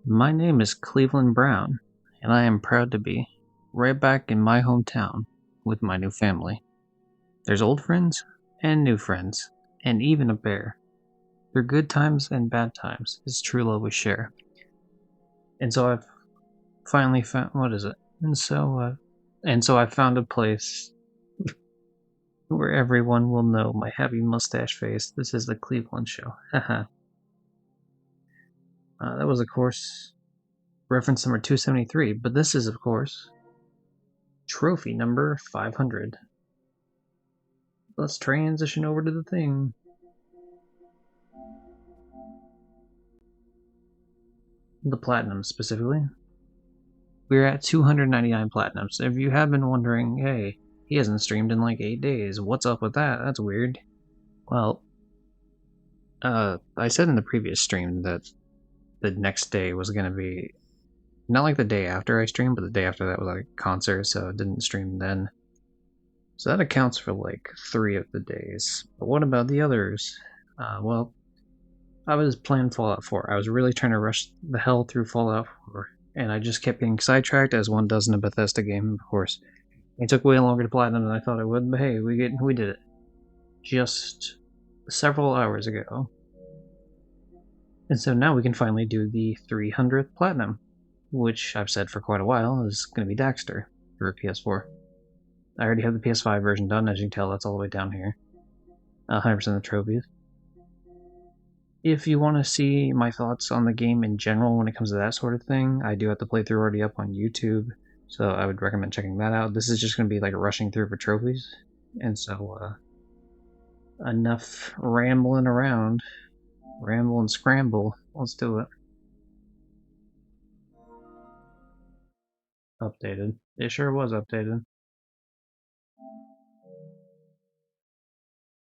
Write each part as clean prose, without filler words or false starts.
My name is Cleveland Brown, and I am proud to be right back in my hometown with my new family. There's old friends and new friends, and even a bear. Through good times and bad times, it's true love we share. And so I've finally found what is it? And so I found a place where everyone will know my happy mustache face. This is the Cleveland Show. Haha. That was, of course, reference number 273, but this is, of course, trophy number 500. Let's transition over to the thing. The platinum, specifically. We're at 299 platinums. If you have been wondering, hey, he hasn't streamed in like 8 days, what's up with that? That's weird. Well, I said in the previous stream that the next day was going to be not like the day after I streamed, but the day after that was like a concert, so I didn't stream then. So that accounts for like 3 of the days. But what about the others? Well, I was playing Fallout 4. I was really trying to rush the hell through Fallout 4, and I just kept getting sidetracked, as one does in a Bethesda game, of course. It took way longer to platinum than I thought it would, but hey, we did it. Just several hours ago. And so now we can finally do the 300th platinum, which I've said for quite a while is going to be Daxter for PS4. I already have the PS5 version done, as you can tell, that's all the way down here. 100% of the trophies. If you want to see my thoughts on the game in general when it comes to that sort of thing, I do have the playthrough already up on YouTube, so I would recommend checking that out. This is just going to be like rushing through for trophies, and so enough rambling around. Ramble and scramble. Let's do it. Updated. It sure was updated.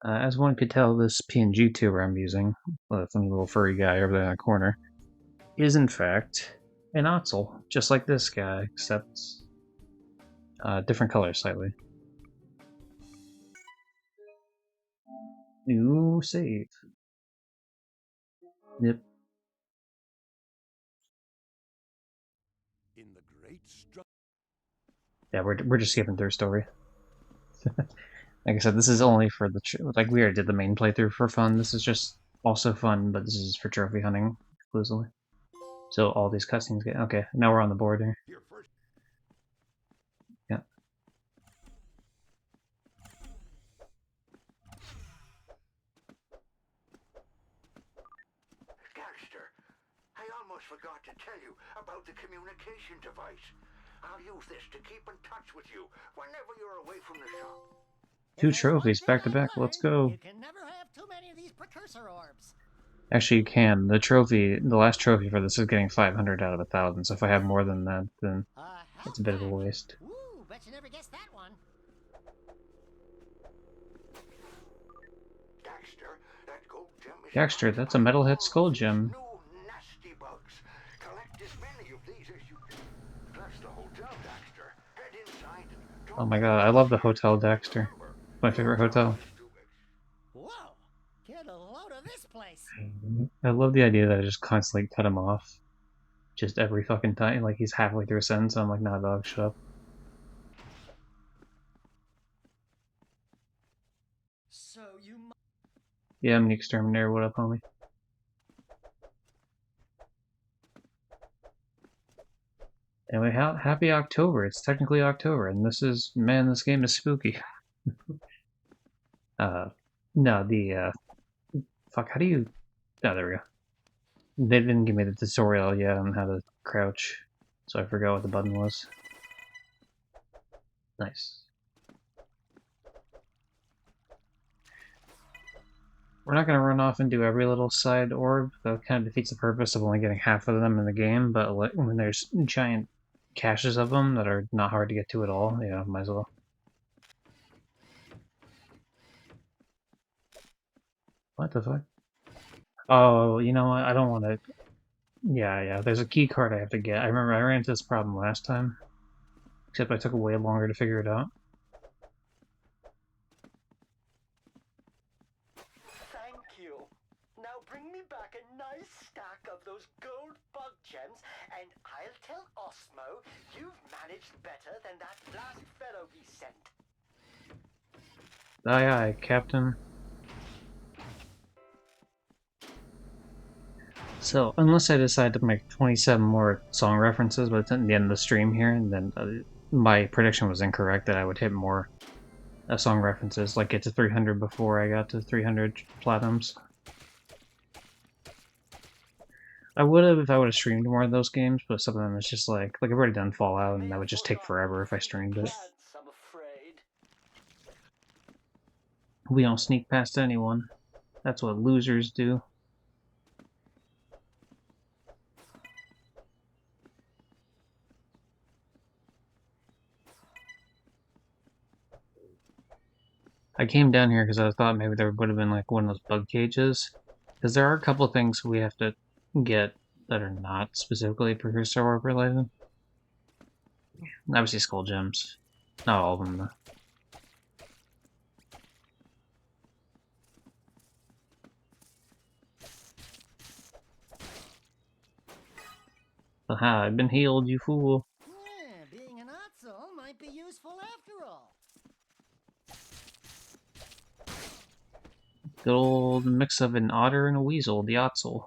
As one could tell, this PNGTuber I'm using, the little furry guy over there in the corner, is in fact an Otzel, just like this guy, except different color slightly. New save. Yep. In the great Yeah, we're just skipping through story. Like I said, this is only for the like we already did the main playthrough for fun. This is just also fun, but this is for trophy hunting exclusively. So all these cutscenes get okay. Now we're on the board here. Yeah. Daxter, I almost forgot to tell you about the communication device. I'll use this to keep in touch with you whenever you're away from the shop. 2 trophies back to back. Let's go. You can never have too many of these precursor orbs. Actually, you can. The last trophy for this is getting 500 out of 1,000. So if I have more than that, then it's a bit of a waste. Ooh, bet you never guessed that one. Daxter, that gold gem is Daxter, that's a metalhead skull gem. no nasty bugs. Collect as many of these as you can. That's the hotel, Daxter. Head inside and Oh my god, I love the Hotel Daxter. My favorite hotel. Whoa, get a load of this place. I love the idea that I just constantly cut him off. Just every fucking time. Like he's halfway through a sentence, and I'm like, nah, dog, shut up. So you Yeah, I'm the exterminator. What up, homie? Anyway, happy October. It's technically October, and this game is spooky. No, fuck, how do you, oh, there we go. They didn't give me the tutorial yet on how to crouch, so I forgot what the button was. Nice. We're not going to run off and do every little side orb. That kind of defeats the purpose of only getting half of them in the game, but when there's giant caches of them that are not hard to get to at all, yeah, might as well. What the fuck? Oh, you know what? I don't want to... Yeah, there's a key card I have to get. I remember I ran into this problem last time, except I took way longer to figure it out. Thank you. Now bring me back a nice stack of those gold bug gems tell Osmo you've managed better than that last fellow he sent. Aye, aye, Captain. So, unless I decide to make 27 more song references by the end of the stream here, and then my prediction was incorrect that I would hit more song references, like get to 300 before I got to 300 platinums. I would have if I would have streamed more of those games, but some of them it's just like I've already done Fallout, and that would just take forever if I streamed it. I'm afraid. We don't sneak past anyone. That's what losers do. I came down here because I thought maybe there would have been like one of those bug cages. Because there are a couple things we have to get that are not specifically precursor warp related. Obviously skull gems. Not all of them though. Aha, I've been healed, you fool. Yeah, being an Otzel might be useful after all. Good old mix of an otter and a weasel, the Otzel.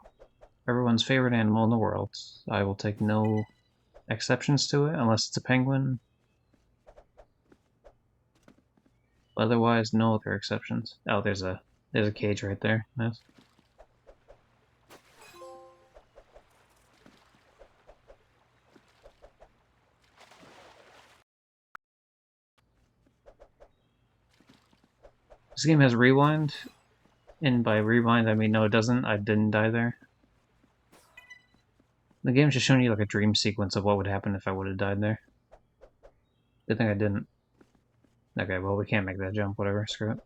Everyone's favorite animal in the world. I will take no exceptions to it, unless it's a penguin. Otherwise, no other exceptions. Oh, there's a cage right there. Nice. This game has rewind, and by rewind I mean no it doesn't. I didn't die there. The game's just showing you like a dream sequence of what would happen if I would have died there. Good thing I didn't. Okay, well we can't make that jump, whatever, screw it.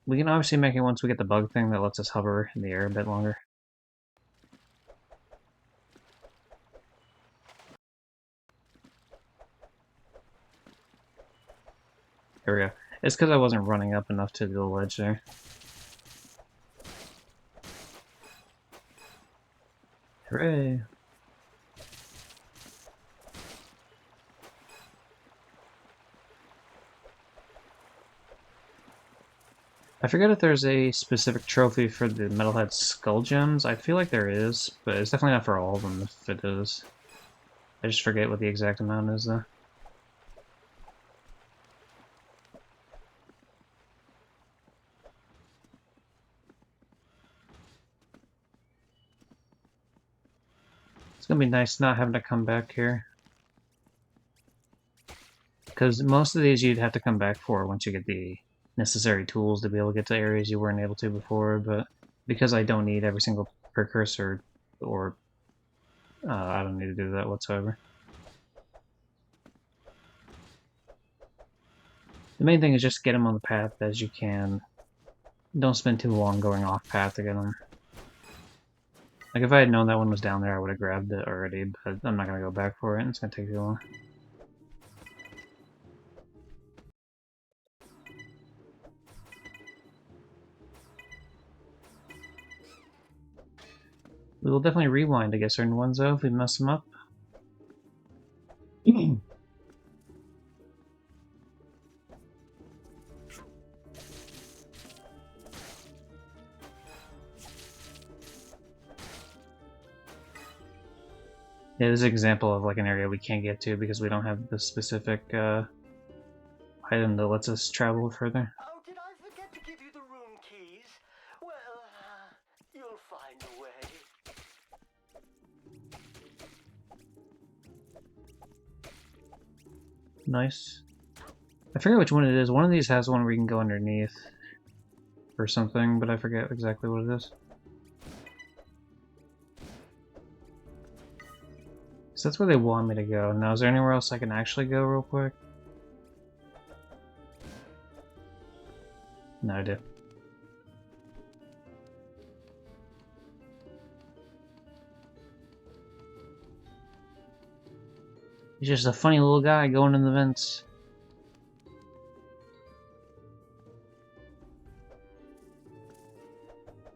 We can obviously make it once we get the bug thing that lets us hover in the air a bit longer. There we go. It's because I wasn't running up enough to the ledge there. Hooray! I forget if there's a specific trophy for the Metalhead Skull Gems. I feel like there is, but it's definitely not for all of them if it is. I just forget what the exact amount is though. It's gonna be nice not having to come back here. Because most of these you'd have to come back for once you get the necessary tools to be able to get to areas you weren't able to before, but because I don't need every single precursor, or I don't need to do that whatsoever. The main thing is just get them on the path as you can. Don't spend too long going off path to get them. Like if I had known that one was down there, I would have grabbed it already, but I'm not going to go back for it, and it's going to take too long. We will definitely rewind to get certain ones though if we mess them up. Yeah, this is an example of like an area we can't get to because we don't have the specific item that lets us travel further. Oh, did I forget to give you the room keys? Well, you'll find a way. Nice. I forget which one it is. One of these has one where you can go underneath or something, but I forget exactly what it is. So that's where they want me to go. Now, is there anywhere else I can actually go real quick? No, I do. He's just a funny little guy going in the vents.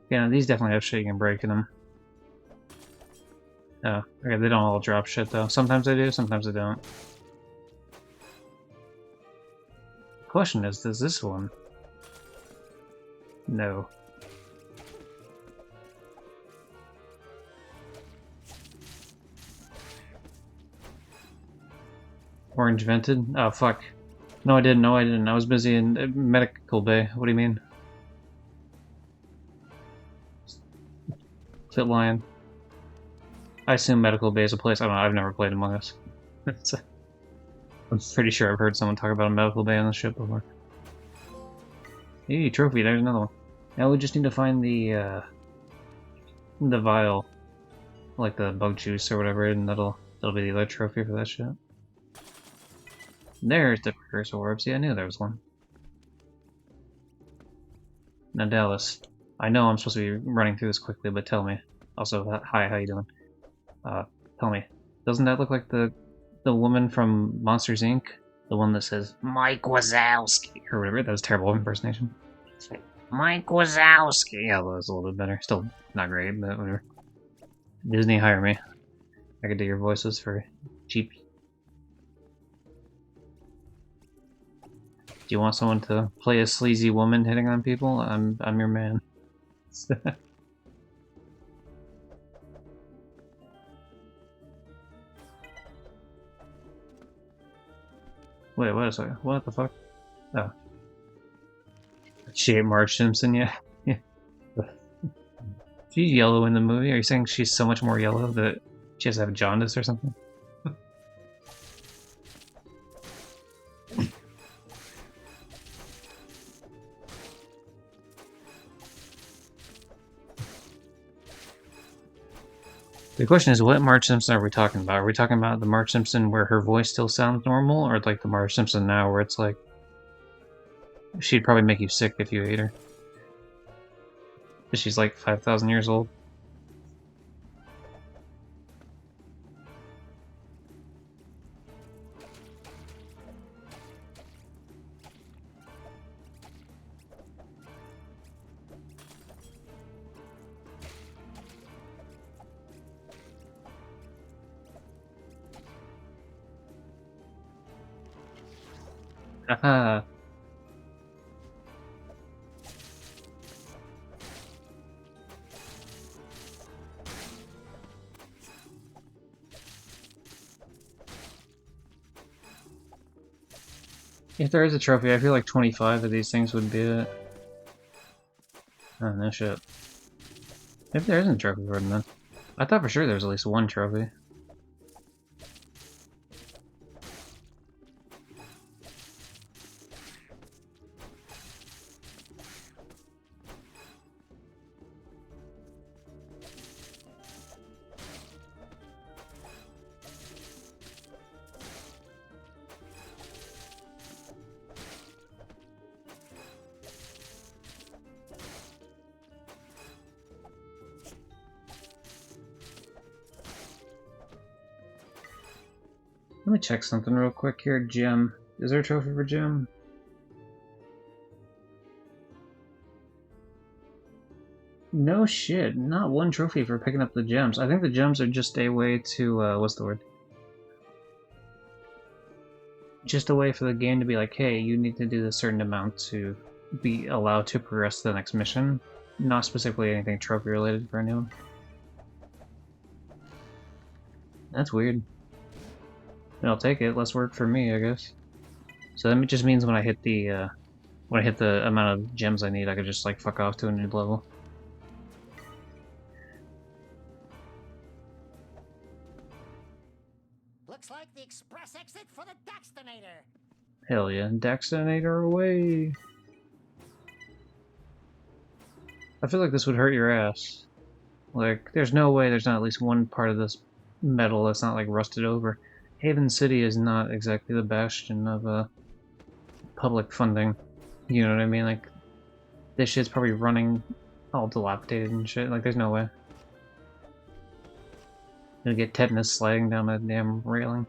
Yeah, these definitely have shit you can break in them. Oh, okay, they don't all drop shit though. Sometimes they do, sometimes they don't. Question is, does this one? No. Orange vented? Oh, fuck. No, I didn't. No, I didn't. I was busy in medical bay. What do you mean? Fit Lion. I assume medical bay is a place. I don't know. I've never played Among Us. I'm pretty sure I've heard someone talk about a medical bay on the ship before. Hey, trophy. There's another one. Now we just need to find the vial, like the bug juice or whatever, and that'll be the other trophy for that shit. There's the precursor orbs. Yeah, I knew there was one. Now, Dallas, I know I'm supposed to be running through this quickly, but tell me. Also, hi, how you doing? Tell me, doesn't that look like the woman from Monsters Inc? The one that says Mike Wazowski or whatever. That was terrible impersonation. Mike Wazowski. Yeah, that was a little bit better. Still not great, but whatever. Disney, hire me. I could do your voices for cheap. Do you want someone to play a sleazy woman hitting on people? I'm your man. Wait, wait a second. What the fuck? Oh. She ate Marge Simpson, yeah. Yeah. She's yellow in the movie. Are you saying she's so much more yellow that she has to have jaundice or something? The question is, what Marge Simpson are we talking about? Are we talking about the Marge Simpson where her voice still sounds normal, or like the Marge Simpson now where it's like she'd probably make you sick if you ate her? Because she's like 5,000 years old. Haha. If there is a trophy, I feel like 25 of these things would be it. Oh, no shit. If there isn't a trophy for them, then. I thought for sure there was at least one trophy. Let me check something real quick here. Gem. Is there a trophy for gem? No shit. Not one trophy for picking up the gems. I think the gems are just a way to, what's the word? Just a way for the game to be like, hey, you need to do this certain amount to be allowed to progress to the next mission. Not specifically anything trophy related for anyone. That's weird. I'll take it. Less work for me, I guess. So that just means when I hit the amount of gems I need, I could just like fuck off to a new level. Looks like the express exit for the Daxtonator. Hell yeah, Daxtonator away! I feel like this would hurt your ass. Like, there's no way there's not at least one part of this metal that's not like rusted over. Haven City is not exactly the bastion of public funding. You know what I mean? Like, this shit's probably running all dilapidated and shit. Like, there's no way. You'll get tetanus sliding down that damn railing.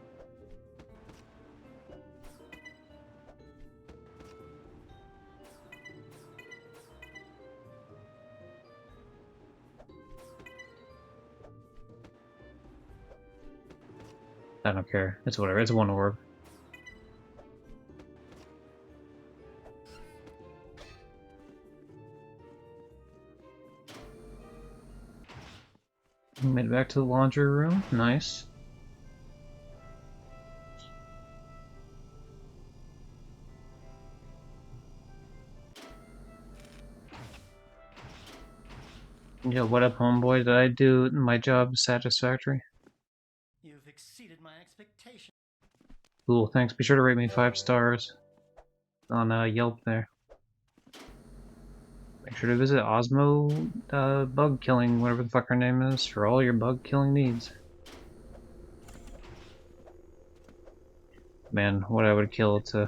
I don't care. It's whatever. It's one orb. Made it back to the laundry room. Nice. Yo, what up, homeboy? Did I do my job satisfactory? You've exceeded my expectations. Cool, thanks. Be sure to rate me 5 stars on Yelp there. Make sure to visit Osmo Bug Killing, whatever the fuck her name is, for all your bug killing needs. Man, what I would kill to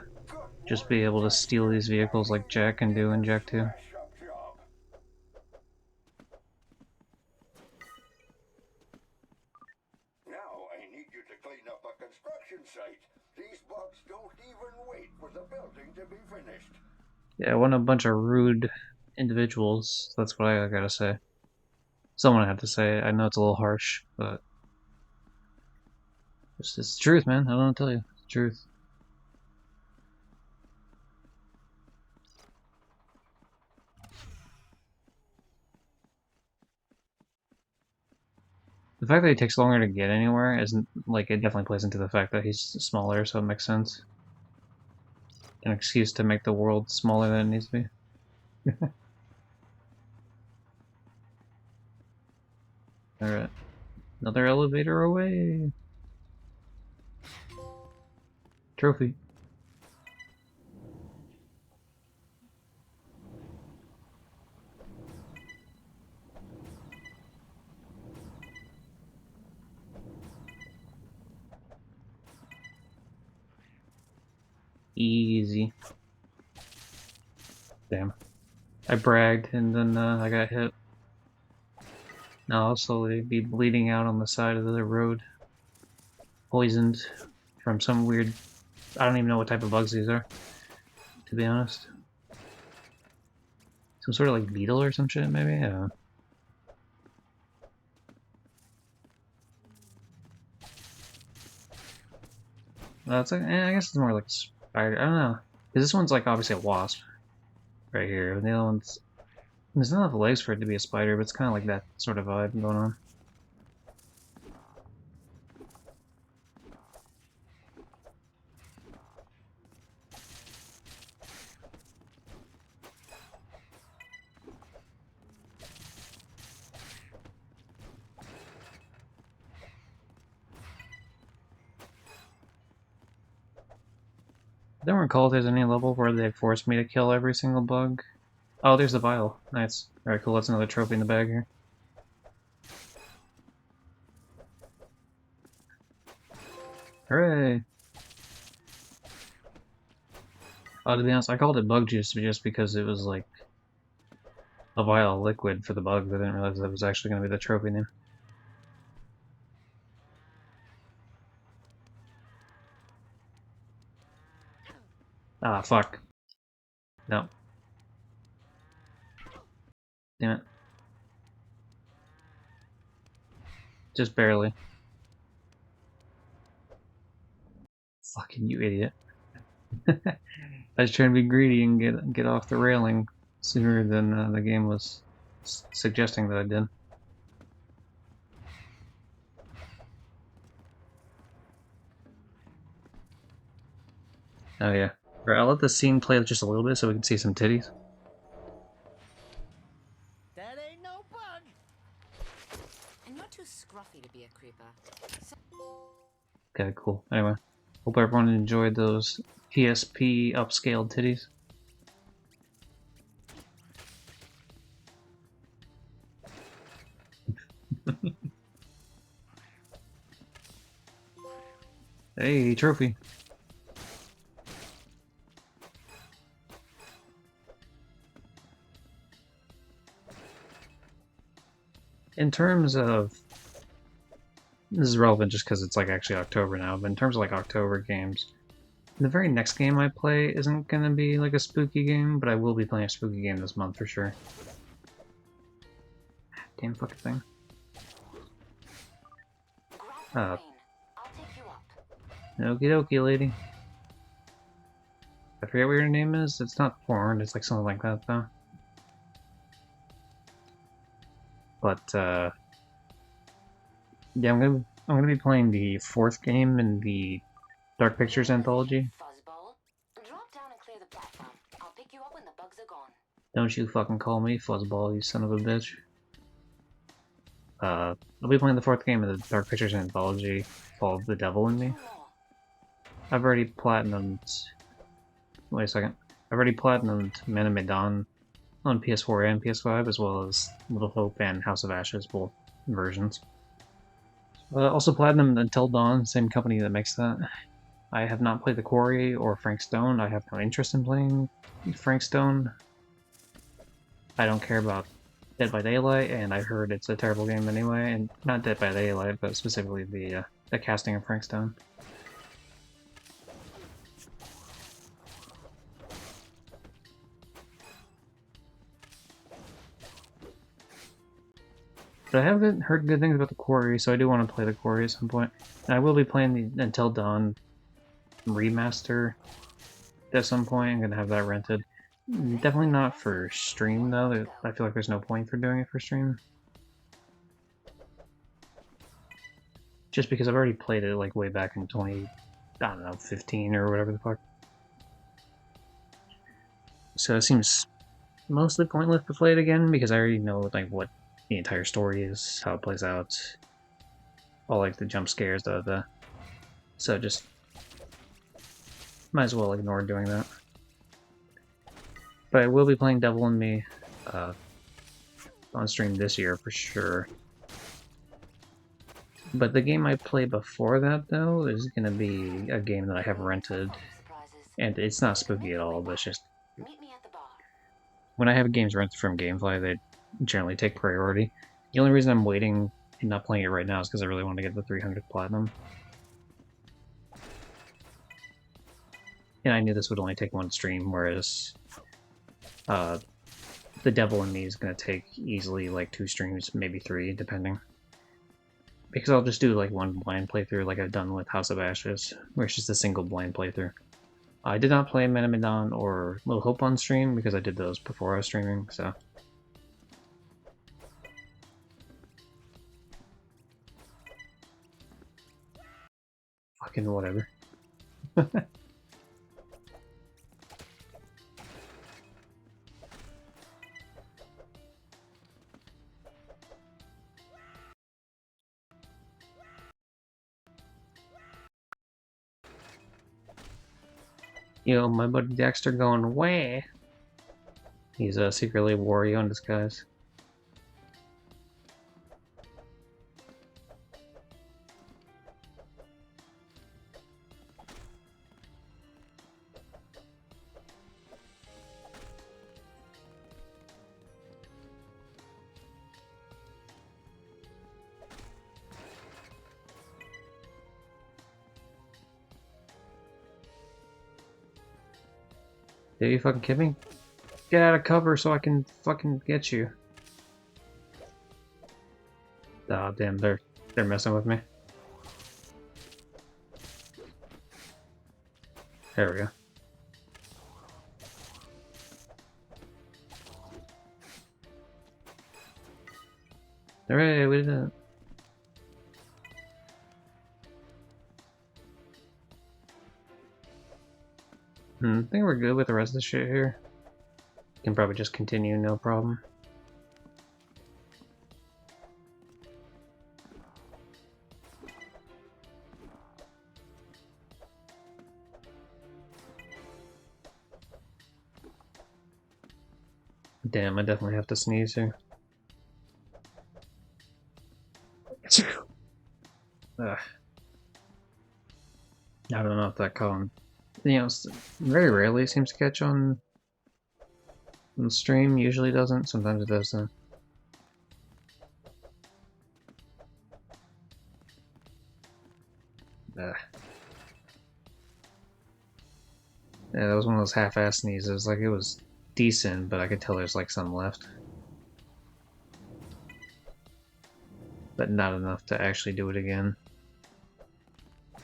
just be able to steal these vehicles like Jack can do in Jak 2. Now I need you to clean up a construction site. These bugs don't even wait for the building to be finished. Yeah, I want a bunch of rude individuals. That's what I gotta say. Someone had to say it. I know it's a little harsh, but it's the truth, man. I don't know to tell you. It's the truth. The fact that he takes longer to get anywhere isn't like, it definitely plays into the fact that he's smaller, so it makes sense. An excuse to make the world smaller than it needs to be. Alright. Another elevator away. Trophy. Easy. Damn. I bragged and then I got hit. Now I'll slowly be bleeding out on the side of the road. Poisoned from some weird... I don't even know what type of bugs these are, to be honest. Some sort of like beetle or some shit, maybe? I don't know. It's like, I guess it's more like a spider. I don't know. Because this one's like obviously a wasp right here. And the other one's... There's not enough legs for it to be a spider, but it's kind of like that sort of vibe going on. I don't recall if there's any level where they forced me to kill every single bug. Oh, there's the vial. Nice. Alright, cool. That's another trophy in the bag here. Hooray! Oh, to be honest, I called it bug juice just because it was like a vial of liquid for the bugs. I didn't realize that was actually going to be the trophy name. Ah, fuck. No. Damn it. Just barely. Fucking you idiot. I was trying to be greedy and get off the railing sooner than the game was suggesting that I did. Oh yeah. Right, I'll let the scene play just a little bit so we can see some titties. That ain't no bug. And you're too scruffy to be a creeper. So Okay, cool. Anyway, hope everyone enjoyed those PSP upscaled titties. Hey, trophy. In terms of... This is relevant just because it's like actually October now, but in terms of like October games, the very next game I play isn't gonna be like a spooky game, but I will be playing a spooky game this month for sure. Damn fucking thing. grab the Uh, plane. I'll take you up. Okie dokie, lady. I forget what your name is. It's not Horn, it's like something like that, though. But, yeah, I'm gonna be playing the 4th game in the Dark Pictures anthology. Fuzzball. Drop down and clear the platform. I'll pick you up when the bugs are gone. Don't you fucking call me Fuzzball, you son of a bitch. I'll be playing the 4th game of the Dark Pictures anthology, Fall of the Devil in Me. Two more. I've already platinumed... Wait a second. I've already platinumed Man of Medan on PS4 and PS5, as well as Little Hope and House of Ashes, both versions. Also platinumed Until Dawn, same company that makes that. I have not played The Quarry or Frank Stone. I have no interest in playing Frank Stone. I don't care about Dead by Daylight, and I heard it's a terrible game anyway, and not Dead by Daylight, but specifically the casting of Frank Stone. But I have heard good things about The Quarry, so I do want to play The Quarry at some point. And I will be playing the Until Dawn remaster at some point. I'm going to have that rented. Definitely not for stream, though. I feel like there's no point for doing it for stream. Just because I've already played it like way back in 15 or whatever the fuck. So it seems mostly pointless to play it again because I already know like what the entire story is, how it plays out, all like the jump scares, so just might as well ignore doing that. But I will be playing Devil in Me on stream this year for sure. But the game I play before that, though, is going to be a game that I have rented. And it's not spooky at all, but it's just... When I have games rented from Gamefly, they generally take priority. The only reason I'm waiting and not playing it right now is because I really want to get the 300 Platinum. And I knew this would only take one stream, whereas The Devil in Me is going to take easily like 2 streams, maybe 3, depending. Because I'll just do like one blind playthrough like I've done with House of Ashes, where it's just a single blind playthrough. I did not play Man of Medan or Little Hope on stream because I did those before I was streaming, so... Fucking whatever. Yo, my buddy Dexter going, wah! He's secretly a warrior in disguise. Are you fucking kidding me? Get out of cover so I can fucking get you. Ah, damn, they're messing with me. There we go. Hooray, we did it. I think we're good with the rest of the shit here. Can probably just continue, no problem. Damn, I definitely have to sneeze here. Ugh. I don't know if that cone, you know, very rarely seems to catch on the stream. Usually doesn't. Sometimes it does though. Ugh. Yeah, that was one of those half-ass sneezes. Like, it was decent, but I could tell there's like some left. But not enough to actually do it again.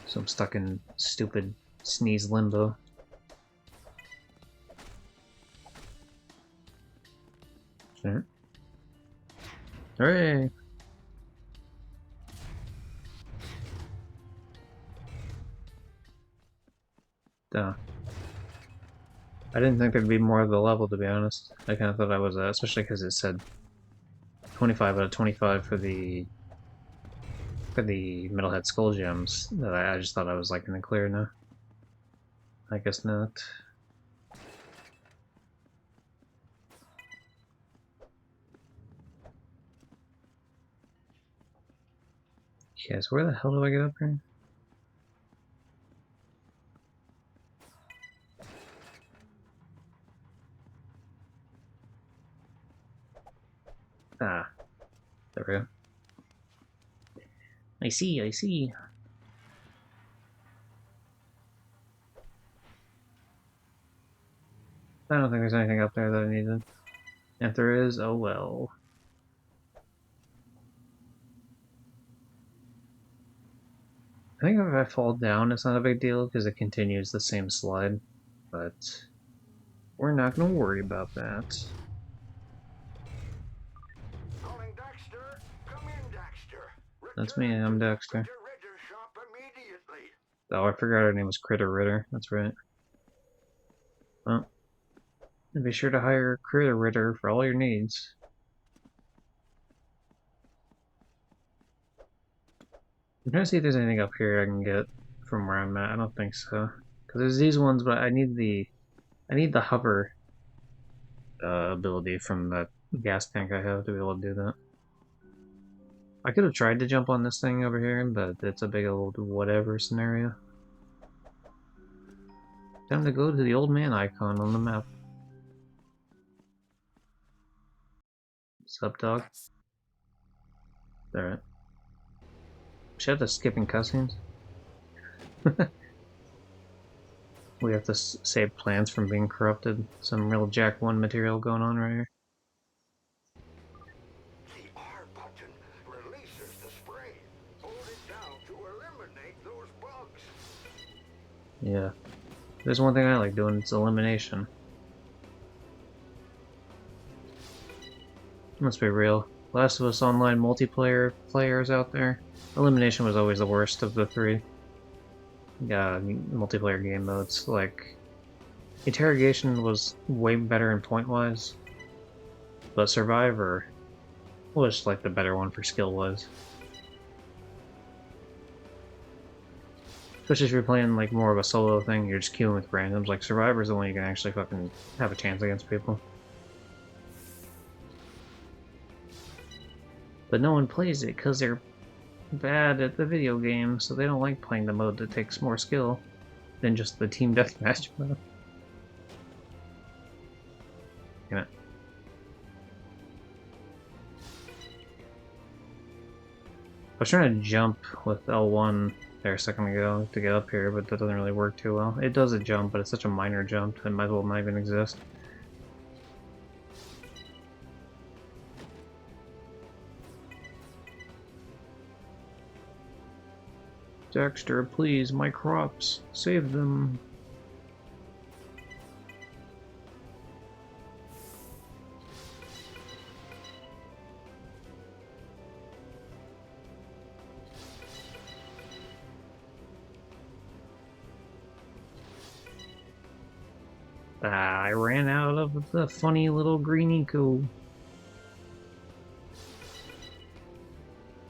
So So I'm stuck in stupid sneeze limbo. Alright. Hooray! Duh. I didn't think there'd be more of the level, to be honest. I kind of thought I was, especially because it said 25 out of 25 for the Metalhead Skull Gems. That I just thought I was like in the clear now. I guess not. Yes, where the hell do I get up here? Ah, there we go. I see, I see. I don't think there's anything up there that I needed. If there is, oh well. I think if I fall down, it's not a big deal because it continues the same slide, but we're not going to worry about that. Calling Dexter. Come in, Dexter. That's me, I'm Dexter. Critter Ritter shop immediately. Oh, I forgot her name was Critter Ritter. That's right. Well, be sure to hire Critter Ritter for all your needs. I'm trying to see if there's anything up here I can get from where I'm at. I don't think so. Because there's these ones, but I need the hover ability from that gas tank I have to be able to do that. I could have tried to jump on this thing over here, but it's a big old whatever scenario. Time to go to the old man icon on the map. Sup, dog? Alright. Should have skipping cutscenes. We have to save plants from being corrupted. Some real Jack 1 material going on right here. The R button releases the spray. Hold it down to eliminate those bugs. Yeah. There's one thing I like doing, it's elimination. Let's be real. Last of Us Online multiplayer players out there, elimination was always the worst of the three multiplayer game modes. Like, interrogation was way better in point-wise, but Survivor was like the better one for skill-wise. Especially if you're playing like more of a solo thing, you're just queuing with randoms. Like Survivor's the one you can actually fucking have a chance against people. But no one plays it because they're bad at the video game, so they don't like playing the mode that takes more skill than just the team deathmatch mode. Damn it. I was trying to jump with L1 there a second ago to get up here, but that doesn't really work too well. It does a jump, but it's such a minor jump, it might as well not even exist. Dexter, please, my crops. Save them. Ah, I ran out of the funny little green eco.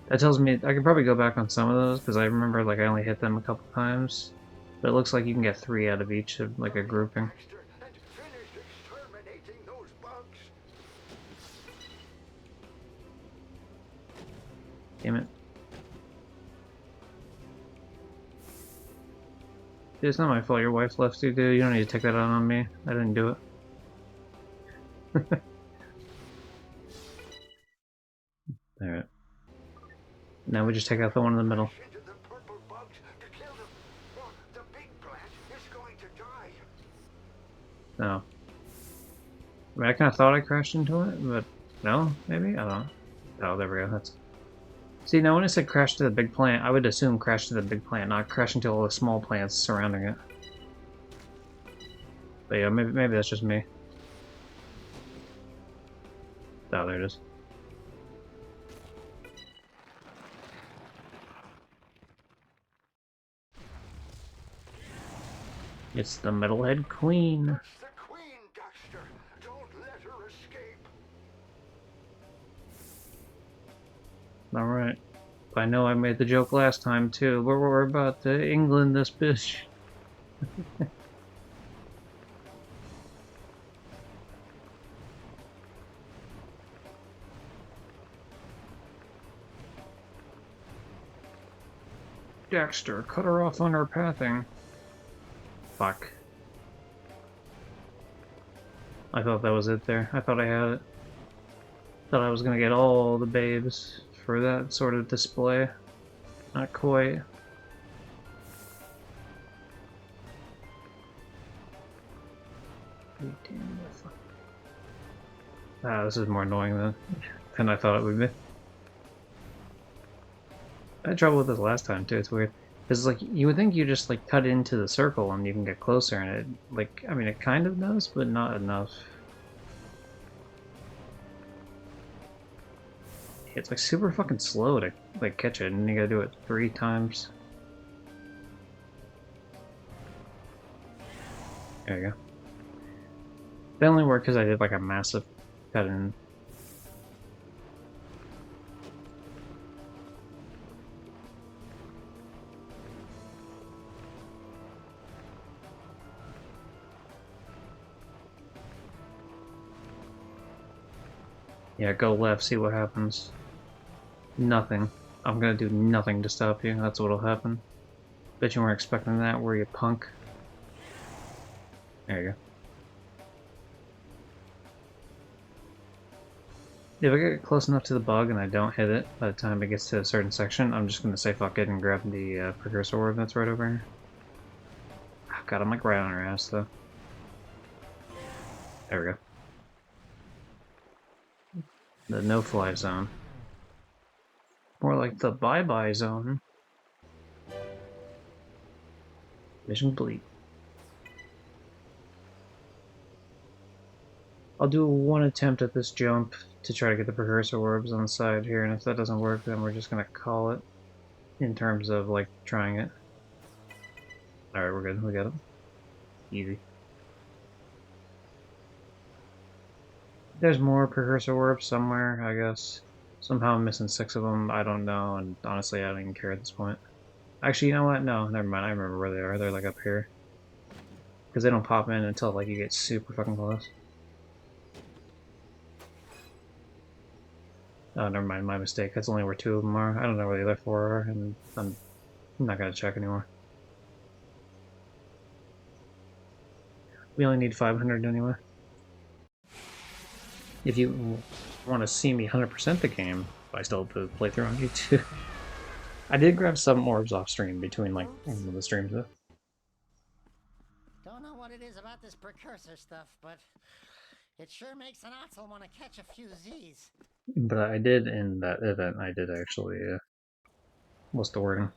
That tells me I could probably go back on some of those because I remember like I only hit them a couple times, but it looks like you can get 3 out of each of like a grouping. Dexter, and finish exterminating those bugs. Damn it! Dude, it's not my fault your wife left you, dude. You don't need to take that out on me. I didn't do it. Alright. Now we just take out the one in the middle. Into the purple bugs to kill them, or the big plant is going to die. No. I mean, I kind of thought I crashed into it, but no, maybe? I don't know. Oh, there we go. That's See, now when I said crash to the big plant, I would assume crash to the big plant, not crash into all the small plants surrounding it. But yeah, maybe that's just me. Oh, there it is. It's the Metalhead Queen. That's the Queen, Dexter. Don't let her escape. Alright. I know I made the joke last time too, but we're about to England this bitch. Dexter, cut her off on her pathing. Fuck. I thought that was it there. I thought I had it. Thought I was gonna get all the babes for that sort of display. Not quite. Ah, this is more annoying than I thought it would be. I had trouble with this last time too, it's weird. Because, like, you would think you just, like, cut into the circle and you can get closer, and it, like, I mean, it kind of does, but not enough. It's, like, super fucking slow to, like, catch it, and you gotta do it 3 times. There you go. That only worked because I did, like, a massive cut in. Yeah, go left, see what happens. Nothing. I'm gonna do nothing to stop you, that's what'll happen. Bet you weren't expecting that, were you, punk? There you go. If I get close enough to the bug and I don't hit it by the time it gets to a certain section, I'm just gonna say fuck it and grab the precursor orb that's right over here. Oh, God, I'm like right on her ass though. There we go. The no-fly zone. More like the bye-bye zone. Mission complete. I'll do one attempt at this jump to try to get the precursor orbs on the side here, and if that doesn't work, then we're just gonna call it in terms of, like, trying it. Alright, we're good. We got it. Easy. There's more precursor orbs somewhere, I guess. Somehow I'm missing 6 of them. I don't know, and honestly, I don't even care at this point. Actually, you know what? No, never mind. I remember where they are. They're, like, up here. Because they don't pop in until, like, you get super fucking close. Oh, never mind. My mistake. That's only where 2 of them are. I don't know where the other 4 are, and I'm not gonna check anymore. We only need 500 anyway. If you want to see me 100% the game, I still have the playthrough on YouTube. I did grab some orbs off stream between, like, the streams though. Don't know what it is about this precursor stuff, but it sure makes an asshole want to catch a few Z's. But I did, in that event, I did actually, what's the wording?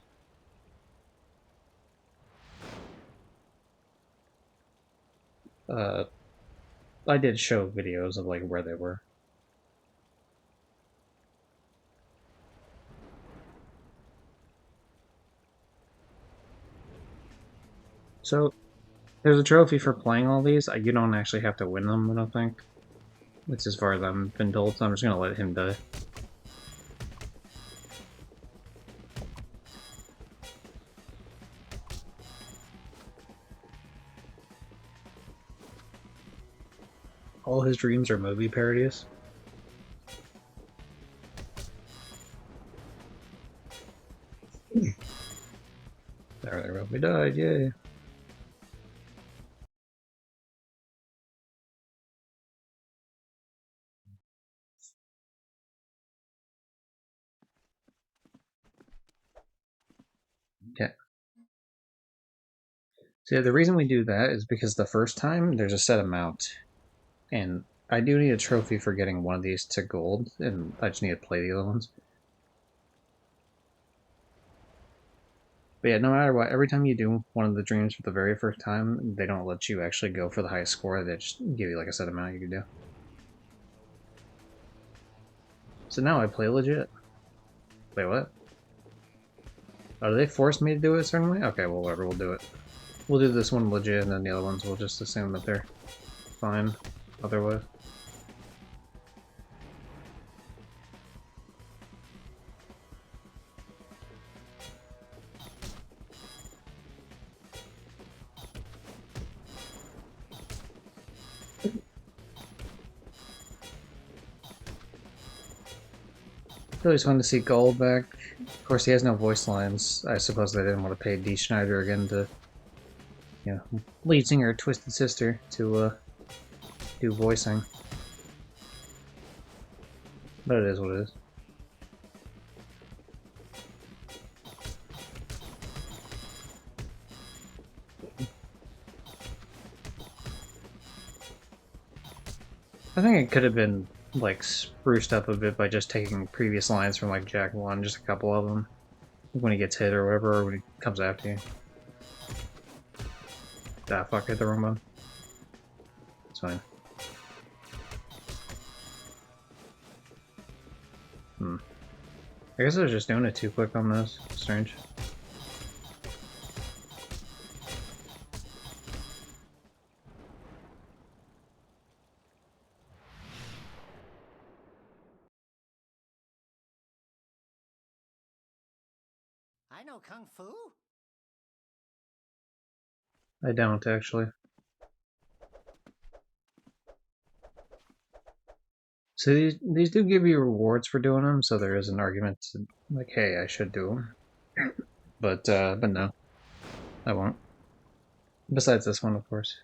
I did show videos of, like, where they were. So, there's a trophy for playing all these. You don't actually have to win them, I don't think. That's as far as I've been told, so I'm just gonna let him die. All his dreams are movie parodies. There we go. We died, yay. Okay. So the reason we do that is because the first time there's a set amount, and I do need a trophy for getting one of these to gold, and I just need to play the other ones. But yeah, no matter what, every time you do one of the dreams for the very first time, they don't let you actually go for the highest score. They just give you like a set amount you can do. So now I play legit. Wait, what? Oh, do they force me to do it a certain way? Okay, well, whatever, we'll do it. We'll do this one legit, and then the other ones we'll just assume that they're fine otherwise. It's always fun to see Gold back. Of course, he has no voice lines. I suppose they didn't want to pay Dee Schneider again to, lead singer Twisted Sister to do voicing. But it is what it is. I think it could have been like spruced up a bit by just taking previous lines from like Jack 1, just a couple of them, when he gets hit or whatever, or when he comes after you. Ah, fuck, I hit the wrong button. It's fine. I guess I was just doing it too quick on this. Strange. I know Kung Fu. I don't, actually. So these do give you rewards for doing them, so there is an argument to, like, hey, I should do them. But no. I won't. Besides this one, of course.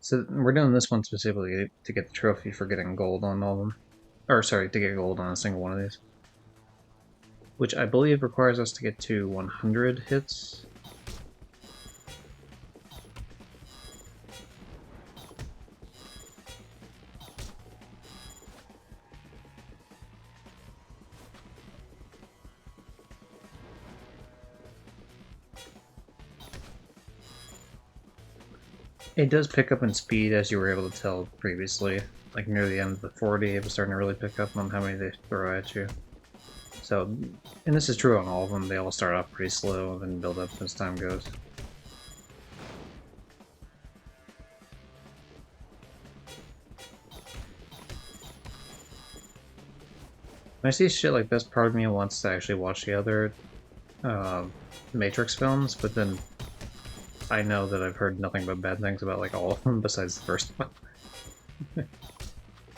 So we're doing this one specifically to get the trophy for getting gold on all of them. Or, sorry, to get gold on a single one of these. Which I believe requires us to get to 100 hits. It does pick up in speed, as you were able to tell previously. Like near the end of the 40, it was starting to really pick up on how many they throw at you. So, and this is true on all of them, they all start off pretty slow and then build up as time goes. When I see shit like this, part of me wants to actually watch the other Matrix films, but then I know that I've heard nothing but bad things about like all of them besides the first one.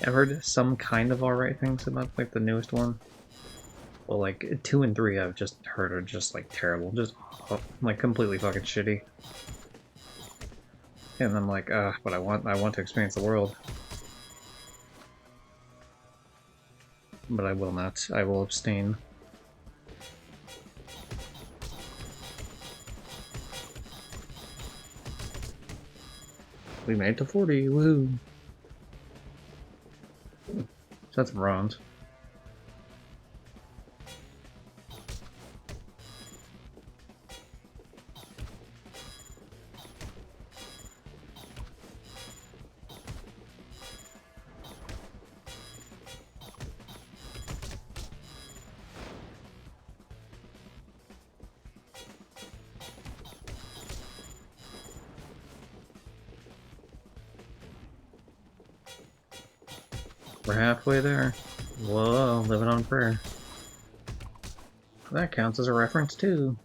I've heard some kind of alright things about like the newest one. Well, like 2 and 3 I've just heard are just like terrible, just like completely fucking shitty. And I'm like, but I want to experience the world. But I will not. I will abstain. We made it to 40, woohoo! So that's bronze. We're halfway there. Whoa, living on prayer. That counts as a reference too.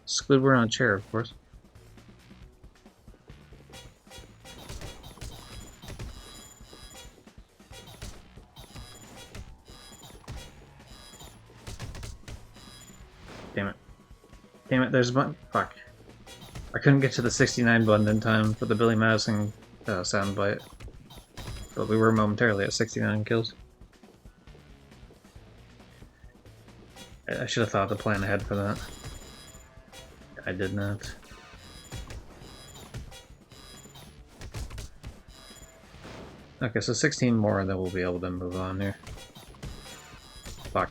Squidward on a chair, of course. Damn it. Damn it, there's a button. Fuck. I couldn't get to the 69 button in time for the Billy Madison soundbite. But we were momentarily at 69 kills. I should have thought to plan ahead for that. I did not. Okay, so 16 more and then we'll be able to move on here. Fuck.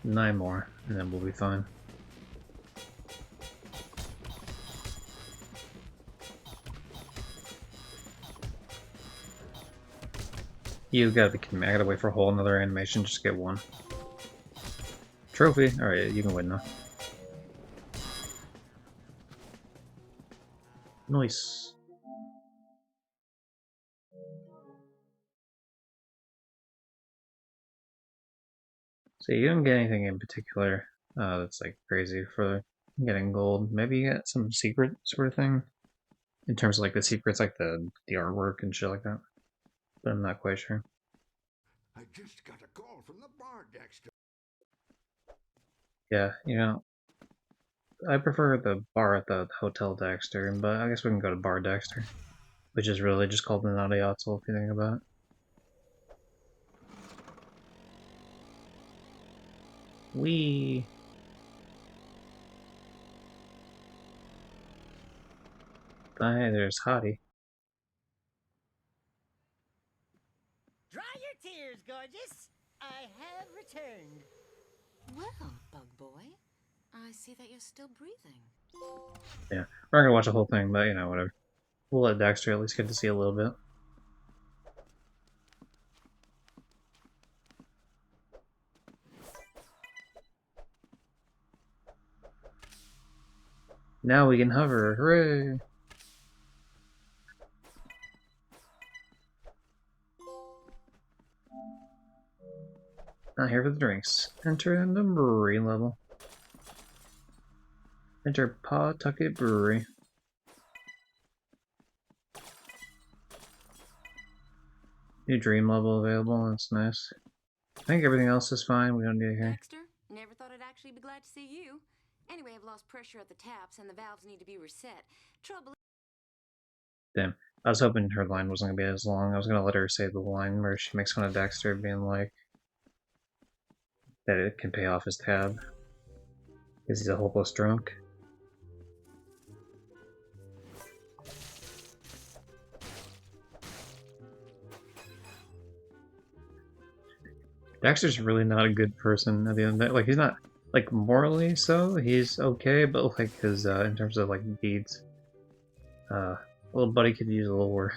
Nine more, and then we'll be fine. You gotta be kidding me. I gotta wait for a whole another animation just to get one. Trophy! Alright, you can win now. Nice. So you didn't get anything in particular that's like crazy for getting gold. Maybe you get some secret sort of thing in terms of like the secrets, like the artwork and shit like that. But I'm not quite sure. I just got a call from the bar, Dexter. Yeah, you know, I prefer the bar at the Hotel Dexter, but I guess we can go to Bar Dexter, which is really just called the Naughty Otzel if you think about it. Wee. Hey, there's Hottie. Dry your tears, gorgeous. I have returned. Well, bug boy, I see that you're still breathing. Yeah, we're not gonna watch the whole thing, but you know, whatever. We'll let Dexter at least get to see a little bit. Now we can hover, hooray! Not here for the drinks. Enter the brewery level. Enter Pawtucket Brewery. New dream level available, that's nice. I think everything else is fine, we don't need it here. Dexter, never thought I'd actually be glad to see you. Anyway, I've lost pressure at the taps and the valves need to be reset. Trouble. Damn. I was hoping her line wasn't gonna be as long. I was gonna let her say the line where she makes fun of Dexter being like that it can pay off his tab. Because he's a hopeless drunk. Dexter's really not a good person at the end of the day. Like, he's not, like, morally so, he's okay, but, like, his, in terms of, like, deeds, little buddy could use a little work.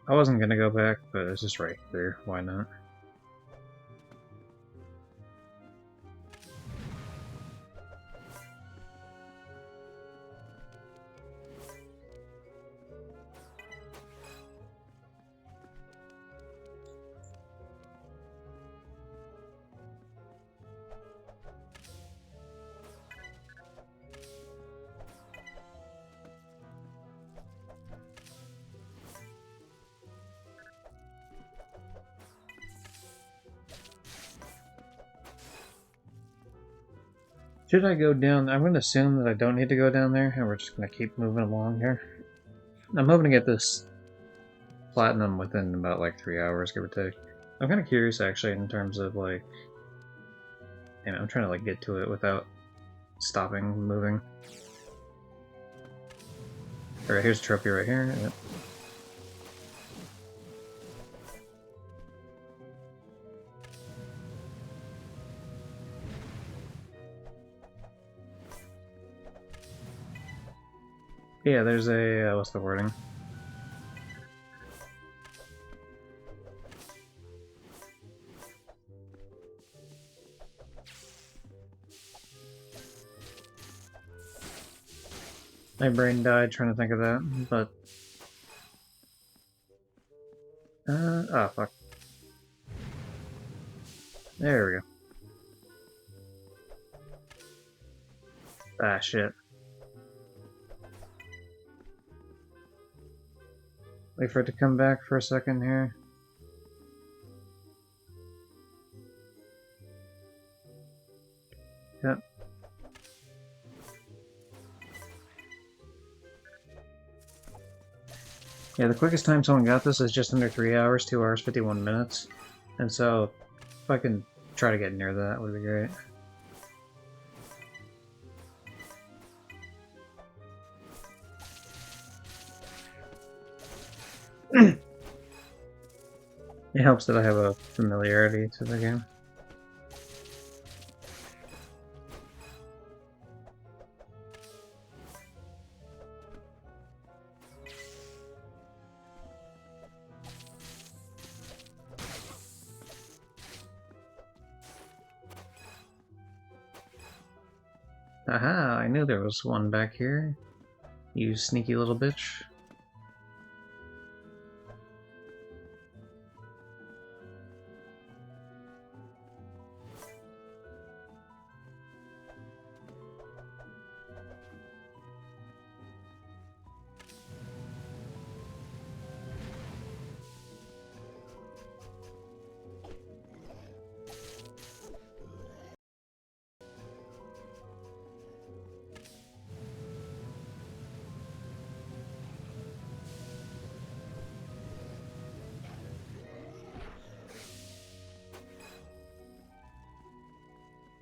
I wasn't gonna go back, but it's just right there, why not? Should I go down? I'm going to assume that I don't need to go down there, and we're just going to keep moving along here. I'm hoping to get this platinum within about, like, 3 hours, give or take. I'm kind of curious, actually, in terms of, like... You know, I'm trying to, like, get to it without stopping moving. Alright, here's a trophy right here. Yep. Yeah, there's a, what's the wording? My brain died trying to think of that, but... oh, fuck. There we go. Ah, shit. Wait for it to come back for a second here. Yep. Yeah, the quickest time someone got this is just under 3 hours, 2 hours, 51 minutes. And so, if I can try to get near that, would be great. It helps that I have a familiarity to the game. Aha, I knew there was one back here. You sneaky little bitch.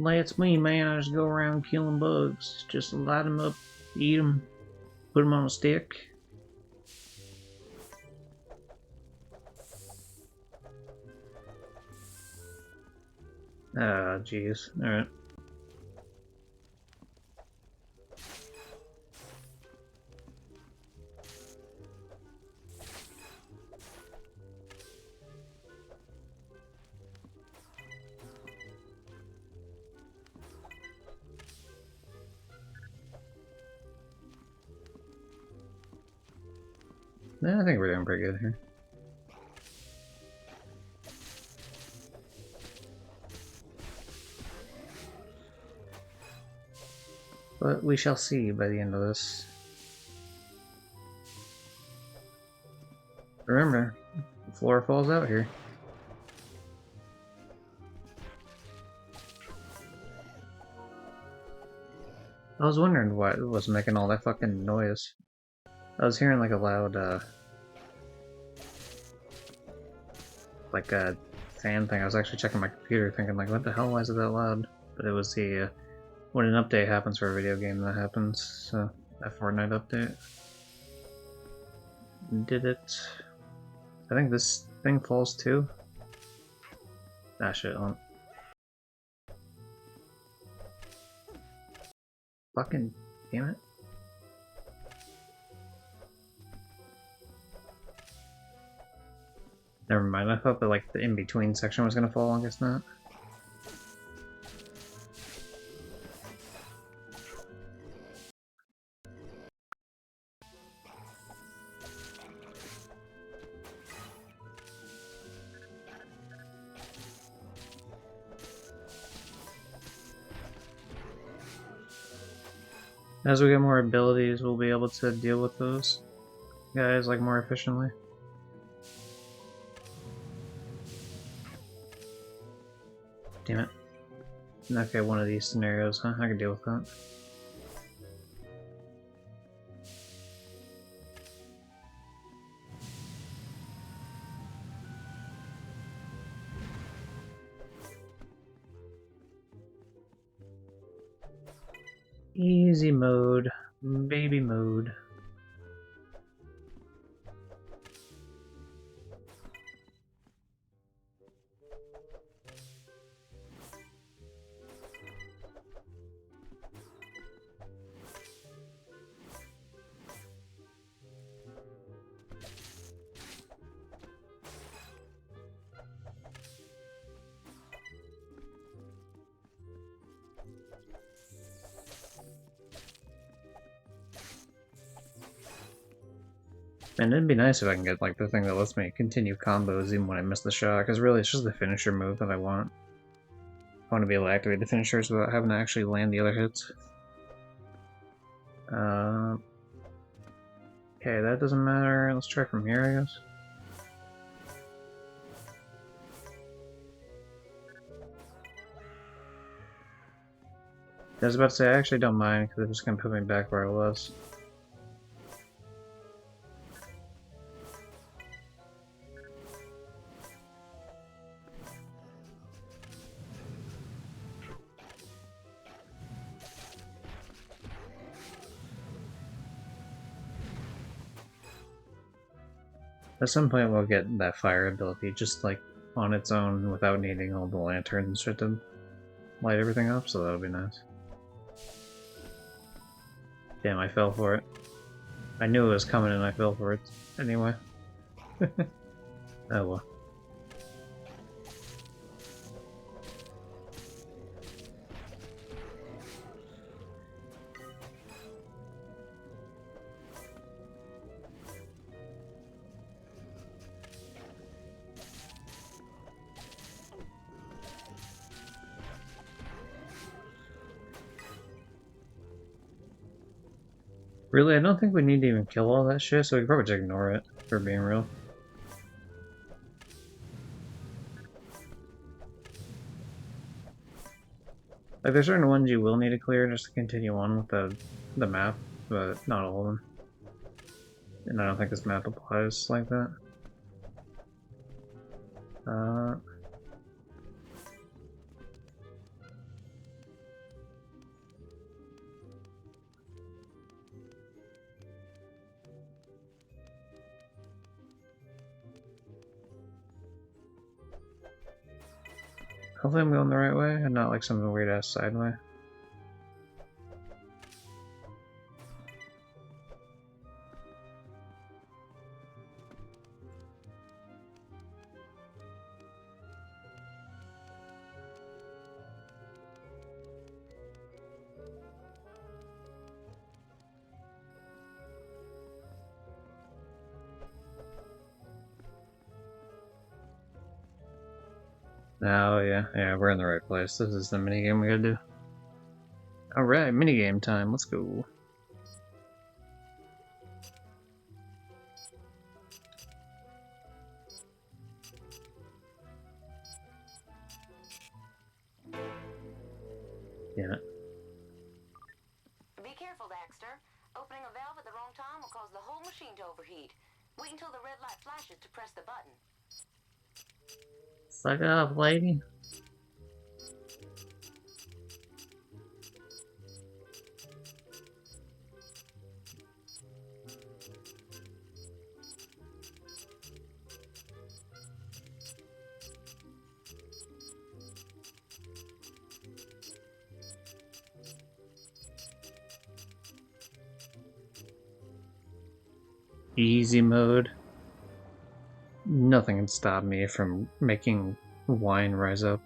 That's me, man. I just go around killing bugs. Just light them up, eat them, put them on a stick. Ah, jeez. Alright. Yeah, I think we're doing pretty good here. But we shall see by the end of this. Remember, the floor falls out here. I was wondering why it was making all that fucking noise. I was hearing like a loud, like a fan thing. I was actually checking my computer thinking like, what the hell, why is it that loud? But it was the, when an update happens for a video game that happens, so that Fortnite update. Did it? I think this thing falls too. Ah shit, hold on. Fucking damn it. Never mind, I thought that like the in-between section was gonna fall, I guess not. As we get more abilities, we'll be able to deal with those guys like more efficiently. Damn it. Okay, one of these scenarios, huh? I can deal with that. Easy mode, baby mode. And it'd be nice if I can get like the thing that lets me continue combos even when I miss the shot, because really it's just the finisher move that I want. I want to be able to activate the finishers without having to actually land the other hits. Okay, that doesn't matter. Let's try from here, I guess. I was about to say, I actually don't mind, because it's just going to put me back where I was. At some point we'll get that fire ability just like on its own without needing all the lanterns and shit to light everything up, so that'll be nice. Damn, I fell for it. I knew it was coming and I fell for it anyway. Oh well. Really, I don't think we need to even kill all that shit, so we can probably just ignore it, for being real. Like, there's certain ones you will need to clear just to continue on with the map, but not all of them. And I don't think this map applies like that. Hopefully I'm going the right way and not like some weird ass side way. Oh yeah, we're in the right place. This is the minigame we gotta do. Alright, minigame time, let's go. Yeah. Be careful, Daxter. Opening a valve at the wrong time will cause the whole machine to overheat. Wait until the red light flashes to press the button. Suck it up, lady. Easy mode. Nothing can stop me from making wine rise up.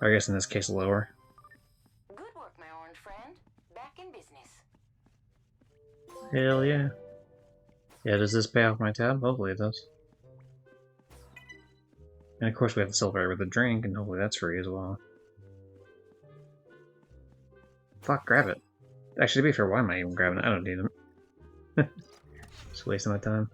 Or I guess in this case lower. Good work, my orange friend. Back in business. Hell yeah. Yeah, does this pay off my tab? Hopefully it does. And of course we have the silver with the drink, and hopefully that's free as well. Fuck, grab it. Actually, to be fair, why am I even grabbing it? I don't need them. Just wasting my time.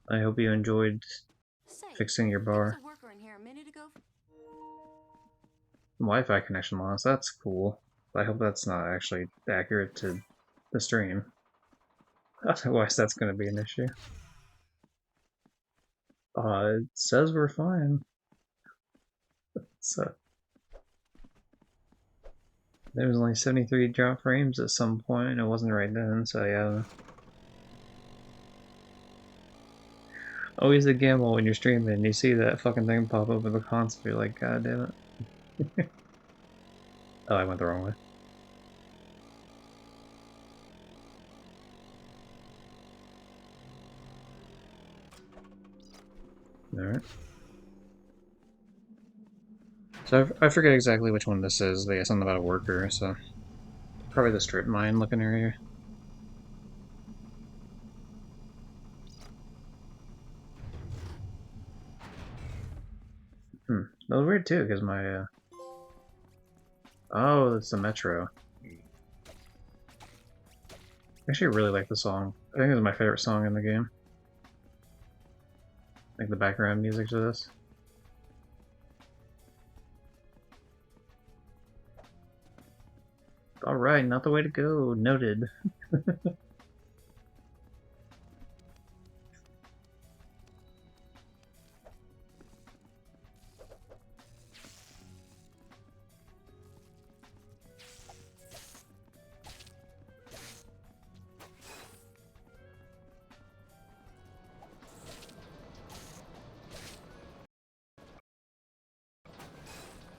I hope you enjoyed fixing your bar. There was a worker in here a minute ago. Wi-Fi connection loss, that's cool. I hope that's not actually accurate to the stream. Otherwise that's gonna be an issue. It says we're fine. So there was only 73 drop frames at some point, and it wasn't right then, so yeah. Always a gamble when you're streaming and you see that fucking thing pop up with the console, you're like, god damn it. Oh, I went the wrong way. Alright. So I forget exactly which one this is, but yeah, something about a worker, so probably the strip mine looking area. That was weird too, because my oh, it's the metro. I actually really like the song. I think it's my favorite song in the game. Like the background music to this. Alright, not the way to go. Noted.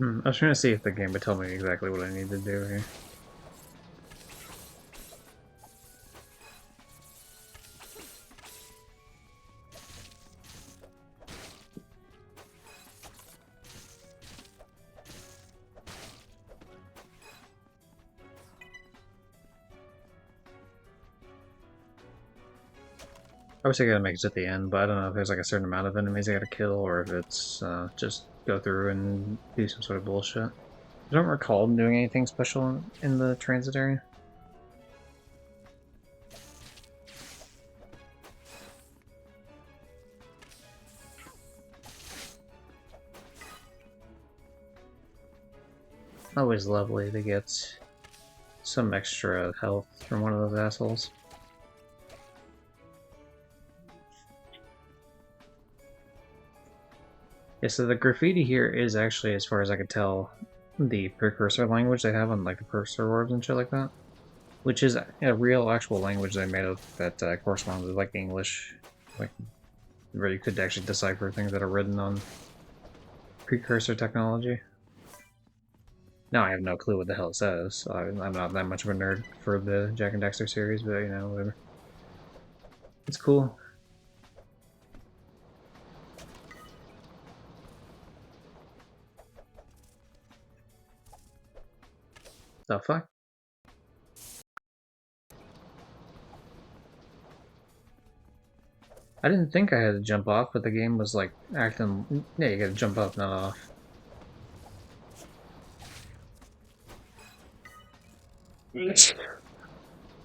I was trying to see if the game would tell me exactly what I need to do here. Obviously I gotta make it at the end, but I don't know if there's like a certain amount of enemies I gotta kill, or if it's just go through and do some sort of bullshit. I don't recall doing anything special in the transit area. Always lovely to get some extra health from one of those assholes. Yeah, so the graffiti here is actually, as far as I could tell, the precursor language they have on like the cursor orbs and shit like that. Which is a real actual language they made up that corresponds with like English, like where you could actually decipher things that are written on precursor technology. Now I have no clue what the hell it says. So I'm not that much of a nerd for the Jak and Daxter series, but you know, whatever. It's cool. The fuck? I didn't think I had to jump off, but the game was like acting. Yeah, you gotta jump up, not off. I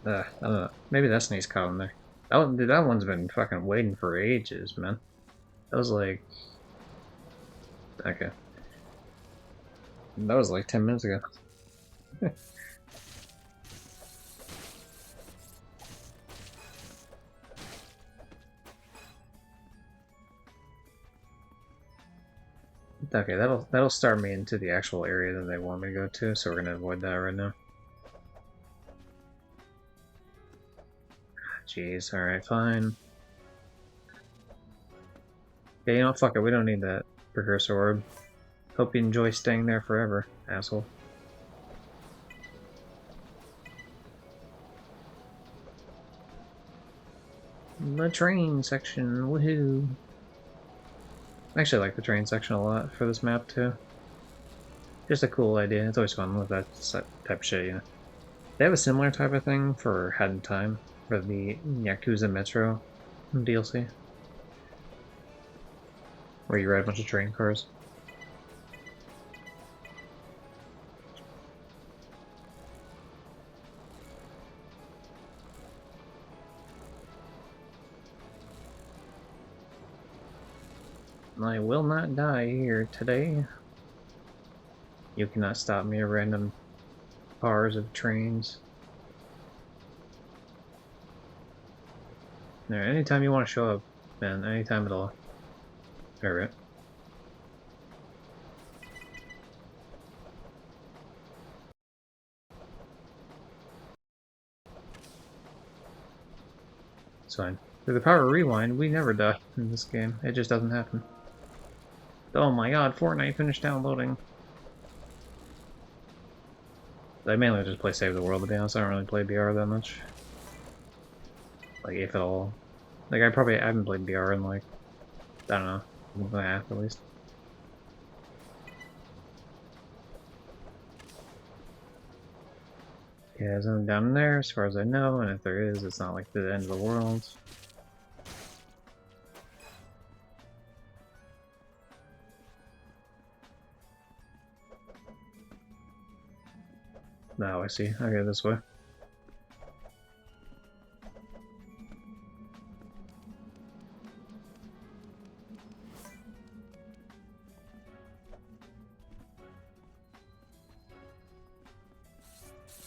don't know. Maybe that sneeze caught him there. That one, dude, that one's been fucking waiting for ages, man. That was like. Okay. That was like 10 minutes ago. Okay, that'll start me into the actual area that they want me to go to, so we're gonna avoid that right now. Jeez, alright, fine. Yeah, you know, fuck it, we don't need that precursor orb. Hope you enjoy staying there forever, asshole. The train section, woohoo! I actually like the train section a lot for this map, too. Just a cool idea. It's always fun with that type of shit, you know. They have a similar type of thing for Hat in Time, for the Yakuza Metro DLC. Where you ride a bunch of train cars. I will not die here today. You cannot stop me at random cars of trains. There, anytime you want to show up, man, anytime at all. Alright. It's fine. Through the power of rewind, we never die in this game. It just doesn't happen. Oh my god, Fortnite finished downloading. I mainly just play Save the World, to be honest. I don't really play BR that much. Like, if at all. Like, I haven't played BR in, like, I don't know, a month and a half at least. Yeah, there's nothing down there as far as I know, and if there is, it's not like the end of the world. No, I see. Okay, this way.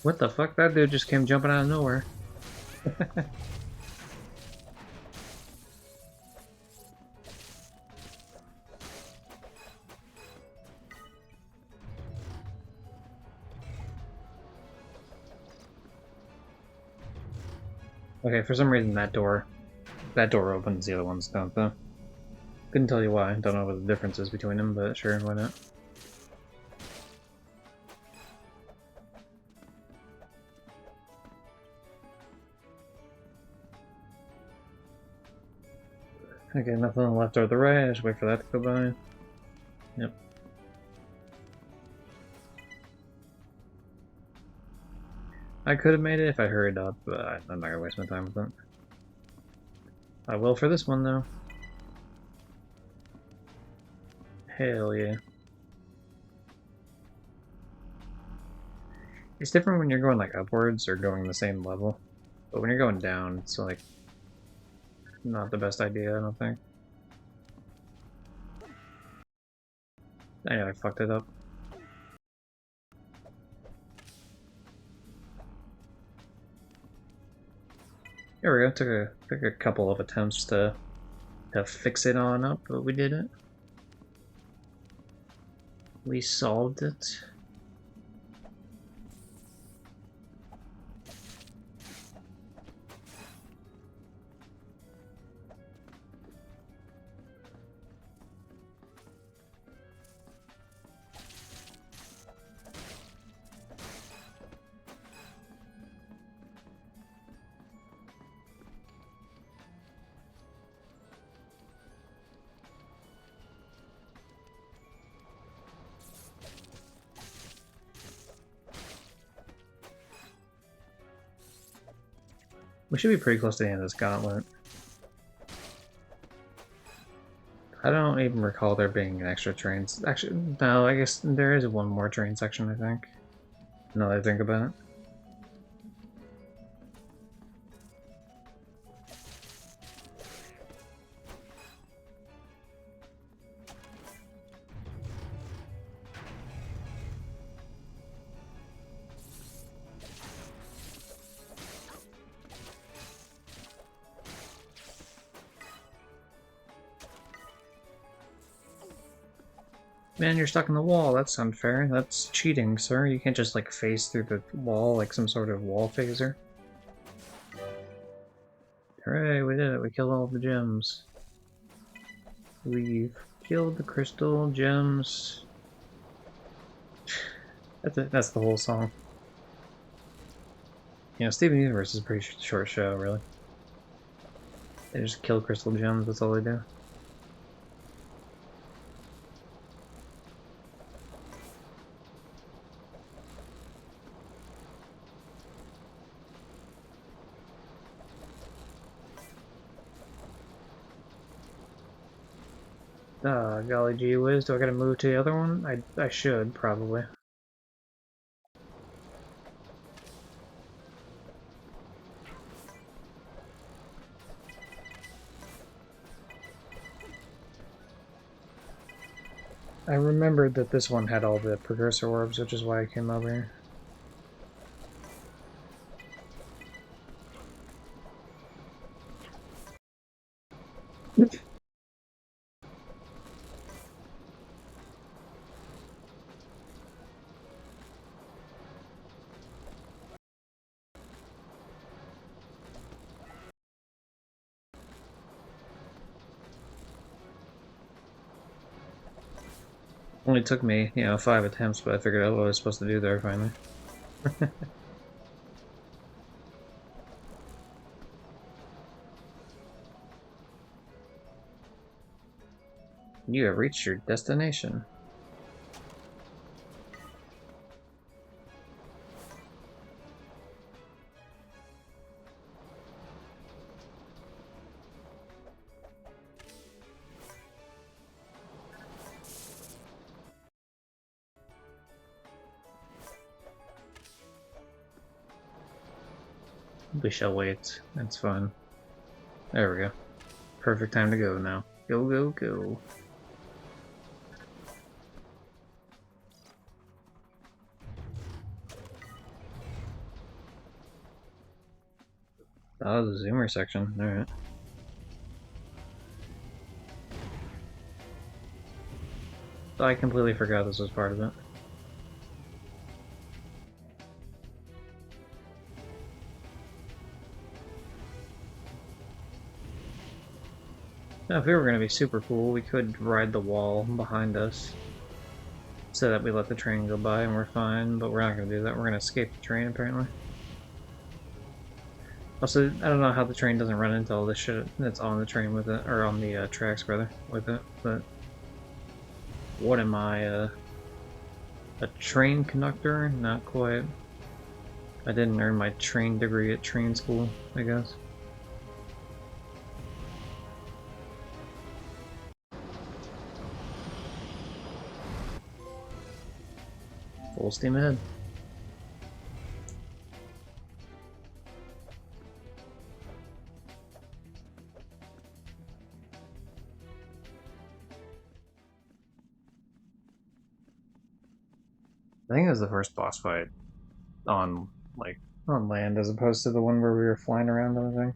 What the fuck? That dude just came jumping out of nowhere. Okay, for some reason that door opens, the other ones don't though. Couldn't tell you why, don't know what the difference is between them, but sure, why not. Okay, nothing on the left or the right. I just wait for that to go by. Yep. I could have made it if I hurried up, but I'm not gonna waste my time with it. I will for this one, though. Hell yeah. It's different when you're going like upwards or going the same level, but when you're going down, it's like not the best idea, I don't think. Anyway, I fucked it up. There we go. Took a couple of attempts to fix it on up, but we did it. We solved it. We should be pretty close to the end of this gauntlet. I don't even recall there being an extra train. Actually, no, I guess there is one more train section, I think. Now that I think about it. Man, you're stuck in the wall. That's unfair. That's cheating, sir. You can't just, like, phase through the wall like some sort of wall phaser. Hooray, we did it. We killed all the gems. We've killed the crystal gems. That's the whole song. You know, Steven Universe is a pretty short show, really. They just kill crystal gems, that's all they do. Golly gee whiz, do I gotta move to the other one? I should, probably. I remembered that this one had all the precursor orbs, which is why I came over here. Only took me, 5 attempts, but I figured out what I was supposed to do there finally. You have reached your destination. We shall wait. That's fine. There we go. Perfect time to go now. Go, go, go. Oh, the zoomer section. Alright. I completely forgot this was part of it. Now, if we were going to be super cool, we could ride the wall behind us so that we let the train go by and we're fine, but we're not going to do that. We're going to escape the train, apparently. Also, I don't know how the train doesn't run into all this shit that's on the train with it, or on the tracks rather, with it, but what am I, a train conductor? Not quite. I didn't earn my train degree at train school, I guess. Full steam ahead. I think it was the first boss fight on, like, on land as opposed to the one where we were flying around and everything.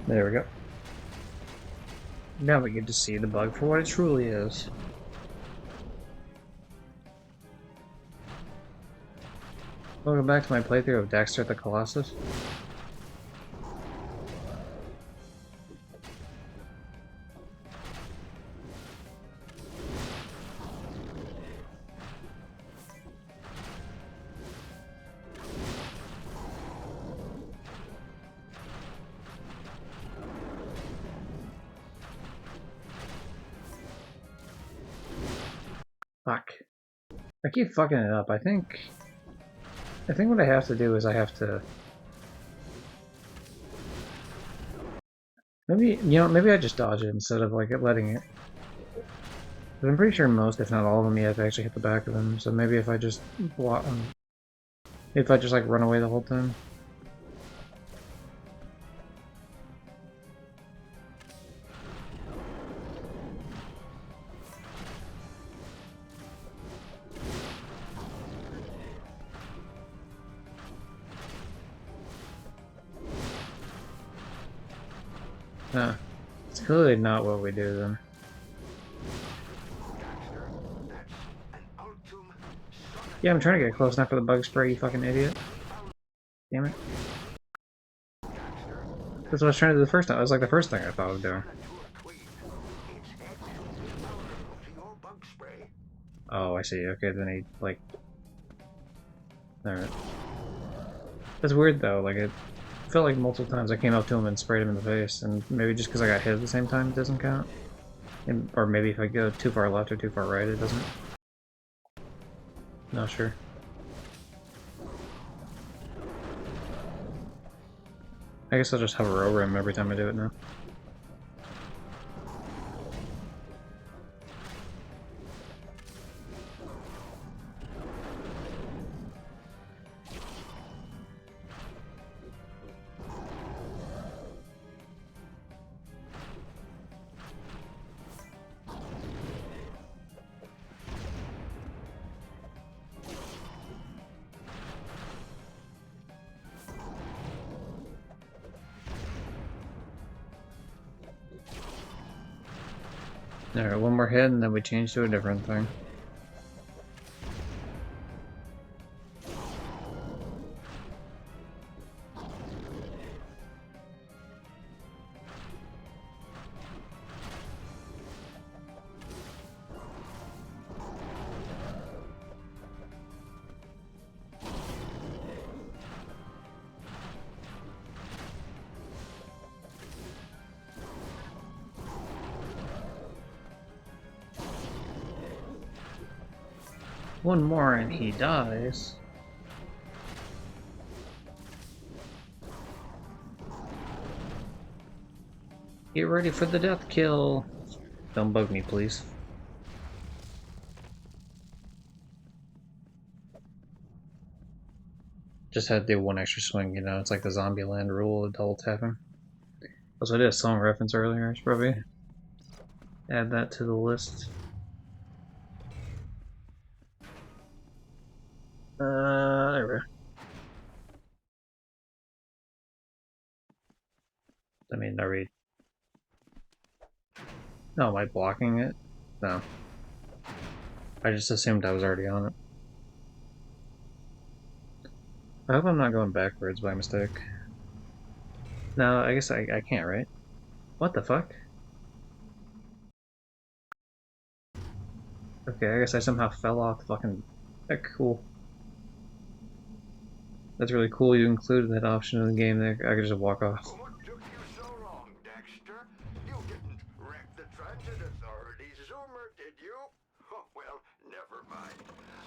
There we go. Now we get to see the bug for what it truly is. Welcome back to my playthrough of Dexter the Colossus. Fuck. I keep fucking it up. I think what I have to do is I have to... Maybe, you know, maybe I just dodge it instead of, like, letting it. But I'm pretty sure most, if not all of them, you have to actually hit the back of them. So maybe if I just block them... If I just, like, run away the whole time. Nah. It's clearly not what we do then. Yeah, I'm trying to get close enough for the bug spray, you fucking idiot. Damn it. That's what I was trying to do the first time. That was like the first thing I thought of doing. Oh, I see. Okay, then he, like... Alright. That's weird though, like it felt like multiple times I came up to him and sprayed him in the face, and maybe just because I got hit at the same time it doesn't count. Or maybe if I go too far left or too far right it doesn't. Not sure. I guess I'll just hover over him every time I do it now. Alright, one more hit and then we change to a different thing. One more and he dies. Get ready for the death kill. Don't bug me, please. Just had to do one extra swing, you know, it's like the Zombieland rule of double tapping. Also, I did a song reference earlier, I should probably add that to the list. There we go. I mean, are we... No, am I blocking it? No. I just assumed I was already on it. I hope I'm not going backwards by mistake. No, I guess I can't, right? What the fuck? Okay, I guess I somehow fell off the fucking... Cool. That's really cool you included that option in the game there. I could just walk off. What took you so long, Dexter? You didn't wreck the transit authorities Zoomer, did you? Oh, well, never mind.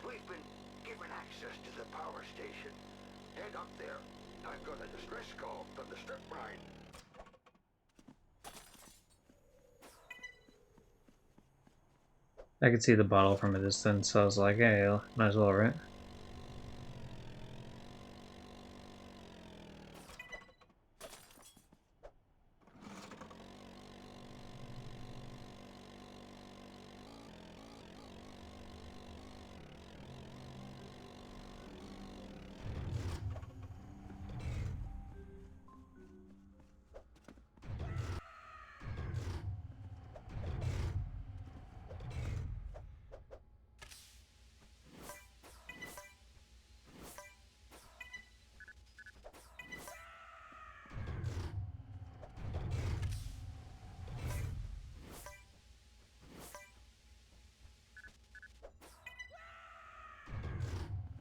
We've been given access to the power station. Head up there. I've got a distress call from the strip mine. I could see the bottle from a distance, so I was like, hey, might as well, right?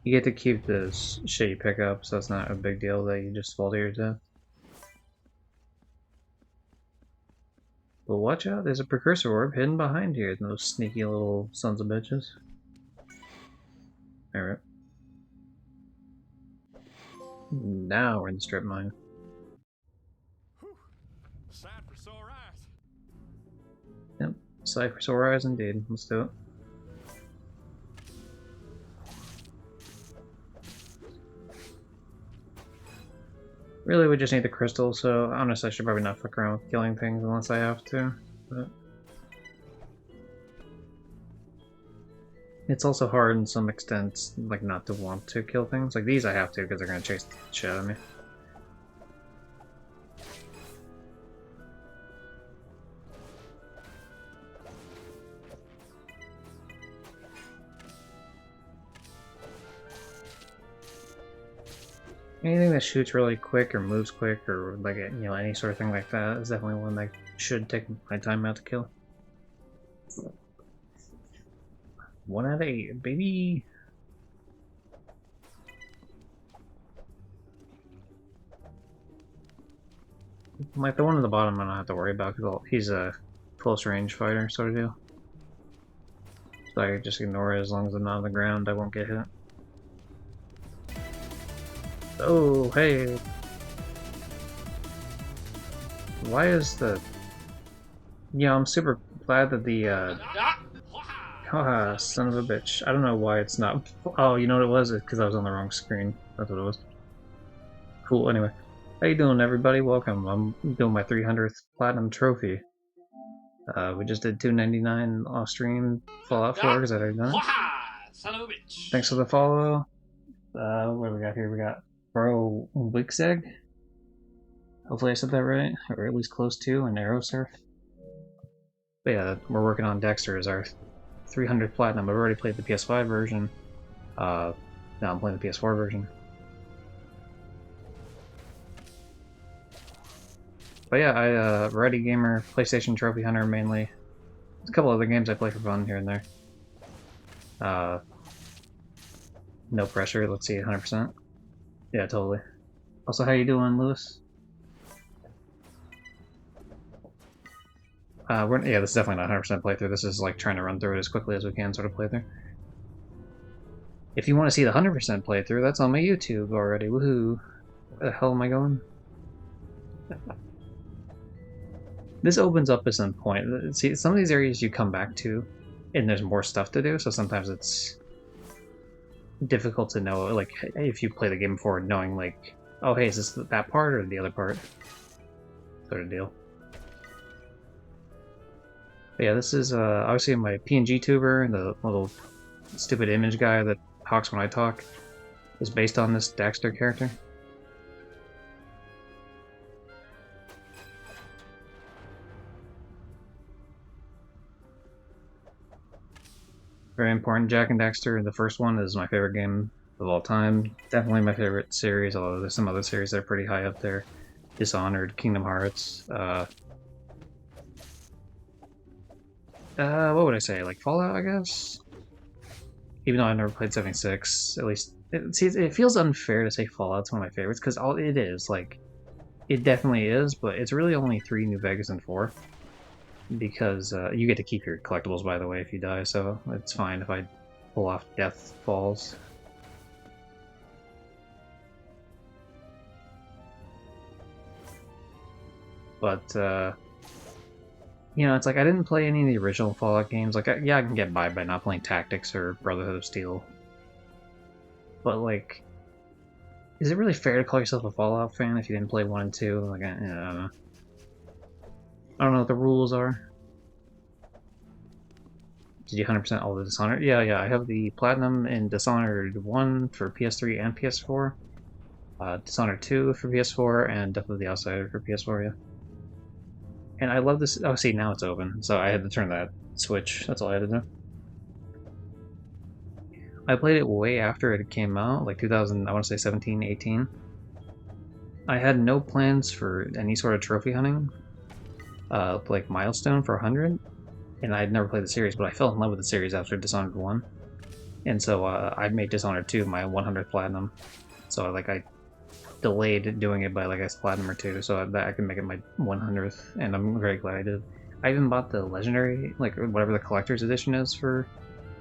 You get to keep the shit you pick up, so it's not a big deal that you just fall to your death. But watch out, there's a precursor orb hidden behind here, those sneaky little sons of bitches. Alright. Now we're in the strip mine. Whew. Sight for sore eyes. Yep, sight for sore eyes indeed. Let's do it. Really, we just need the crystal, so honestly, I should probably not fuck around with killing things unless I have to. But it's also hard in some extent, like, not to want to kill things. Like these I have to, because they're gonna chase the shit out of me. Anything that shoots really quick or moves quick or like any sort of thing like that is definitely one that I should take my time out to kill. 1 out of 8, baby. Like the one at the bottom, I don't have to worry about because he's a close range fighter sort of deal. So I just ignore it as long as I'm not on the ground. I won't get hit. Oh, hey. Why is the... Yeah, I'm super glad that the, haha, son of a bitch. I don't know why it's not... Oh, you know what it was? It's because I was on the wrong screen. That's what it was. Cool, anyway. How you doing, everybody? Welcome. I'm doing my 300th Platinum Trophy. We just did 299 off stream Fallout 4 because I'd already done it. Son of a bitch. Thanks for the follow. What do we got here? We got Bro Wixeg. Hopefully I said that right, or at least close to, and Aerosurf. But yeah, we're working on Dexter as our 300th Platinum. I've already played the PS5 version. Now I'm playing the PS4 version. But yeah, I Variety Gamer, PlayStation Trophy Hunter mainly. There's a couple other games I play for fun here and there. No pressure, let's see, 100%. Yeah, totally. Also, how you doing, Lewis? Yeah, this is definitely not 100% playthrough. This is like trying to run through it as quickly as we can sort of playthrough. If you want to see the 100% playthrough, that's on my YouTube already. Woohoo! Where the hell am I going? This opens up at some point. See, some of these areas you come back to, and there's more stuff to do, so sometimes it's difficult to know, like, if you play the game before, knowing, like, oh, hey, is this that part or the other part? Sort of deal. But yeah, this is obviously my PNGTuber, the little stupid image guy that talks when I talk, is based on this Dexter character. very important. Jak and Daxter, the first one, is my favorite game of all time. Definitely my favorite series, although there's some other series that are pretty high up there. Dishonored, Kingdom Hearts, what would I say? Like Fallout, I guess? Even though I've never played 76, at least... it feels unfair to say Fallout's one of my favorites, because all it is, like... It definitely is, but it's really only 3, New Vegas, and 4. Because you get to keep your collectibles, by the way, if you die, so it's fine if I pull off Death Falls. But, you know, it's like I didn't play any of the original Fallout games. Like, yeah, I can get by not playing Tactics or Brotherhood of Steel. But, like, is it really fair to call yourself a Fallout fan if you didn't play 1 and 2? Like, I don't know. I don't know what the rules are. Did you 100% all the Dishonored? Yeah, I have the Platinum in Dishonored 1 for PS3 and PS4. Dishonored 2 for PS4, and Death of the Outsider for PS4, yeah. And I love this. Oh, see, now it's open, so I had to turn that switch. That's all I had to do. I played it way after it came out, like 2000, I want to say 17, 18. I had no plans for any sort of trophy hunting, like milestone for 100, and I had never played the series, but I fell in love with the series after Dishonored 1. And so I made Dishonored 2 my 100th platinum. So like I delayed doing it by like a platinum or 2 so that I can make it my 100th, and I'm very glad I did. I even bought the legendary, like whatever the collector's edition is for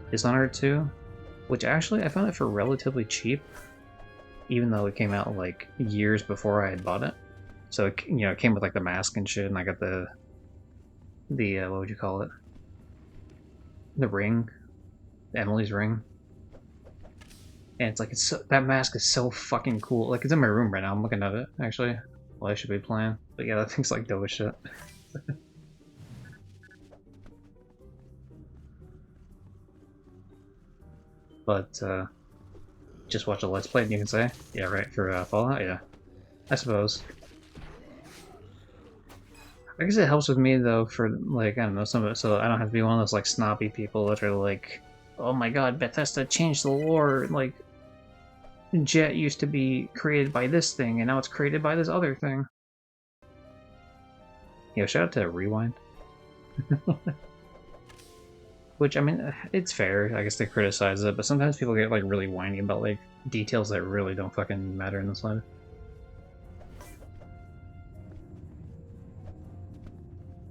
Dishonored 2, which actually I found it for relatively cheap, even though it came out like years before I had bought it. So it, you know, it came with like the mask and shit, and I got the what would you call it? The ring, Emily's ring. And it's like, that mask is so fucking cool. Like, it's in my room right now. I'm looking at it, actually. Well, I should be playing. But yeah, that thing's like dope as shit. But, just watch a Let's Play, you can say. Yeah, right, for Fallout, yeah. I suppose. I guess it helps with me, though, for, like, I don't know, some of it, so I don't have to be one of those, like, snobby people that are like, oh my god, Bethesda changed the lore, like, Jet used to be created by this thing, and now it's created by this other thing. Yo, shout out to Rewind. Which, I mean, it's fair, I guess, to criticize it, but sometimes people get, like, really whiny about, like, details that really don't fucking matter in this life.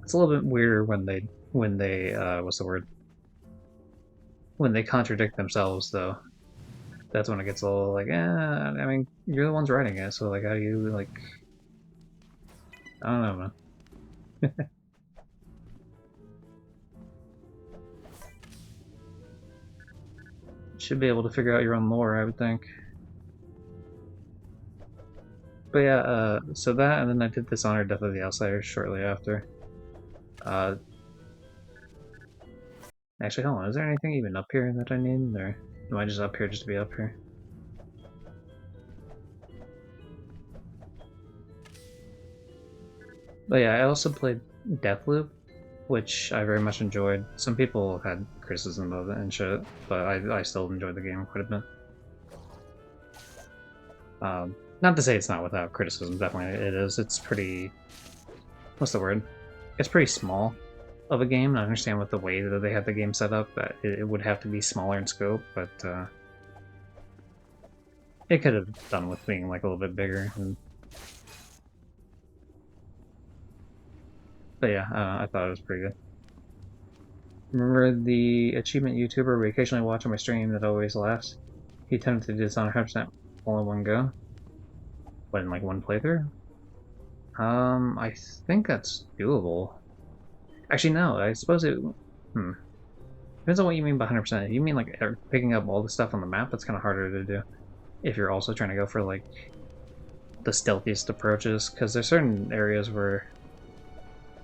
It's a little bit weirder when they, what's the word? When they contradict themselves, though. That's when it gets a little like, I mean, you're the ones writing it, so like, how do you, like, I don't know, man. Should be able to figure out your own lore, I would think. But yeah, so that, and then I did Dishonored Death of the Outsiders shortly after. Actually, hold on, is there anything even up here that I need, or am I just up here just to be up here? But yeah, I also played Deathloop, which I very much enjoyed. Some people had criticism of it and shit, but I still enjoyed the game quite a bit. Not to say it's not without criticism, definitely it is. It's pretty... what's the word? It's pretty small of a game. I understand with the way that they have the game set up that it would have to be smaller in scope, but it could have done with being like a little bit bigger. But yeah, I thought it was pretty good. Remember the achievement YouTuber we occasionally watch on my stream that always laughs? He attempted to do this on 100% all in one go. What, in like one playthrough? I think that's doable. Actually, no, I suppose it... Depends on what you mean by 100%. If you mean like picking up all the stuff on the map, that's kind of harder to do. If you're also trying to go for like the stealthiest approaches, because there's certain areas where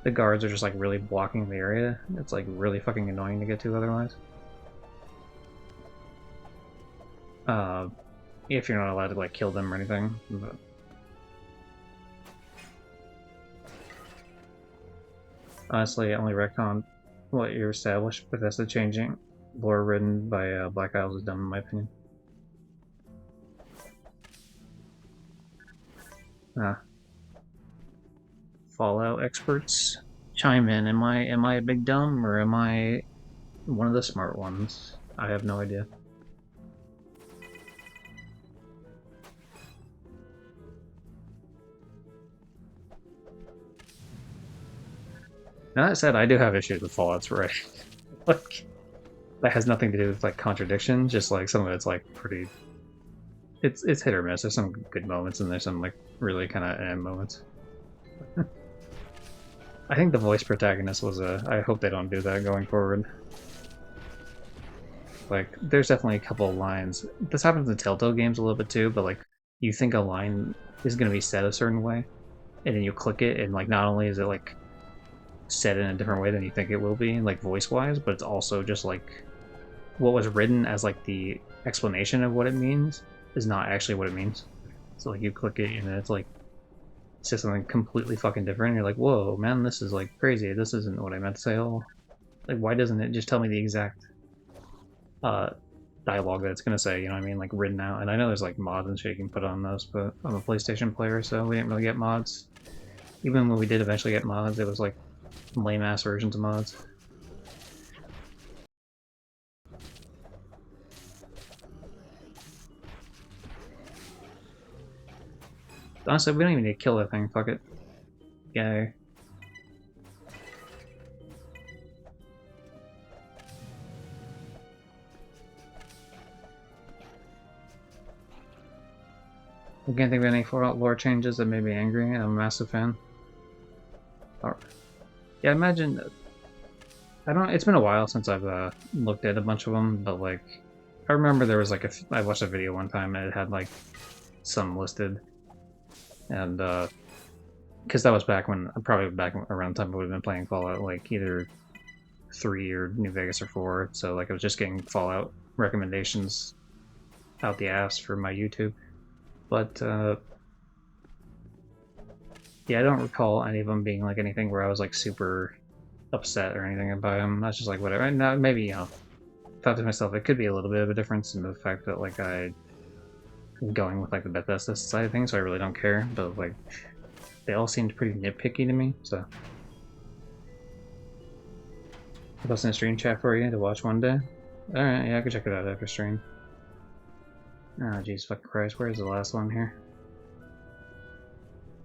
the guards are just like really blocking the area. It's like really fucking annoying to get to otherwise. If you're not allowed to like kill them or anything. But... honestly, I only retconned what you established Bethesda changing lore written by Black Isles is dumb, in my opinion. Fallout experts, chime in. Am I a big dumb or am I one of the smart ones? I have no idea. Now that said, I do have issues with Fallout's right. Like that has nothing to do with like contradiction. Just like some of it's like pretty. It's hit or miss. There's some good moments and there's some like really kind of moments. I think the voice protagonist was a. I hope they don't do that going forward. Like, there's definitely a couple of lines. This happens in Telltale games a little bit too, but like, you think a line is going to be said a certain way, and then you click it, and like, not only is it like said in a different way than you think it will be, like voice wise, but it's also just like what was written as like the explanation of what it means is not actually what it means. So like, you click it, and it's like it says something completely fucking different. And you're like, whoa, man, this is like crazy. This isn't what I meant to say at all. Like, why doesn't it just tell me the exact dialogue that it's gonna say, you know what I mean, like written out. And I know there's like mods and shit you can put on those, but I'm a PlayStation player, so we didn't really get mods. Even when we did eventually get mods, it was like lame ass versions of mods. Honestly, we don't even need to kill that thing, fuck it. Yeah. I can't think of any Fallout lore changes that made me angry. I'm a massive fan. Yeah, imagine. I don't. It's been a while since I've looked at a bunch of them, but like, I remember there was like I watched a video one time and it had like some listed, and because that was back when probably back around the time I would have been playing Fallout, like either 3 or New Vegas or 4. So like I was just getting Fallout recommendations out the ass for my YouTube. But yeah, I don't recall any of them being like anything where I was like super upset or anything about them. That's just like whatever. And now maybe, you know, thought to myself it could be a little bit of a difference in the fact that like I'm going with like the Bethesda side of things, so I really don't care. But like they all seemed pretty nitpicky to me, so I'll post in a stream chat for you to watch one day. Alright, yeah, I can check it out after stream. Oh jeez fucking Christ, where's the last one here?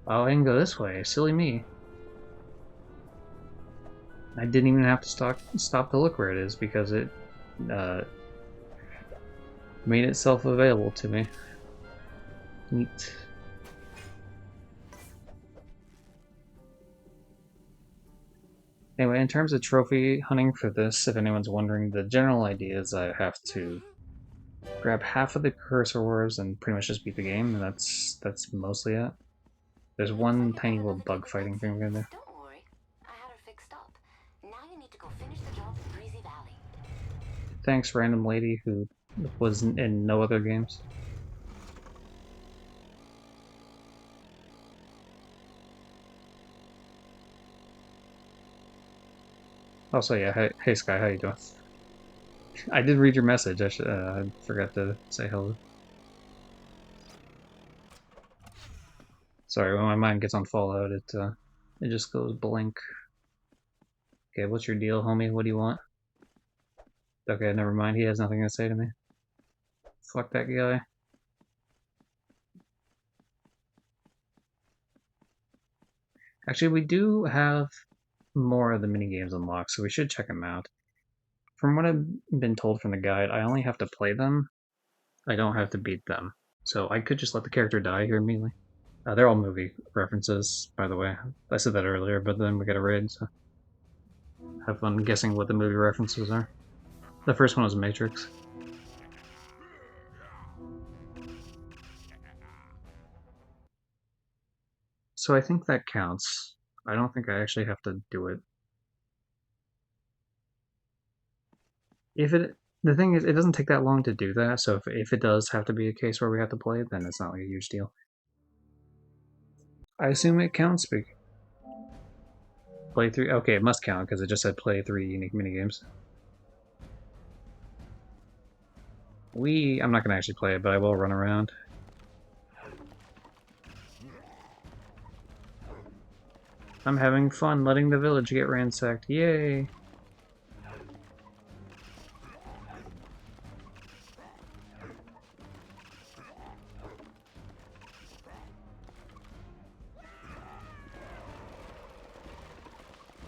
Oh, I can go this way, silly me. I didn't even have to stop to look where it is because it made itself available to me. Neat. Anyway, in terms of trophy hunting for this, if anyone's wondering, the general idea is I have to grab half of the cursor orbs and pretty much just beat the game, and that's mostly it. There's one tiny little bug fighting thing we're gonna do. Don't worry, I had her fixed up. Now you need to go finish the job in Breezy Valley. Thanks, random lady who was in no other games. Also, yeah, hey Sky, how you doing? I did read your message. I forgot to say hello. Sorry, when my mind gets on Fallout, it just goes blank. Okay, what's your deal, homie? What do you want? Okay, never mind. He has nothing to say to me. Fuck that guy. Actually, we do have more of the minigames unlocked, so we should check them out. From what I've been told from the guide, I only have to play them. I don't have to beat them. So I could just let the character die here immediately. They're all movie references, by the way. I said that earlier, but then we got a raid, so have fun guessing what the movie references are. The first one was Matrix. So I think that counts. I don't think I actually have to do it. The thing is, it doesn't take that long to do that, so if it does have to be a case where we have to play it, then it's not like a huge deal. I assume it counts. Play 3. Okay, it must count because it just said play 3 unique minigames. I'm not gonna actually play it, but I will run around. I'm having fun letting the village get ransacked. Yay!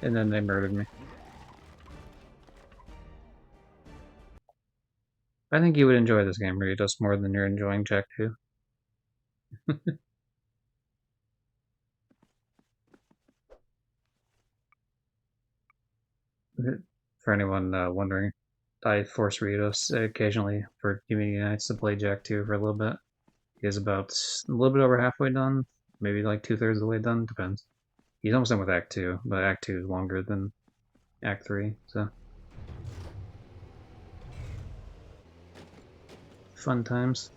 And then they murdered me. I think you would enjoy this game, Ritos, more than you're enjoying Jak 2. For anyone wondering, I force Ritos occasionally for community nights to play Jak 2 for a little bit. He's about a little bit over halfway done, maybe like 2/3 of the way done, depends. He's almost done with Act 2, but Act 2 is longer than Act 3, so. Fun times.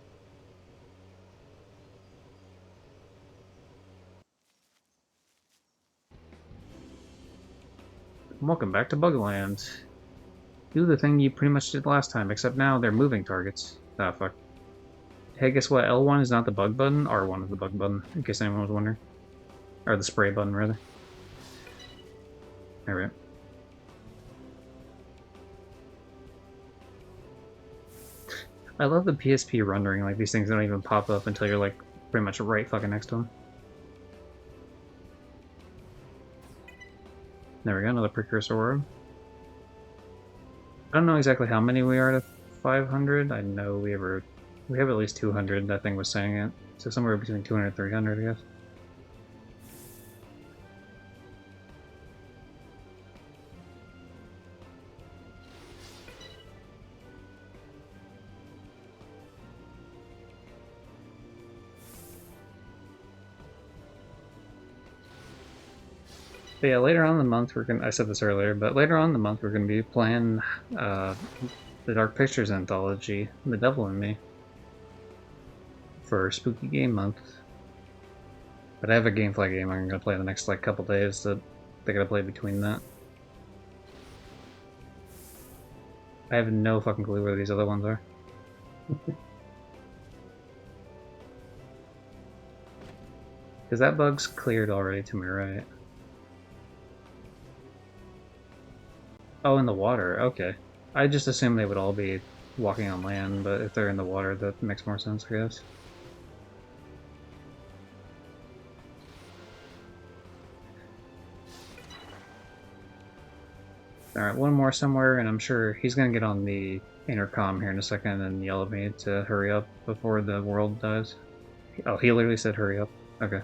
Welcome back to Bugland. Do the thing you pretty much did last time, except now they're moving targets. Ah, fuck. Hey, guess what? L1 is not the bug button, R1 is the bug button, in case anyone was wondering. Or the spray button, rather. Alright. I love the PSP rendering, like these things don't even pop up until you're like pretty much right fucking next to them. There we go, another precursor orb. I don't know exactly how many we are to 500. I know we have at least 200, that thing was saying it. So somewhere between 200 and 300, I guess. But yeah, later on in the month I said this earlier, but later on in the month we're gonna be playing the Dark Pictures anthology, The Devil in Me, for Spooky Game Month. But I have a Gamefly game I'm gonna play the next like couple days that they gotta play between that. I have no fucking clue where these other ones are. Because that bug's cleared already to my right. Oh, in the water, okay. I just assumed they would all be walking on land, but if they're in the water, that makes more sense, I guess. Alright, one more somewhere, and I'm sure he's gonna get on the intercom here in a second and yell at me to hurry up before the world dies. Oh, he literally said hurry up. Okay.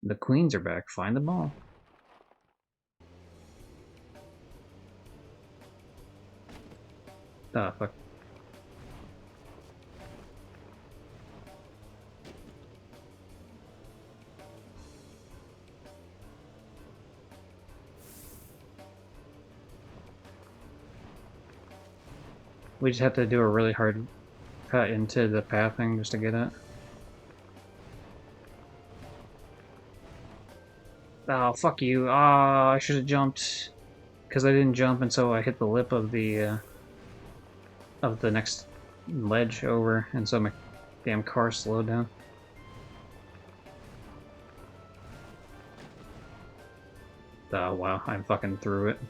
The queens are back. Find them all. Ah, fuck. We just have to do a really hard cut into the pathing just to get it. Oh, fuck you. Ah, I should have jumped. Because I didn't jump, and so I hit the lip of the next ledge over, and so my damn car slowed down. Oh, wow, I'm fucking through it.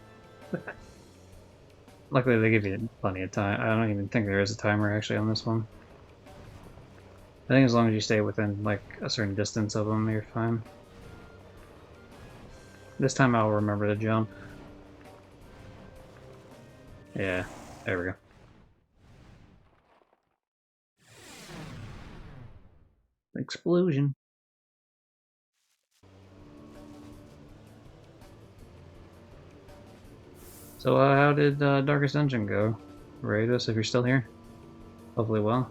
Luckily, they give you plenty of time. I don't even think there is a timer, actually, on this one. I think as long as you stay within, like, a certain distance of them, you're fine. This time I'll remember to jump. Yeah, there we go. Explosion. So, how did Darkest Dungeon go? Rate us if you're still here. Hopefully well.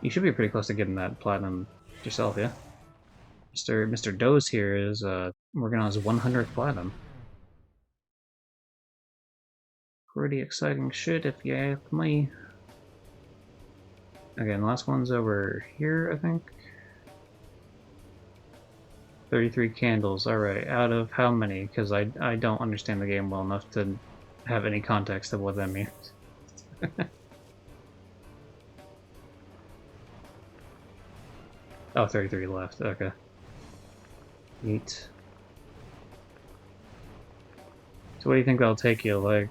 You should be pretty close to getting that platinum yourself, yeah? Mr. Doze here is working on his 100th platinum. Pretty exciting shit if you ask me. Again, last one's over here, I think. 33 candles. Alright, out of how many? Because I don't understand the game well enough to have any context of what that means. Oh, 33 left. Okay. 8. So what do you think that'll take you? Like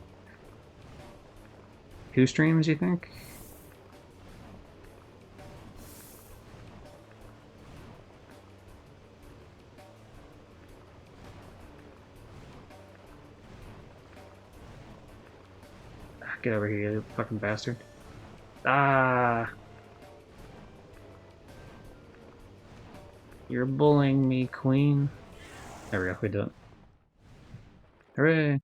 2 streams, you think? Get over here, you fucking bastard. Ah! You're bullying me, queen. There we go, we did it. Hooray!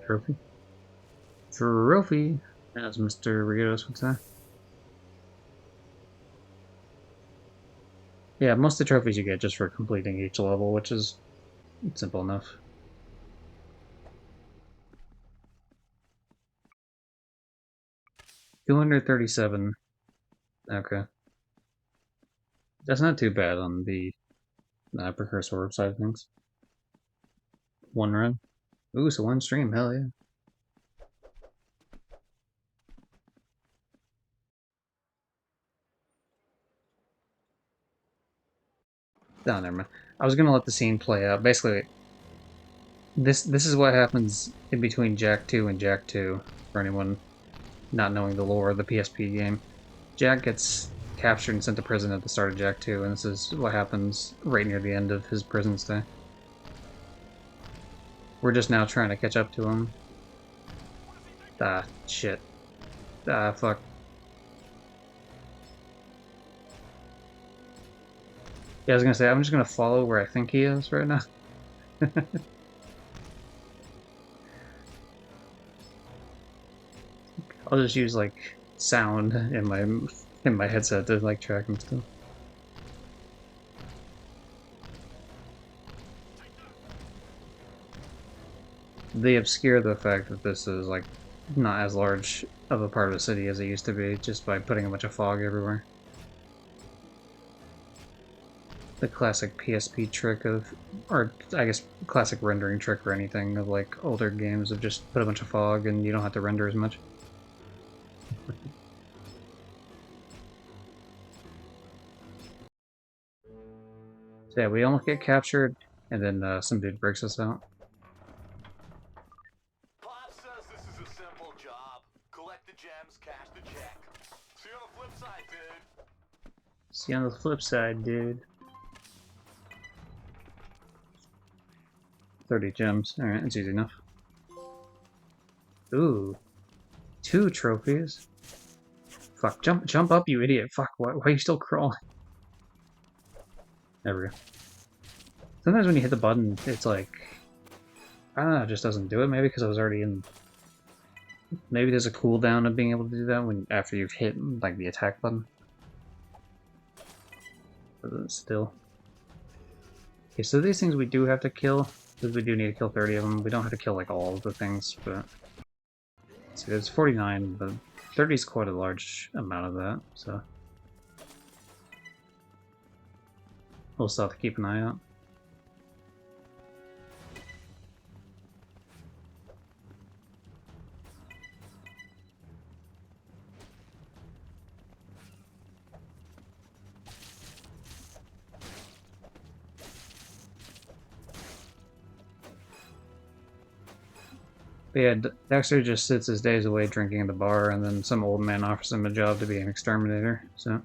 Trophy. Trophy! As Mr. Rios would say. Yeah, most of the trophies you get just for completing each level, which is simple enough. $237. Okay. That's not too bad on the precursor orb side of things. 1 run. Ooh, so 1 stream, hell yeah. Oh, never mind. I was gonna let the scene play out. Basically, this is what happens in between Jack 2 and Jack 2, for anyone not knowing the lore of the PSP game. Jack gets captured and sent to prison at the start of Jack 2, and this is what happens right near the end of his prison stay. We're just now trying to catch up to him. Ah, shit. Ah, fuck. Yeah, I was gonna say, I'm just gonna follow where I think he is right now. I'll just use, like, sound in my headset to, like, track him still. They obscure the fact that this is, like, not as large of a part of the city as it used to be, just by putting a bunch of fog everywhere. The classic PSP trick of, or I guess classic rendering trick or anything of, like, older games of just put a bunch of fog and you don't have to render as much. So yeah, we almost get captured, and then some dude breaks us out. Pop says this is a simple job. Collect the gems, cash the check. See you on the flip side, dude. See you on the flip side, dude. 30 gems. Alright, that's easy enough. Ooh. 2 trophies. Fuck, jump up, you idiot. Fuck, why are you still crawling? There we go. Sometimes when you hit the button, it's like, I don't know, it just doesn't do it. Maybe because I was already in. Maybe there's a cooldown of being able to do that when after you've hit like the attack button. But still. Okay, so these things we do have to kill, because we do need to kill 30 of them. We don't have to kill like all of the things, but see, there's 49, but 30 is quite a large amount of that, so we'll still have to keep an eye out. But yeah, Dexter just sits his days away drinking at the bar, and then some old man offers him a job to be an exterminator. So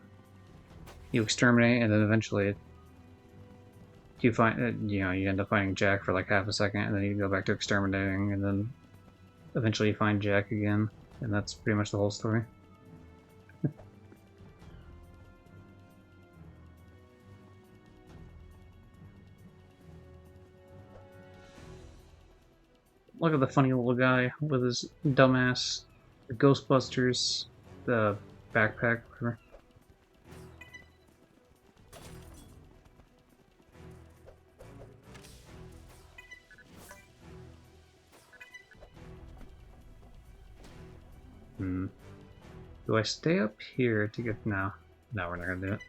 you exterminate, and then eventually you find, you end up finding Jack for like half a second, and then you go back to exterminating, and then eventually you find Jack again, and that's pretty much the whole story. Look at the funny little guy with his dumbass Ghostbusters backpack, whatever. Do I stay up here to get... No. No, we're not gonna do it.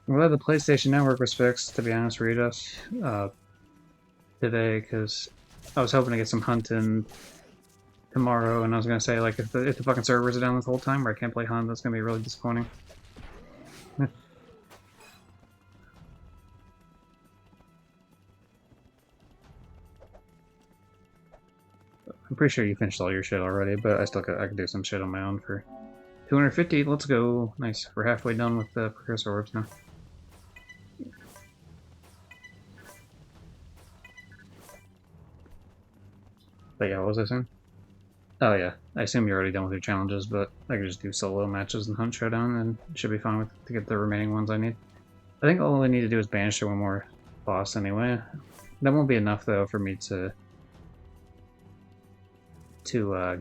I'm glad the PlayStation Network was fixed, to be honest, Ritos, today, because I was hoping to get some hunting tomorrow, and I was gonna say, like, if the fucking servers are down this whole time where I can't play Hunt, that's gonna be really disappointing. I'm pretty sure you finished all your shit already, but I could do some shit on my own for 250. Let's go. Nice. We're halfway done with the precursor orbs now. But yeah, what was I saying? Oh yeah, I assume you're already done with your challenges, but I can just do solo matches and Hunt Showdown, and it should be fine with to get the remaining ones I need. I think all I need to do is banish to one more boss anyway. That won't be enough though for me to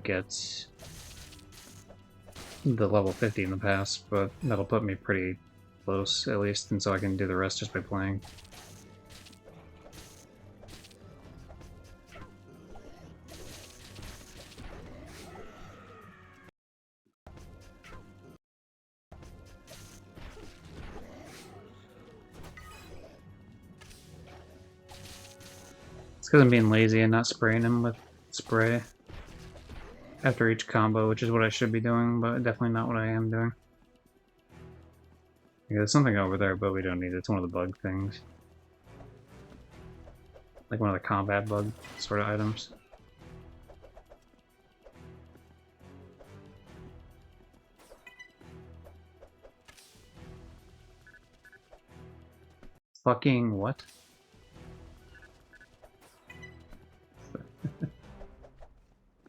get the level 50 in the past, but that'll put me pretty close at least, and so I can do the rest just by playing. It's because I'm being lazy and not spraying him with spray after each combo, which is what I should be doing, but definitely not what I am doing. Yeah, there's something over there, but we don't need it. It's one of the bug things. Like one of the combat bug sort of items. Fucking what?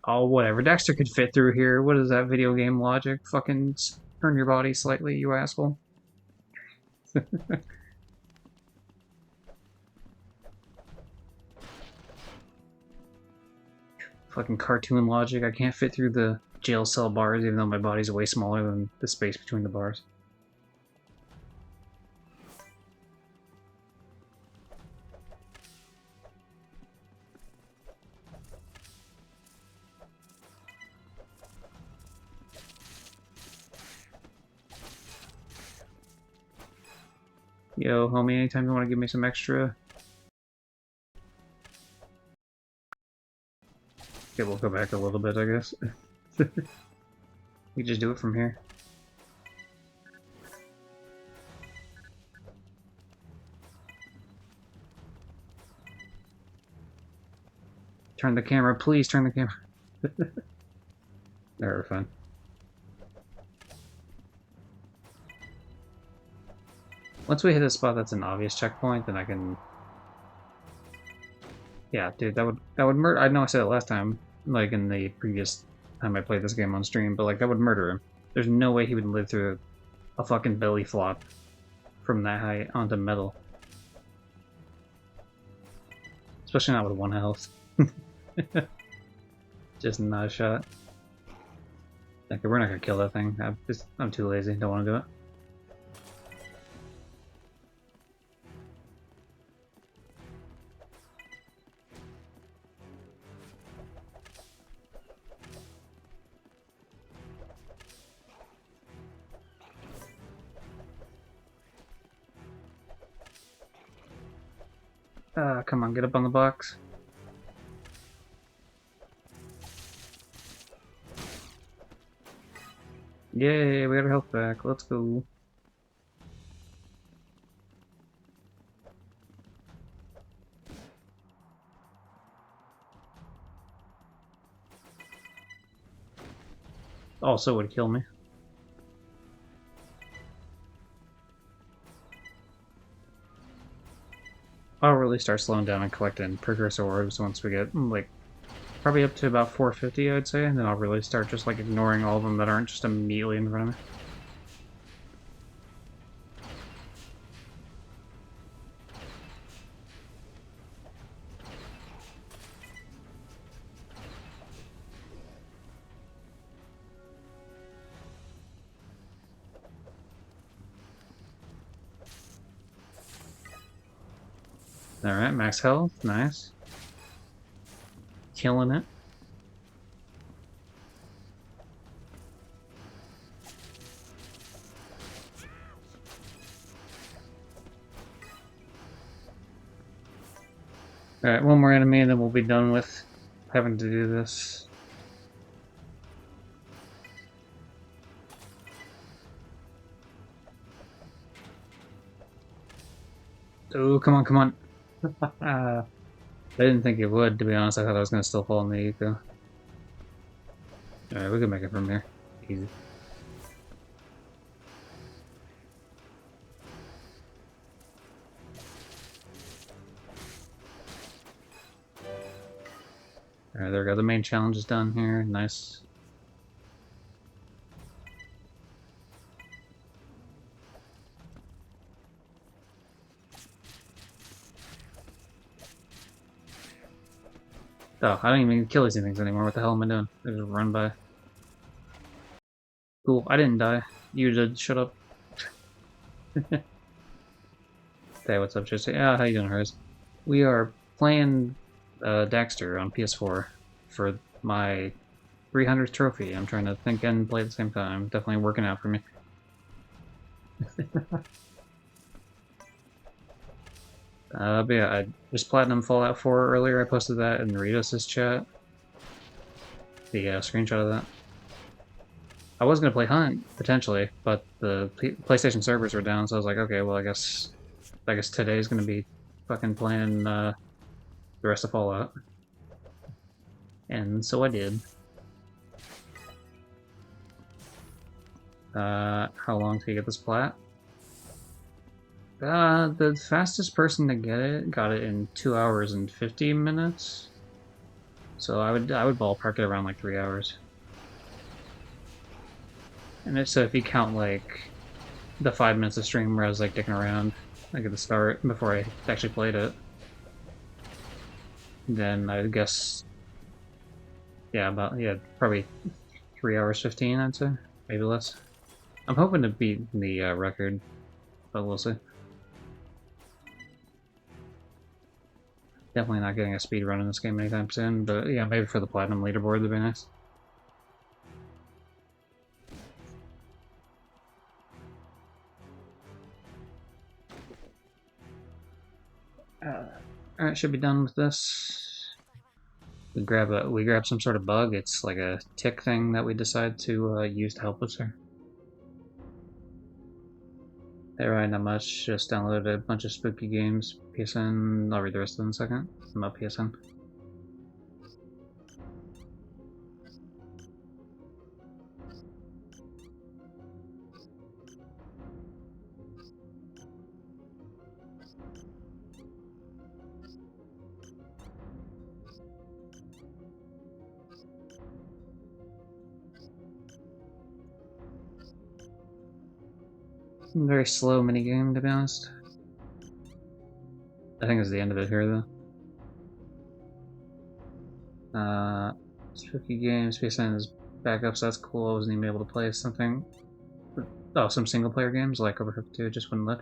Oh, whatever. Dexter could fit through here. What is that video game logic? Fucking turn your body slightly, you asshole. Fucking cartoon logic. I can't fit through the jail cell bars even though my body's way smaller than the space between the bars. Yo, homie, anytime you want to give me some extra... Okay, we'll go back a little bit, I guess. We just do it from here. Turn the camera, please turn the camera. There, we're fine. Once we hit a spot that's an obvious checkpoint, then I can... Yeah, dude, that would murder... I know I said it last time, like in the previous time I played this game on stream, but like that would murder him. There's no way he would live through a fucking belly flop from that height onto metal. Especially not with 1 health. Just not a shot. Okay, we're not gonna kill that thing. I'm too lazy. Don't want to do it. Come on, get up on the box. Yay, we got our health back. Let's go. Also would kill me. I'll really start slowing down and collecting precursor orbs once we get, like, probably up to about 450, I'd say, and then I'll really start just, like, ignoring all of them that aren't just immediately in front of me. Alright, max health, nice. Killing it. Alright, one more enemy and then we'll be done with having to do this. Oh, come on, come on. I didn't think it would, to be honest. I thought I was gonna still fall in the eco. Alright, we can make it from here. Easy. Alright, there we go. The main challenge is done here. Nice. Oh, I don't even kill these things anymore. What the hell am I doing? I just run by. Cool, I didn't die. You did. Shut up. Hey, what's up, Jesse? Yeah, how you doing, Hers? We are playing Daxter on PS4 for my 300th trophy. I'm trying to think and play at the same time. Definitely working out for me. But yeah, I just platinum Fallout 4 earlier. I posted that in Ritos' chat. The screenshot of that. I was gonna play Hunt potentially, but the PlayStation servers were down, so I was like, okay, well, I guess today's gonna be fucking playing the rest of Fallout, and so I did. How long till you get this plat? The fastest person to get it got it in 2 hours and 50 minutes. So I would ballpark it around like 3 hours. And if you count like the 5 minutes of stream where I was like dicking around, like at the start before I actually played it, then I guess probably 3 hours 15, I'd say, maybe less. I'm hoping to beat the record, but we'll see. Definitely not getting a speed run in this game anytime soon, but yeah, maybe for the platinum leaderboard would be nice. Alright, should be done with this. We grab some sort of bug. It's like a tick thing that we decide to use to help us here. Alright, not much. Just downloaded a bunch of spooky games. PSN. I'll read the rest of them in a second. I'm up PSN. Very slow minigame, to be honest. I think it's the end of it here, though. Spooky games, PSN is backups, that's cool. I wasn't even able to play something. Oh, some single player games like Overcooked 2 just wouldn't let.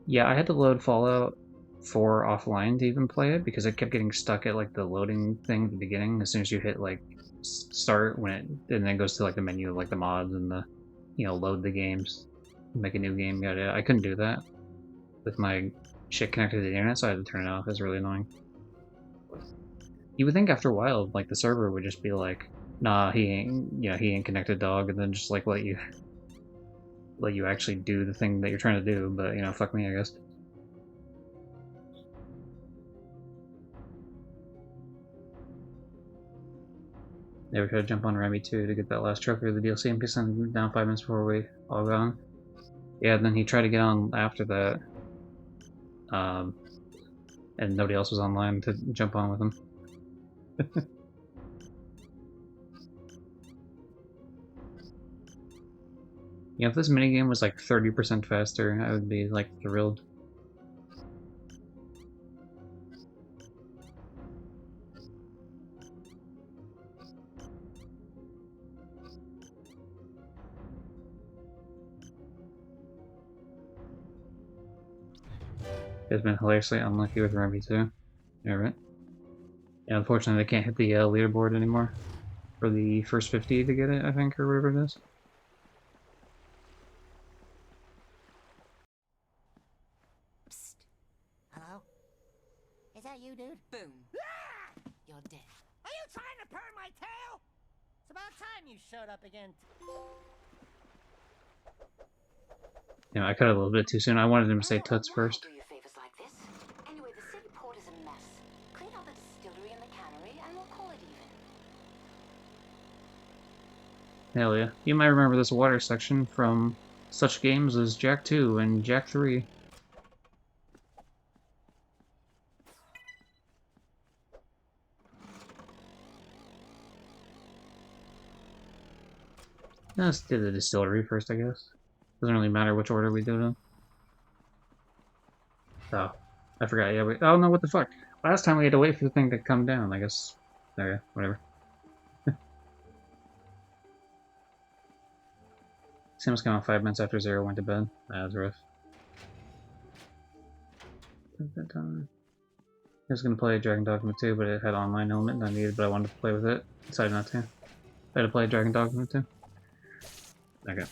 Yeah, I had to load Fallout 4 offline to even play it because it kept getting stuck at like the loading thing at the beginning as soon as you hit like start and then it goes to like the menu of like the mods and the load the games, make a new game. Yeah, I couldn't do that with my shit connected to the internet, so I had to turn it off. It's really annoying. You would think after a while, like the server would just be like, "Nah, he ain't connected, dog," and then just like let you actually do the thing that you're trying to do. But fuck me, I guess. Yeah, we tried to jump on Remy too to get that last trophy of the DLC and PSN down 5 minutes before we all got on. Yeah, then he tried to get on after that, and nobody else was online to jump on with him. If this minigame was like 30% faster, I would be like thrilled. Has been hilariously unlucky with Remy too. Yeah, right. Yeah, unfortunately they can't hit the leaderboard anymore for the first 50 to get it, I think, or whatever it is. Psst. Hello? Is that you, dude? Boom. You're dead. Are you trying to perm my tail? It's about time you showed up again. Yeah, I cut it a little bit too soon. I wanted him to say Toots Why first. do you favors like this? Anyway, the city port is a mess. Clean out the distillery and the cannery, and we'll call it even. Hell yeah. You might remember this water section from such games as Jak 2 and Jak 3. Let's do the distillery first, I guess. Doesn't really matter which order we do them. Oh, I forgot. Yeah, wait. Oh no, what the fuck? Last time we had to wait for the thing to come down, I guess. Okay, whatever. Sims came on 5 minutes after Zero went to bed. That was rough. I was gonna play Dragon Dogma 2, but it had online element and I needed, but I wanted to play with it. Decided not to. I had to play Dragon Dogma 2. Okay.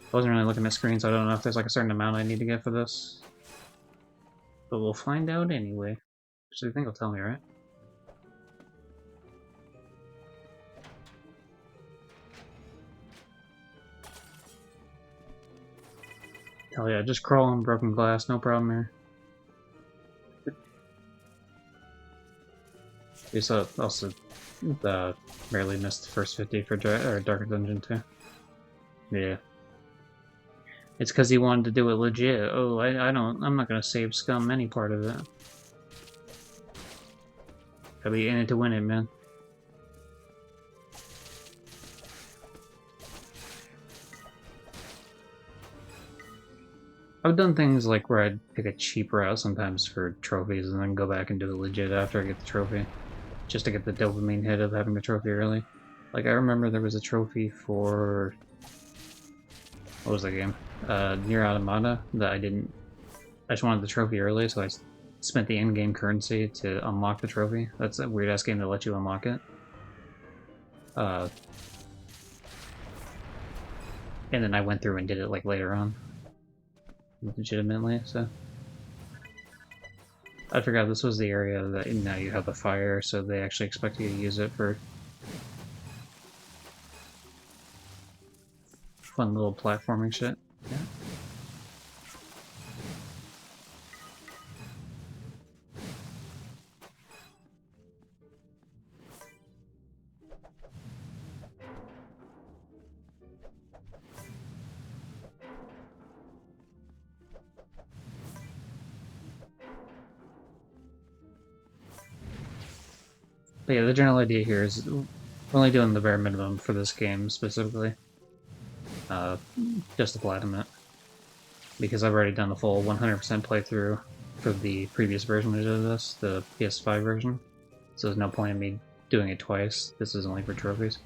I wasn't really looking at screens, so I don't know if there's like a certain amount I need to get for this. But we'll find out anyway. Actually, I think it'll tell me, right? Hell yeah, just crawl on broken glass, no problem here. We also barely missed the first 50 for Darker Dungeon 2. Yeah. It's because he wanted to do it legit. Oh, I'm not gonna save scum any part of it. Gotta be in it to win it, man. I've done things like where I'd pick a cheap route sometimes for trophies and then go back and do it legit after I get the trophy. Just to get the dopamine hit of having the trophy early. Like, I remember there was a trophy for... What was that game? Nier Automata that I just wanted the trophy early, so I spent the in-game currency to unlock the trophy. That's a weird-ass game that lets you unlock it. And then I went through and did it, like, later on. Legitimately, so... I forgot this was the area that now you have the fire, so they actually expect you to use it for fun little platforming shit. Yeah. But yeah, the general idea here is we're only doing the bare minimum for this game specifically. Just to platinum it. Because I've already done the full 100% playthrough for the previous version of this, the PS5 version. So there's no point in me doing it twice. This is only for trophies.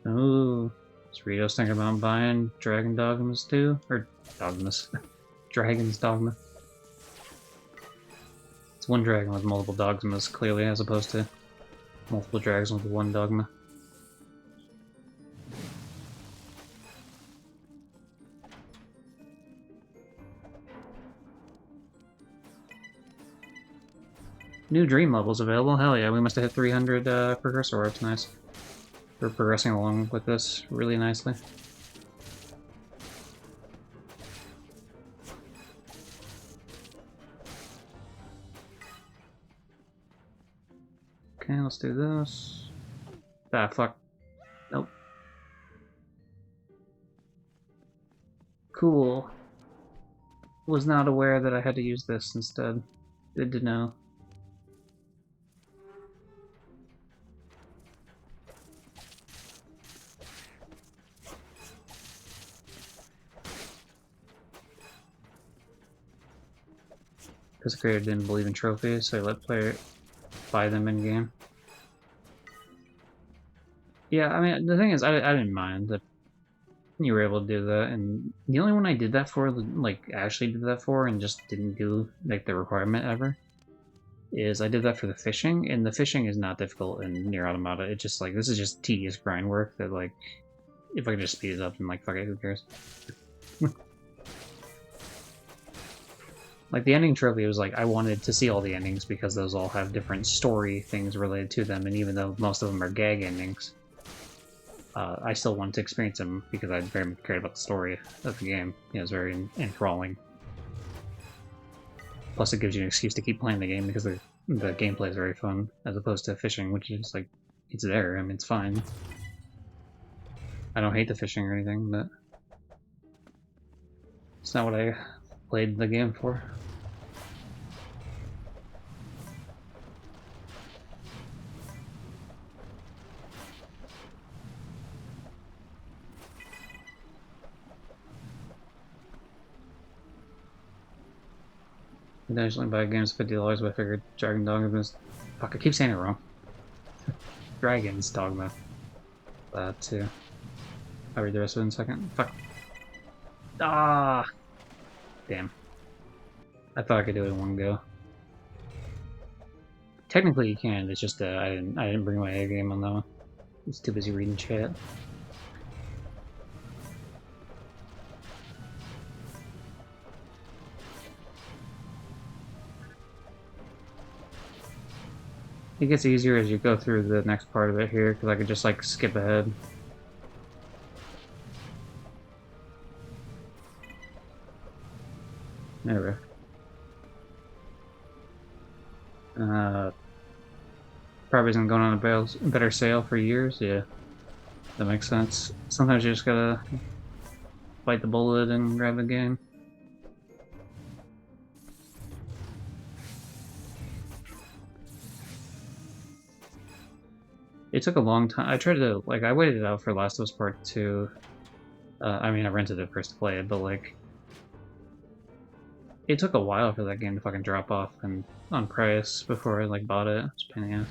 Ooh, Cerritos thinking about buying Dragon Dogmas too? Or Dogmas. Dragon's Dogma. It's one dragon with multiple dogmas, clearly, as opposed to multiple dragons with one dogma. New dream levels available? Hell yeah, we must have hit 300 progressor orbs, nice. We're progressing along with this really nicely. Okay, let's do this. Ah, fuck. Nope. Cool. Was not aware that I had to use this instead. Good to know. because the creator didn't believe in trophies, so he let player buy them in game. Yeah, I mean, the thing is, I didn't mind that you were able to do that, and the only one I did that for, like, actually did that for, and just didn't do, like, the requirement ever, is I did that for the fishing, and the fishing is not difficult in Nier Automata. It's just, like, this is just tedious grind work that, like, if I could just speed it up, then, like, fuck it, who cares? Like, the ending trophy was like, I wanted to see all the endings because those all have different story things related to them, and even though most of them are gag endings, I still wanted to experience them because I very much cared about the story of the game. You know, it's very enthralling. Plus, it gives you an excuse to keep playing the game because the gameplay is very fun, as opposed to fishing, which is like, it's there, I mean, it's fine. I don't hate the fishing or anything, but it's not what I played the game for. I usually buy games $50, but I figured Dragon Dogma was... Fuck, I keep saying it wrong. Dragon's Dogma. That too. I'll read the rest of it in a second. Fuck. Ah! Damn. I thought I could do it in one go. Technically you can, it's just I didn't bring my A game on that one. I was too busy reading chat. It gets easier as you go through the next part of it here, because I could just, like, skip ahead. There we go. Probably isn't going on a better sale for years, yeah. That makes sense. Sometimes you just gotta bite the bullet and grab the game. It took a long time. I tried to, like, I waited it out for Last of Us Part 2. I mean, I rented it first to play it, but, like, it took a while for that game to fucking drop off and on price before I, like, bought it. It was a pain in the ass.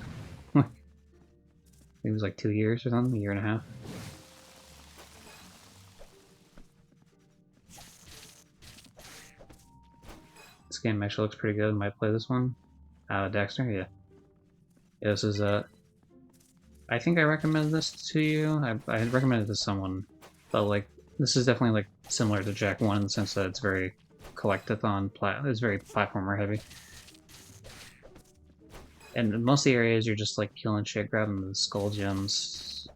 It was like 2 years or something, a year and a half. This game actually looks pretty good. Might play this one. Dexter, yeah. Yeah, this is, I think I recommended this to you. I recommended it to someone, but, like, this is definitely, like, similar to Jack 1 in the sense that it's very collectathon, it's very platformer heavy. And most of the areas you're just, like, killing shit, grabbing the skull gems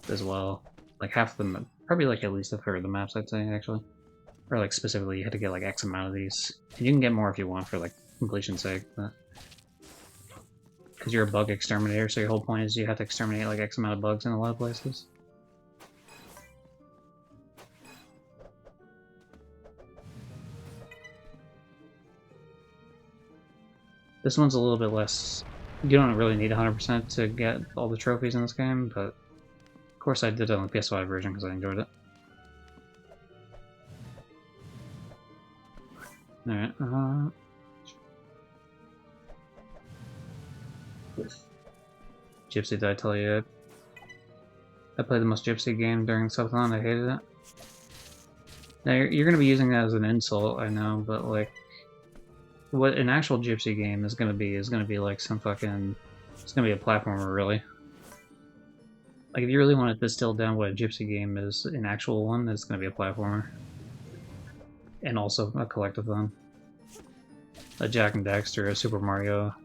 as well. Like, half of them, probably, like, at least a third of the maps, I'd say, actually. Or, like, specifically, you had to get, like, X amount of these. And you can get more if you want for, like, completion's sake, but... Because you're a bug exterminator, so your whole point is you have to exterminate, like, X amount of bugs in a lot of places. This one's a little bit less... You don't really need 100% to get all the trophies in this game, but... Of course I did it on the PS5 version because I enjoyed it. Alright, Gypsy, did I tell you? I played the most Gypsy game during Subathon, I hated it. Now, you're gonna be using that as an insult, I know, but, like... What an actual Gypsy game is gonna be like some fucking... It's gonna be a platformer, really. Like, if you really want to distill down what a Gypsy game is, an actual one, it's gonna be a platformer. And also a collectathon. A Jack and Daxter, a Super Mario,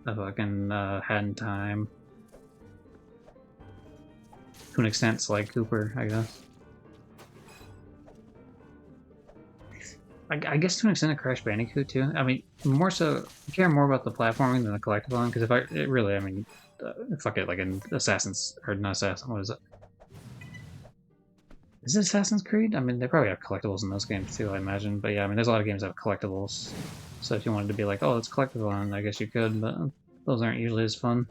a fucking Hat in Time. To an extent, Sly Cooper, I guess. I guess to an extent a Crash Bandicoot too. I mean, more so, I care more about the platforming than the collectathon, because if I, really, I mean, fuck it, like an Assassin's, or not Assassin, what is it? Is it Assassin's Creed? I mean, they probably have collectibles in those games too, I imagine, but yeah, I mean, there's a lot of games that have collectibles, so if you wanted to be like, oh, it's collectathon, I guess you could, but those aren't usually as fun.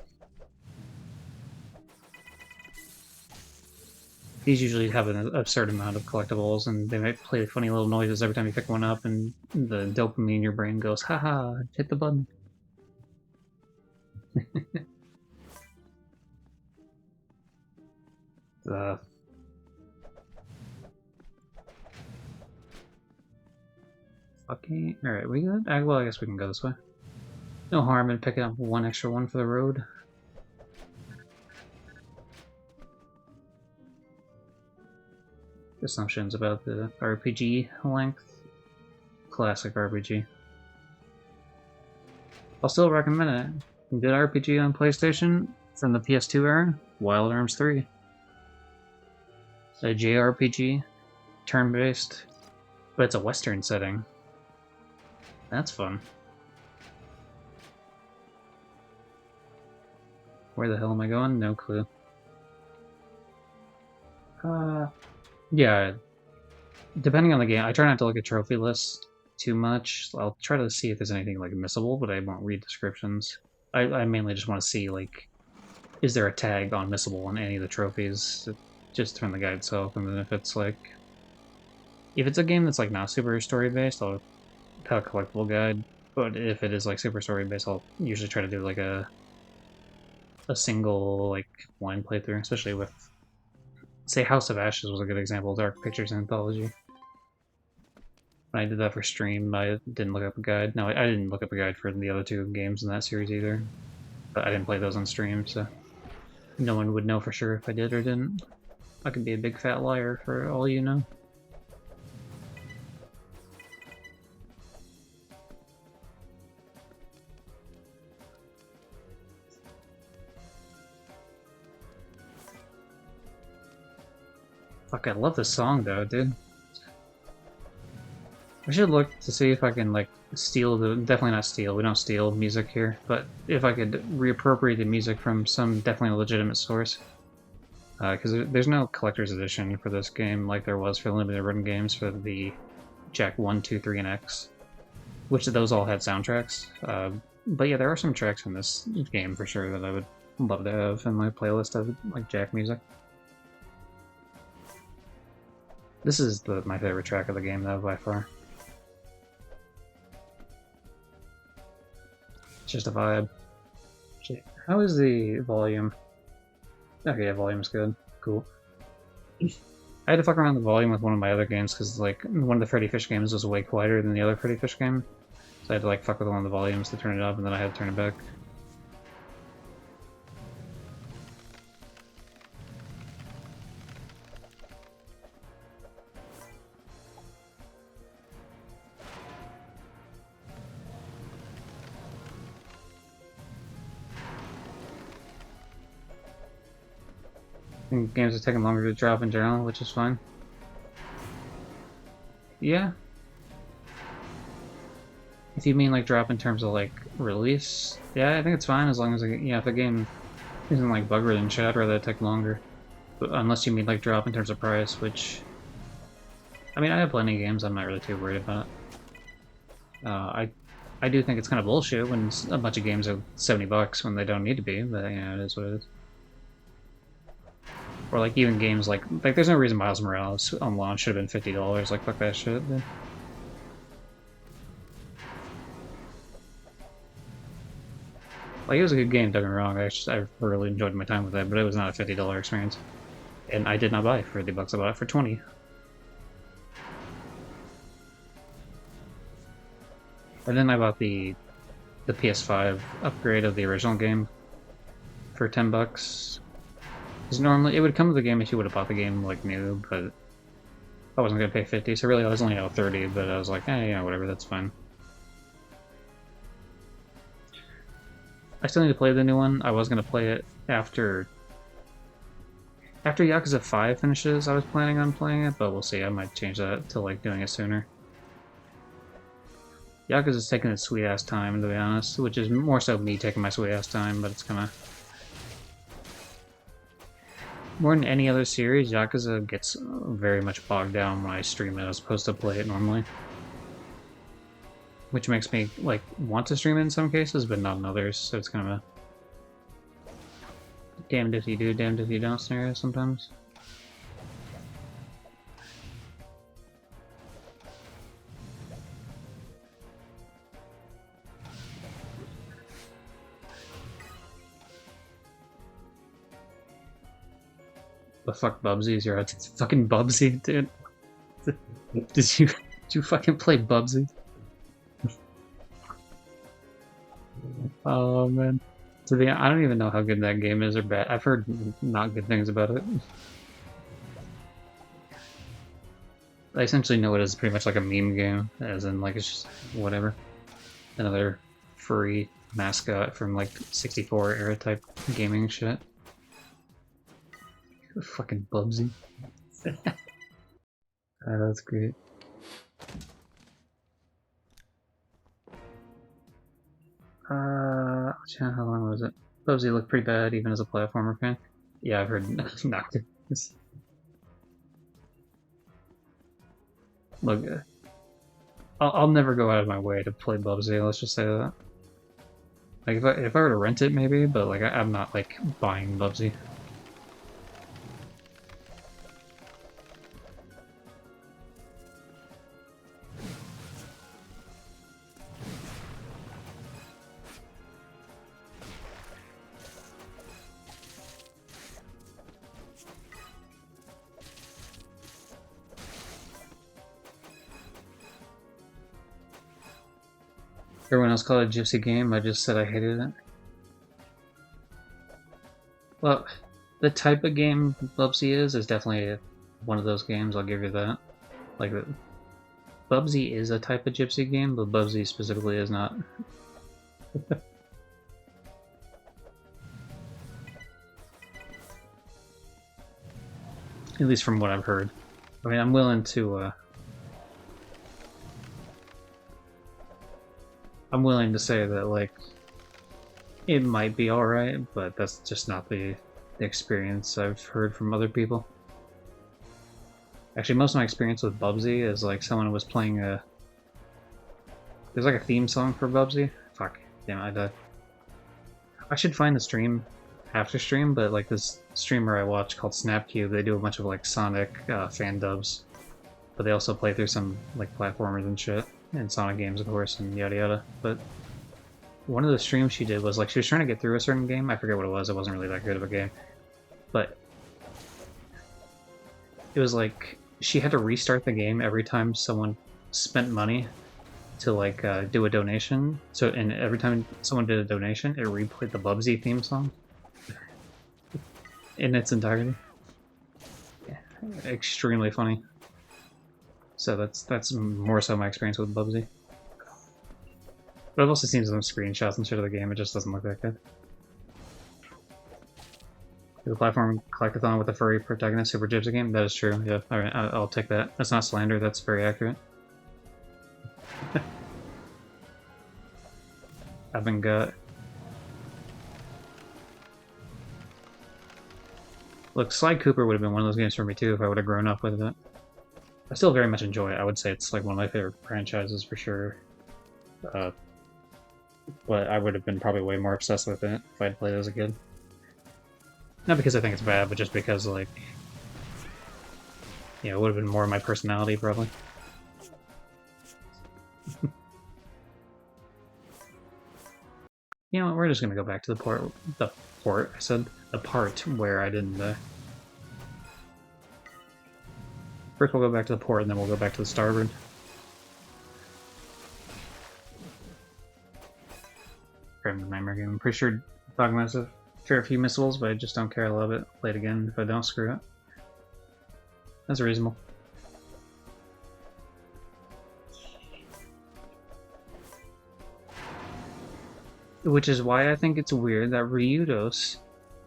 These usually have an absurd amount of collectibles, and they might play funny little noises every time you pick one up, and the dopamine in your brain goes, haha, hit the button. Fucking. Alright, we good? Well, I guess we can go this way. No harm in picking up one extra one for the road. Assumptions about the RPG length. Classic RPG. I'll still recommend it. Good RPG on PlayStation from the PS2 era, Wild Arms 3. A JRPG, turn-based, but it's a Western setting. That's fun. Where the hell am I going? No clue. Yeah. Depending on the game, I try not to look at trophy lists too much. I'll try to see if there's anything like missable, but I won't read descriptions. I mainly just want to see, like, is there a tag on missable on any of the trophies? Just from the guide itself, and then if it's like... If it's a game that's like not super story-based, I'll have a collectible guide, but if it is like super story-based, I'll usually try to do like a single, like, blind playthrough, especially with... Say House of Ashes was a good example, Dark Pictures Anthology. When I did that for stream, I didn't look up a guide. No, I didn't look up a guide for the other two games in that series either. But I didn't play those on stream, so no one would know for sure if I did or didn't. I could be a big fat liar for all you know. Fuck, I love this song though, dude. I should look to see if I can, like, steal the... Definitely not steal, we don't steal music here, but if I could reappropriate the music from some definitely legitimate source. Because there's no collector's edition for this game like there was for limited run games for the Jack 1, 2, 3, and X. Which of those all had soundtracks. But yeah, there are some tracks in this game for sure that I would love to have in my playlist of, like, Jack music. This is my favorite track of the game, though, by far. It's just a vibe. Shit. How is the volume? Okay, yeah, volume's good. Cool. I had to fuck around the volume with one of my other games, because, like, one of the Freddy Fish games was way quieter than the other Freddy Fish game. So I had to, like, fuck with one of the volumes to turn it up, and then I had to turn it back. And games are taking longer to drop in general, which is fine. Yeah. If you mean like drop in terms of like release, yeah, I think it's fine as long as if the game isn't like bug ridden shit, I'd rather it take longer. But unless you mean like drop in terms of price, which I mean I have plenty of games I'm not really too worried about. I do think it's kind of bullshit when a bunch of games are $70 when they don't need to be, but yeah, it is what it is. Or like even games like there's no reason Miles Morales on launch should have been $50. Like fuck that shit. Dude. Like it was a good game, don't get me wrong. I really enjoyed my time with it, but it was not a $50 experience, and I did not buy it for $50. I bought it for $20. And then I bought the PS5 upgrade of the original game for $10. Because normally it would come with the game if you would have bought the game like new, but I wasn't gonna pay $50, so really I was only out $30. But I was like, yeah, whatever, that's fine. I still need to play the new one. I was gonna play it after Yakuza 5 finishes. I was planning on playing it, but we'll see. I might change that to like doing it sooner. Yakuza's taking its sweet ass time, to be honest, which is more so me taking my sweet ass time, but it's kind of. More than any other series, Yakuza gets very much bogged down when I stream it as opposed to play it normally. Which makes me, like, want to stream it in some cases, but not in others, so it's kind of a damned if you do, damned if you don't scenario sometimes. The fuck Bubsy is your fucking Bubsy, dude? Did you fucking play Bubsy? Oh man. I don't even know how good that game is or bad. I've heard not good things about it. I essentially know it as pretty much like a meme game, as in like it's just whatever. Another furry mascot from like 64 era type gaming shit. Fucking Bubsy. That's great. How long was it? Bubsy looked pretty bad even as a platformer fan. Yeah, I've heard not good things. Look, I'll never go out of my way to play Bubsy, let's just say that. Like, if I were to rent it, maybe, but like, I'm not, like, buying Bubsy. Everyone else called it a gypsy game, I just said I hated it. Well, the type of game Bubsy is definitely one of those games, I'll give you that. Like, Bubsy is a type of gypsy game, but Bubsy specifically is not. At least from what I've heard. I mean, I'm willing to say that, like, it might be alright, but that's just not the experience I've heard from other people. Actually, most of my experience with Bubsy is, like, someone was playing there's, like, a theme song for Bubsy. Fuck. Damn, I died. I should find the stream after stream, but, like, this streamer I watch called Snapcube, they do a bunch of, like, Sonic fan dubs. But they also play through some, like, platformers and shit. And Sonic games, of course, and yada yada. But one of the streams she did was, like, she was trying to get through a certain game. I forget what it was. It wasn't really that good of a game. But it was like she had to restart the game every time someone spent money to, like, do a donation. So, and every time someone did a donation, it replayed the Bubsy theme song in its entirety. Yeah, extremely funny. So that's more so my experience with Bubsy. But I've also seen some screenshots and shit of the game, it just doesn't look that good. The platform collectathon with the furry protagonist super gypsy game? That is true, yeah. Alright, I'll take that. That's not slander, that's very accurate. I've been got. Look, Sly Cooper would have been one of those games for me too if I would have grown up with it. I still very much enjoy it. I would say it's like one of my favorite franchises for sure. But I would have been probably way more obsessed with it if I'd played it as a kid. Not because I think it's bad, but just because, like, yeah, it would have been more of my personality, probably. You know what, we're just gonna go back to the part where I didn't, First we'll go back to the port, and then we'll go back to the starboard. Random nightmare game. I'm pretty sure Dog must have fair few missiles, but I just don't care. I love it. Play it again if I don't screw it. That's reasonable. Which is why I think it's weird that Ryudos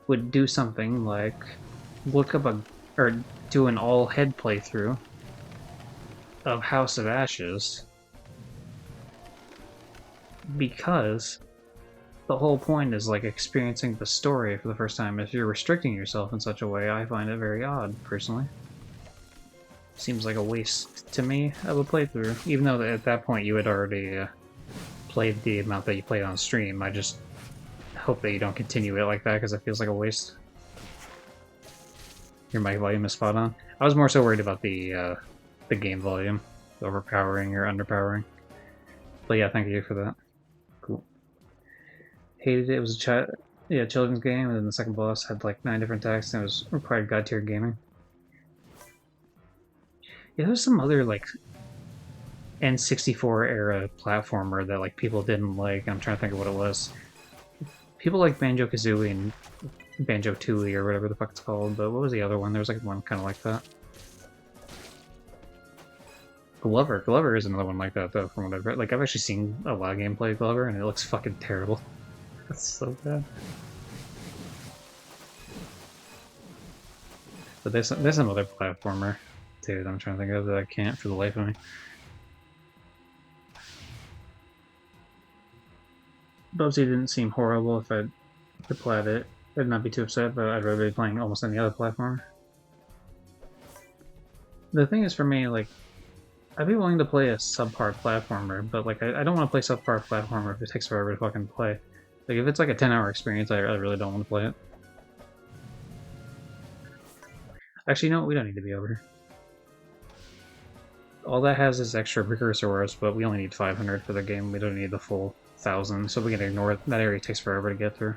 would do something like look up or do an all-head playthrough of House of Ashes, because the whole point is, like, experiencing the story for the first time. If you're restricting yourself in such a way, I find it very odd, personally. Seems like a waste to me of a playthrough, even though at that point you had already played the amount that you played on stream. I just hope that you don't continue it like that, because it feels like a waste. Your mic volume is spot on. I was more so worried about the game volume, overpowering or underpowering. But yeah, thank you for that. Cool. Hated it. It Yeah, children's game, and then the second boss had like 9 different attacks, and it was required god tier gaming. Yeah, there's some other like N64 era platformer that like people didn't like. I'm trying to think of what it was. People like Banjo-Kazooie and Banjo-Tooie or whatever the fuck it's called, but what was the other one? There was like one kind of like that. Glover. Glover is another one like that though, from what I've read. Like, I've actually seen a lot of gameplay of Glover, and it looks fucking terrible. That's so bad. But there's some other platformer too that I'm trying to think of that I can't for the life of me. Bubsy didn't seem horrible. If I could play it, I'd not be too upset, but I'd rather be playing almost any other platformer. The thing is, for me, like, I'd be willing to play a subpar platformer, but like, I don't want to play subpar platformer if it takes forever to fucking play. Like, if it's like a 10-hour experience, I really don't want to play it. Actually, no, we don't need to be over here. All that has is extra precursor words, but we only need 500 for the game. We don't need the full 1,000, so we can ignore it. That area takes forever to get through.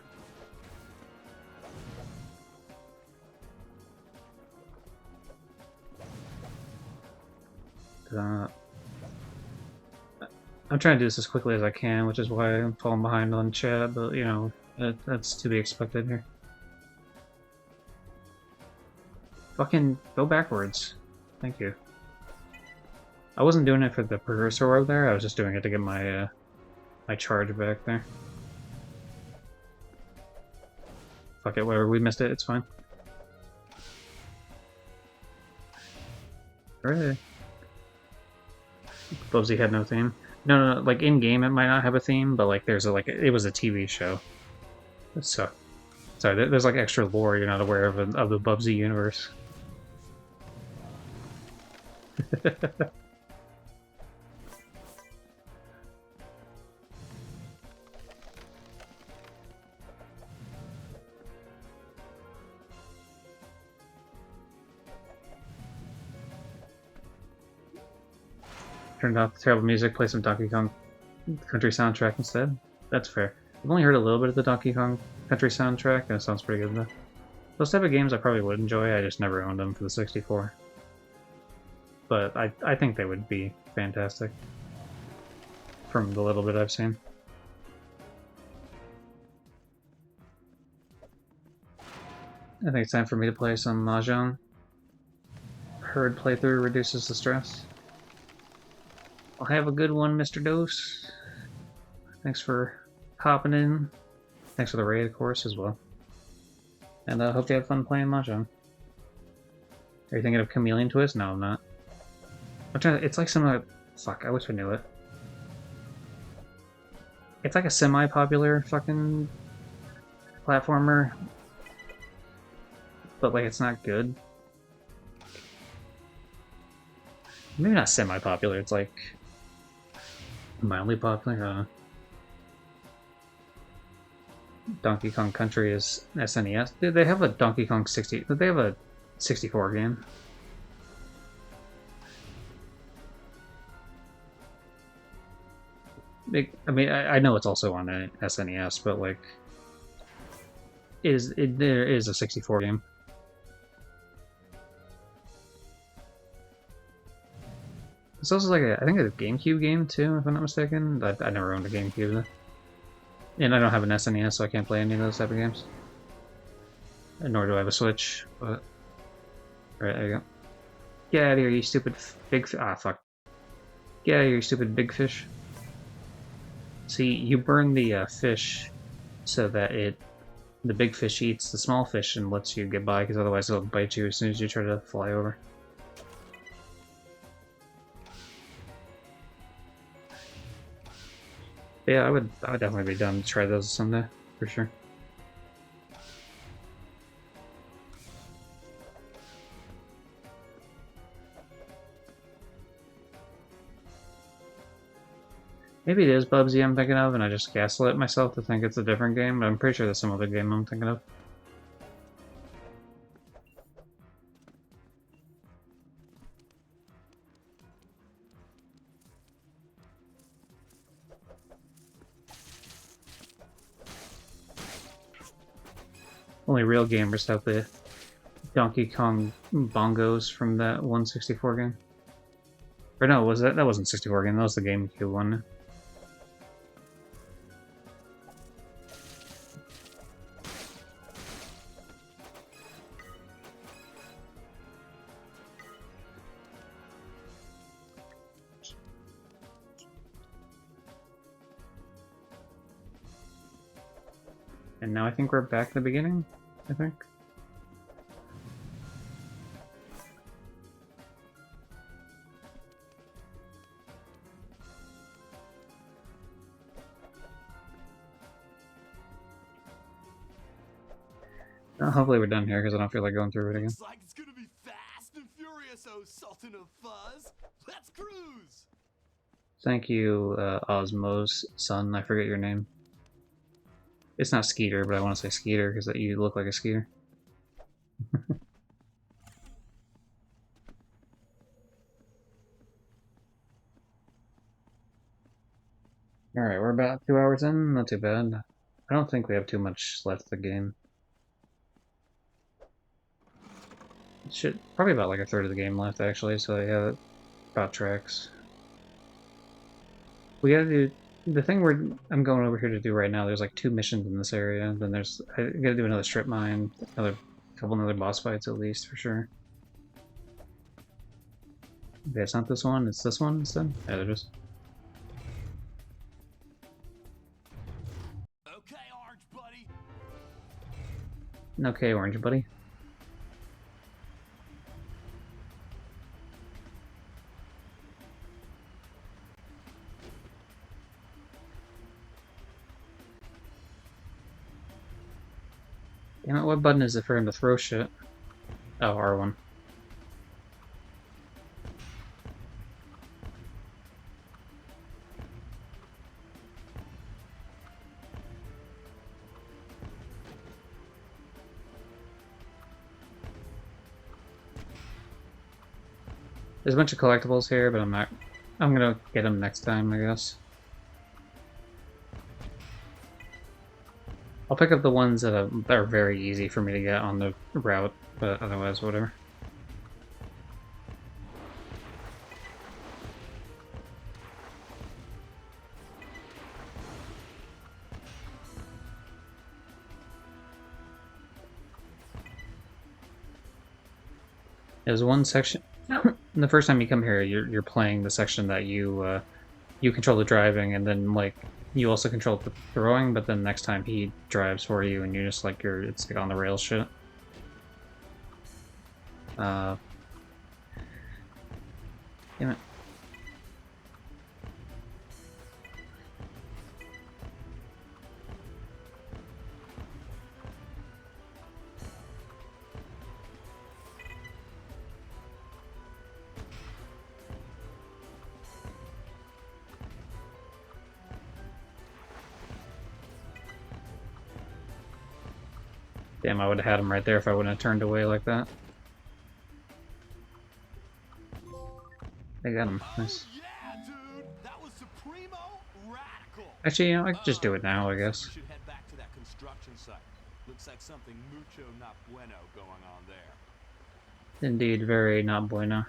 I'm trying to do this as quickly as I can, which is why I'm falling behind on chat, but you know, that's to be expected here. Fucking go backwards. Thank you. I wasn't doing it for the precursor orb there, I was just doing it to get my my charge back there. Fuck it, whatever, we missed it, it's fine. Hooray. Bubsy had no theme. No, like in game it might not have a theme, but like there's a it was a TV show. So, sorry, there's like extra lore you're not aware of the Bubsy universe. Turned off the terrible music, play some Donkey Kong Country soundtrack instead. That's fair. I've only heard a little bit of the Donkey Kong Country soundtrack, and it sounds pretty good though. Those type of games I probably would enjoy, I just never owned them for the 64. But I think they would be fantastic. From the little bit I've seen. I think it's time for me to play some Mahjong. Herd playthrough reduces the stress. I'll have a good one, Mr. Dose. Thanks for hopping in. Thanks for the raid, of course, as well. And I hope you have fun playing Mahjong. Are you thinking of Chameleon Twist? No, I'm not. I'm trying to, it's like some fuck, I wish I knew it. It's like a semi-popular fucking platformer. But like, it's not good. Maybe not semi-popular, it's like mildly popular. I don't know. Donkey Kong Country is SNES. They have a Donkey Kong 60. They have a 64 game. I mean, I know it's also on a SNES, but like, there is a 64 game. It's also like I think a GameCube game too, if I'm not mistaken. I never owned a GameCube though. And I don't have an SNES, so I can't play any of those type of games. And nor do I have a Switch, but... Right, there you go. Get out of here, you stupid big fish. Ah, fuck. Get out of here, you stupid big fish. See, you burn the fish so that the big fish eats the small fish and lets you get by, because otherwise it'll bite you as soon as you try to fly over. But yeah, I would definitely be down to try those someday, for sure. Maybe it is Bubsy I'm thinking of, and I just gaslit myself to think it's a different game, but I'm pretty sure there's some other game I'm thinking of. Only real gamers have the Donkey Kong bongos from that 164 game. Or no, was that wasn't 64 game, that was the GameCube one. And now I think we're back at the beginning, I think. Hopefully we're done here, because I don't feel like going through it again. Looks like it's gonna be fast and furious, oh Sultan of Fuzz. Let's cruise! Thank you, Osmo's son. I forget your name. It's not Skeeter, but I want to say Skeeter because you look like a Skeeter. Alright, we're about 2 hours in. Not too bad. I don't think we have too much left of the game. Should probably about like a third of the game left, actually, so yeah, about tracks. We gotta do the thing I'm going over here to do right now. There's like 2 missions in this area. Then I gotta do another strip mine, couple other boss fights at least for sure. Okay, it's not this one. It's this one instead. Yeah, there it is. Okay, Orange Buddy. Okay, Orange Buddy. Damn it, what button is it for him to throw shit? Oh, R1. There's a bunch of collectibles here, but I'm gonna get them next time, I guess. I'll pick up the ones that are very easy for me to get on the route, but otherwise, whatever. There's one section. The first time you come here, you're playing the section that you control the driving, and then like you also control the throwing. But then next time he drives for you, and you're just like it's like on the rails shit. Damn it. Damn, I would have had him right there if I wouldn't have turned away like that. I got him. Nice. Oh, yeah, dude. That was supremo radical. Actually, you know, I could just do it now, I guess. We should head back to that construction site. Looks like something mucho not bueno going on there. Indeed, very not bueno.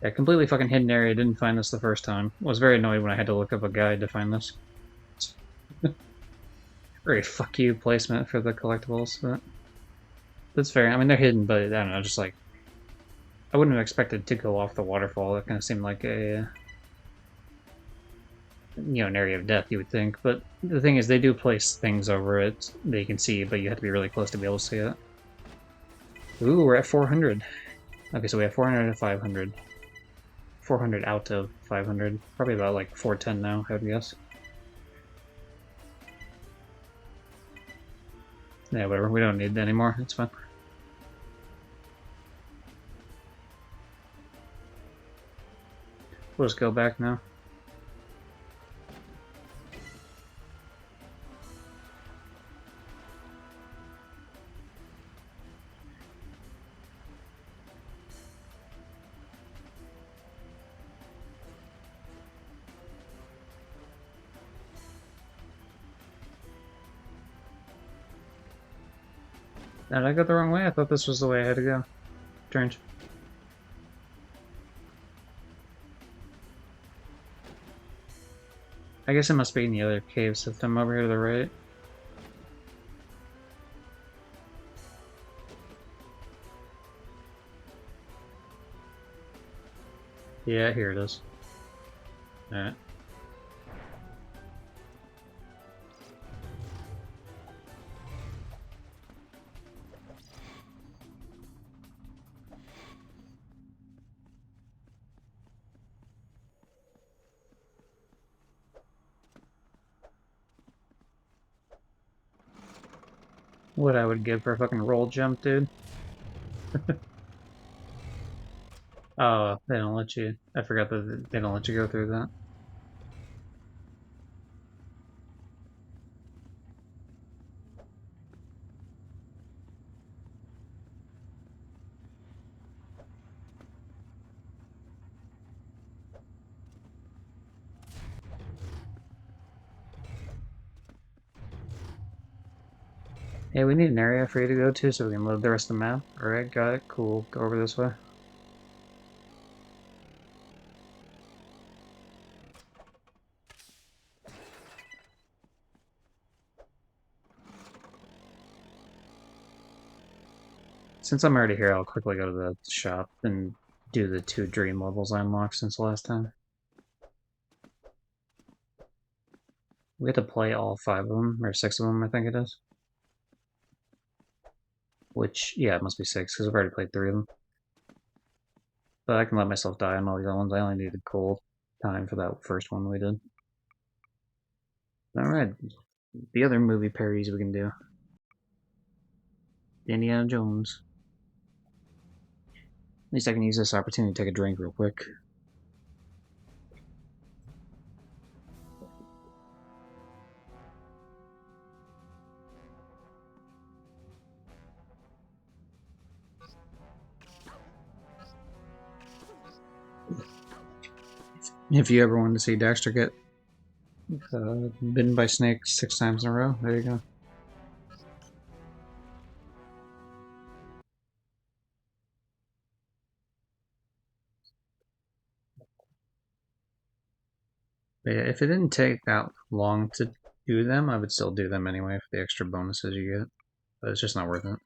Yeah, completely fucking hidden area. Didn't find this the first time. Was very annoyed when I had to look up a guide to find this. Very fuck you placement for the collectibles, but that's fair. I mean, they're hidden, but I don't know, just like I wouldn't have expected to go off the waterfall. That kind of seemed like a an area of death, you would think. But the thing is, they do place things over it that you can see, but you have to be really close to be able to see it. Ooh, we're at 400. Okay, so we have 400 and 500. 400 out of 500. Probably about like 410 now, I would guess. Yeah, whatever. We don't need that anymore. It's fine. We'll just go back now. Did I go the wrong way? I thought this was the way I had to go. Strange. I guess it must be in the other cave system over here to the right. Yeah, here it is. Alright. What I would give for a fucking roll jump, dude. Oh, they don't let you. I forgot that they don't let you go through that. Hey, we need an area for you to go to so we can load the rest of the map. Alright, got it. Cool. Go over this way. Since I'm already here, I'll quickly go to the shop and do the 2 dream levels I unlocked since last time. We have to play all 5 of them, or 6 of them, I think it is. Which, yeah, it must be 6, because I've already played 3 of them. But I can let myself die on all the other ones. I only needed cold time for that first one we did. Alright, the other movie parodies we can do. Indiana Jones. At least I can use this opportunity to take a drink real quick. If you ever wanted to see Dexter get bitten by snakes 6 times in a row, there you go. But yeah, if it didn't take that long to do them, I would still do them anyway for the extra bonuses you get. But it's just not worth it.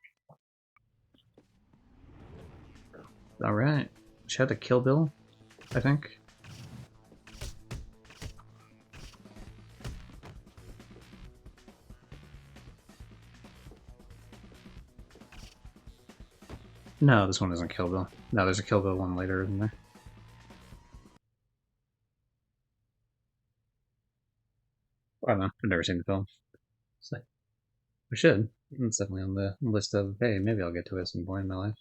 Alright. She had to kill Bill, I think. No, this one isn't Kill Bill. No, there's a Kill Bill one later, isn't there? I don't know. I've never seen the film. So, I should. It's definitely on the list of, hey, maybe I'll get to it at some point in my life.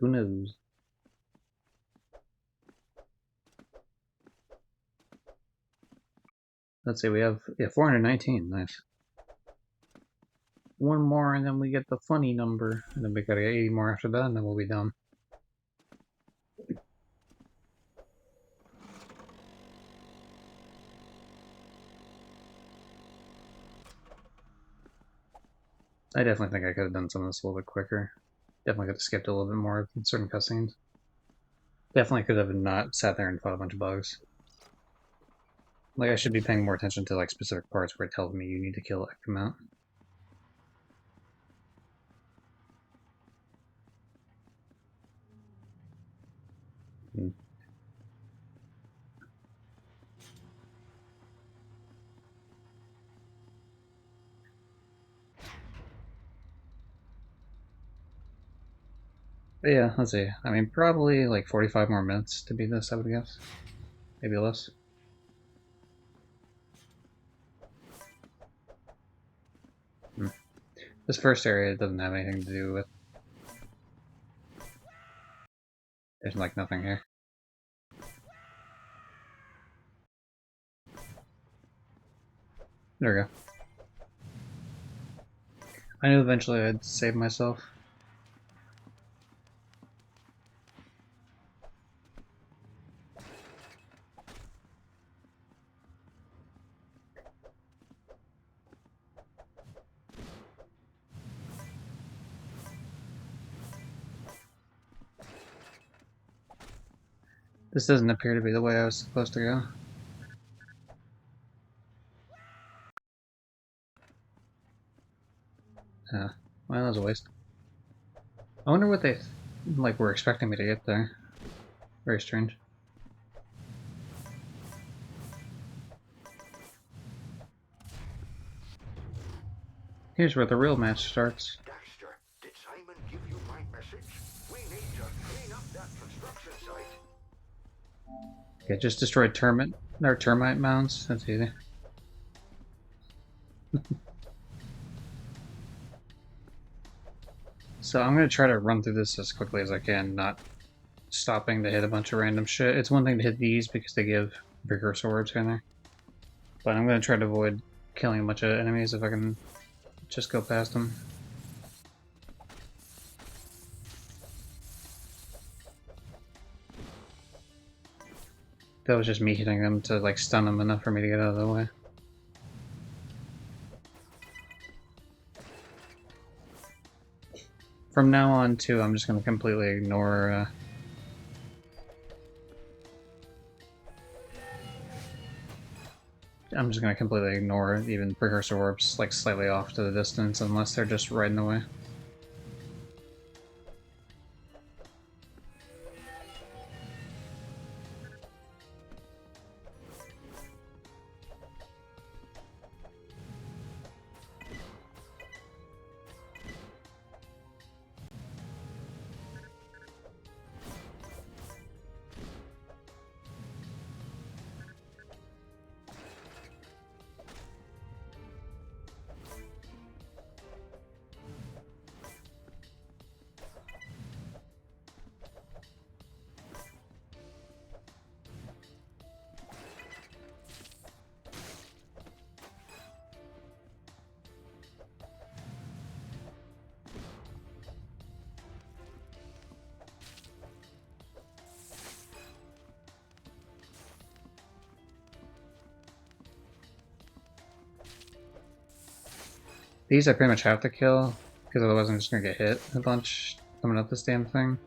Who knows? Let's see, we have, yeah, 419. Nice. One more, and then we get the funny number. And then we gotta get 80 more after that, and then we'll be done. I definitely think I could have done some of this a little bit quicker. Definitely could have skipped a little bit more in certain cutscenes. Definitely could have not sat there and fought a bunch of bugs. Like, I should be paying more attention to, like, specific parts where it tells me you need to kill X amount. Hmm. But yeah, let's see. I mean, probably like 45 more minutes to beat this, I would guess. Maybe less. Hmm. This first area doesn't have anything to do with... There's like nothing here. There we go. I knew eventually I'd save myself. This doesn't appear to be the way I was supposed to go. Well, that was a waste. I wonder what they, like, were expecting me to get there. Very strange. Here's where the real match starts. Dexter, did Simon give you my message? We need to clean up that construction site. Yeah, just destroyed termite mounds. That's easy. So I'm gonna try to run through this as quickly as I can, not stopping to hit a bunch of random shit. It's one thing to hit these because they give bigger swords in there, but I'm gonna try to avoid killing a bunch of enemies if I can just go past them. That was just me hitting them to like stun them enough for me to get out of the way. From now on, too, I'm just going to completely ignore I'm just going to completely ignore even precursor orbs like slightly off to the distance unless they're just right in the way. These I pretty much have to kill, because otherwise I'm just gonna get hit a bunch coming up this damn thing.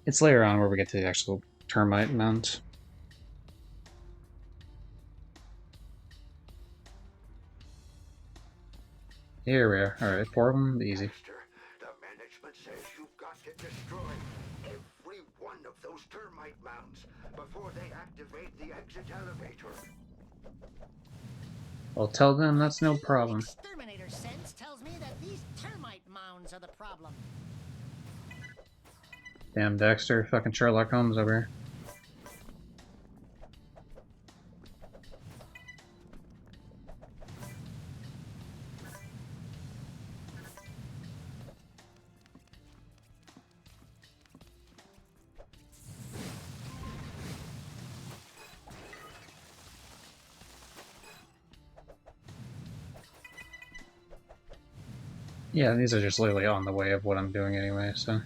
It's later on where we get to the actual termite mount. Here we are. Alright, 4 of them, easy. Dexter, the management says you've got to destroy every one of those termite mounds before they activate the exit elevator. I'll tell them that's no problem. Exterminator sense tells me that these termite mounds are the problem. Damn Dexter, fucking Sherlock Holmes over here. Yeah, these are just literally on the way of what I'm doing anyway, so.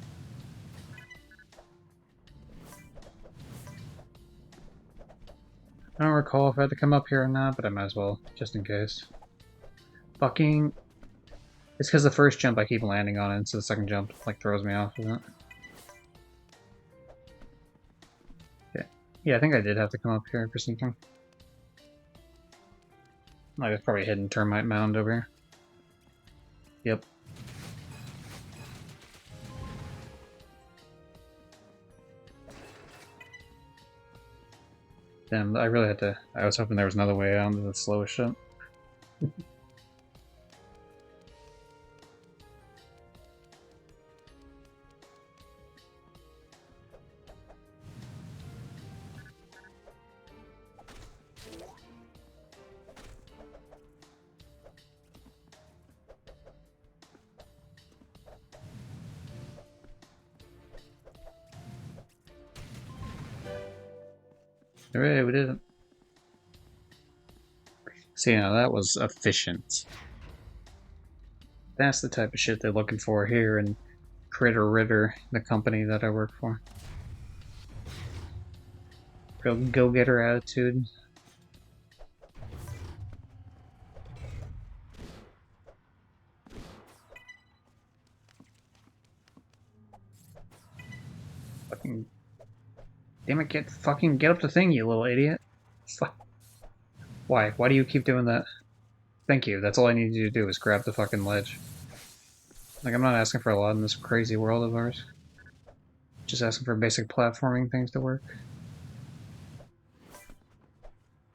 I don't recall if I had to come up here or not, but I might as well, just in case. Fucking... It's because the first jump I keep landing on it, so the second jump, like, throws me off of it. Yeah, I think I did have to come up here for something. Like, there's probably a hidden termite mound over here. Yep. Damn, I really had to... I was hoping there was another way out of the slowest shit. Hooray, we did it. See, now that was efficient. That's the type of shit they're looking for here in Critter Ritter, the company that I work for. Real go-getter attitude. Fucking... Damn it, get up the thing, you little idiot. Fuck. Why? Why do you keep doing that? Thank you, that's all I need you to do is grab the fucking ledge. Like, I'm not asking for a lot in this crazy world of ours. Just asking for basic platforming things to work.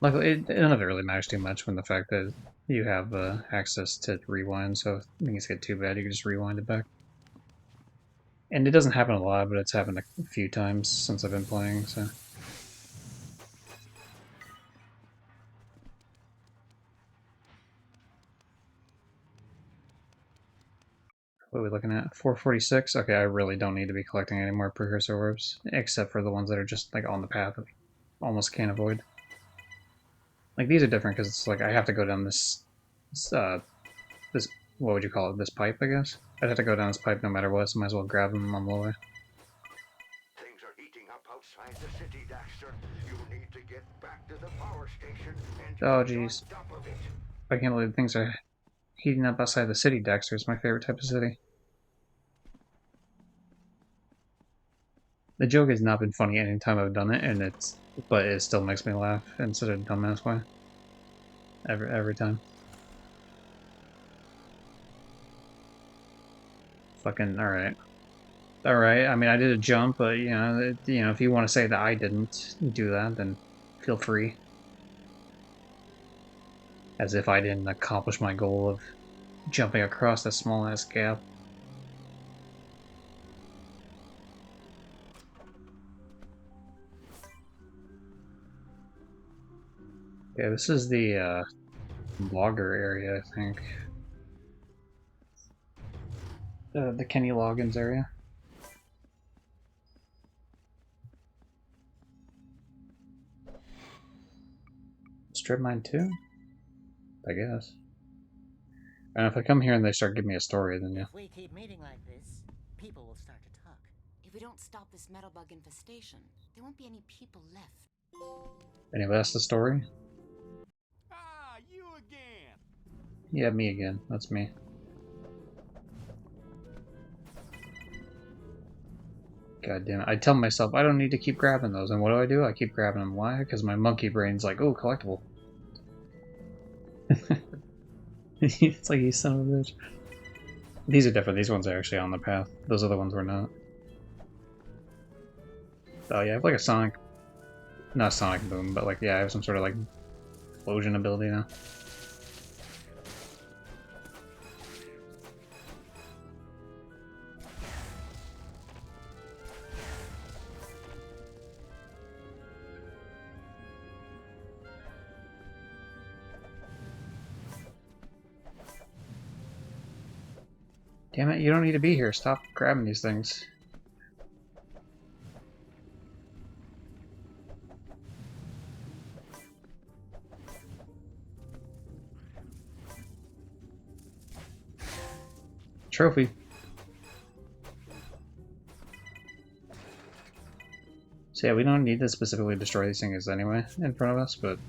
Luckily, none of it really matters too much when the fact that you have access to rewind, so if things get too bad, you can just rewind it back. And it doesn't happen a lot, but it's happened a few times since I've been playing, so... What are we looking at? 446? Okay, I really don't need to be collecting any more precursor orbs, except for the ones that are just, like, on the path that almost can't avoid. Like, these are different because it's like I have to go down this, this, what would you call it, this pipe, I guess? I'd have to go down this pipe no matter what, so might as well grab them on the way. Things are heating up outside the city, Daxter. You need to get back to the power station and Oh, get on jeez. top of it. I can't believe things are heating up outside the city, Dexter. It's my favorite type of city. The joke has not been funny any time I've done it, and but it still makes me laugh instead of dumbass way. Every time. Fucking alright. Alright, I mean I did a jump, but you know, if you want to say that I didn't do that, then feel free. As if I didn't accomplish my goal of jumping across that small ass gap. Yeah, this is the blogger area, I think. The Kenny Loggins area. Strip mine too? I guess. And if I come here and they start giving me a story, then yeah. If we keep meeting like this, people will start to talk. If we don't stop this metal bug infestation, there won't be any people left. Anyway, that's the story? Ah, you again. Yeah, me again. That's me. God damn it. I tell myself I don't need to keep grabbing those, and what do? I keep grabbing them. Why? Because my monkey brain's like, oh, collectible. It's like, you son of a bitch. These are different. These ones are actually on the path. Those other ones were not. Oh yeah, I have like a sonic... Not sonic boom, but like, yeah, I have some sort of like explosion ability now. Damn it, you don't need to be here. Stop grabbing these things. Trophy. So yeah, we don't need to specifically destroy these things anyway in front of us, but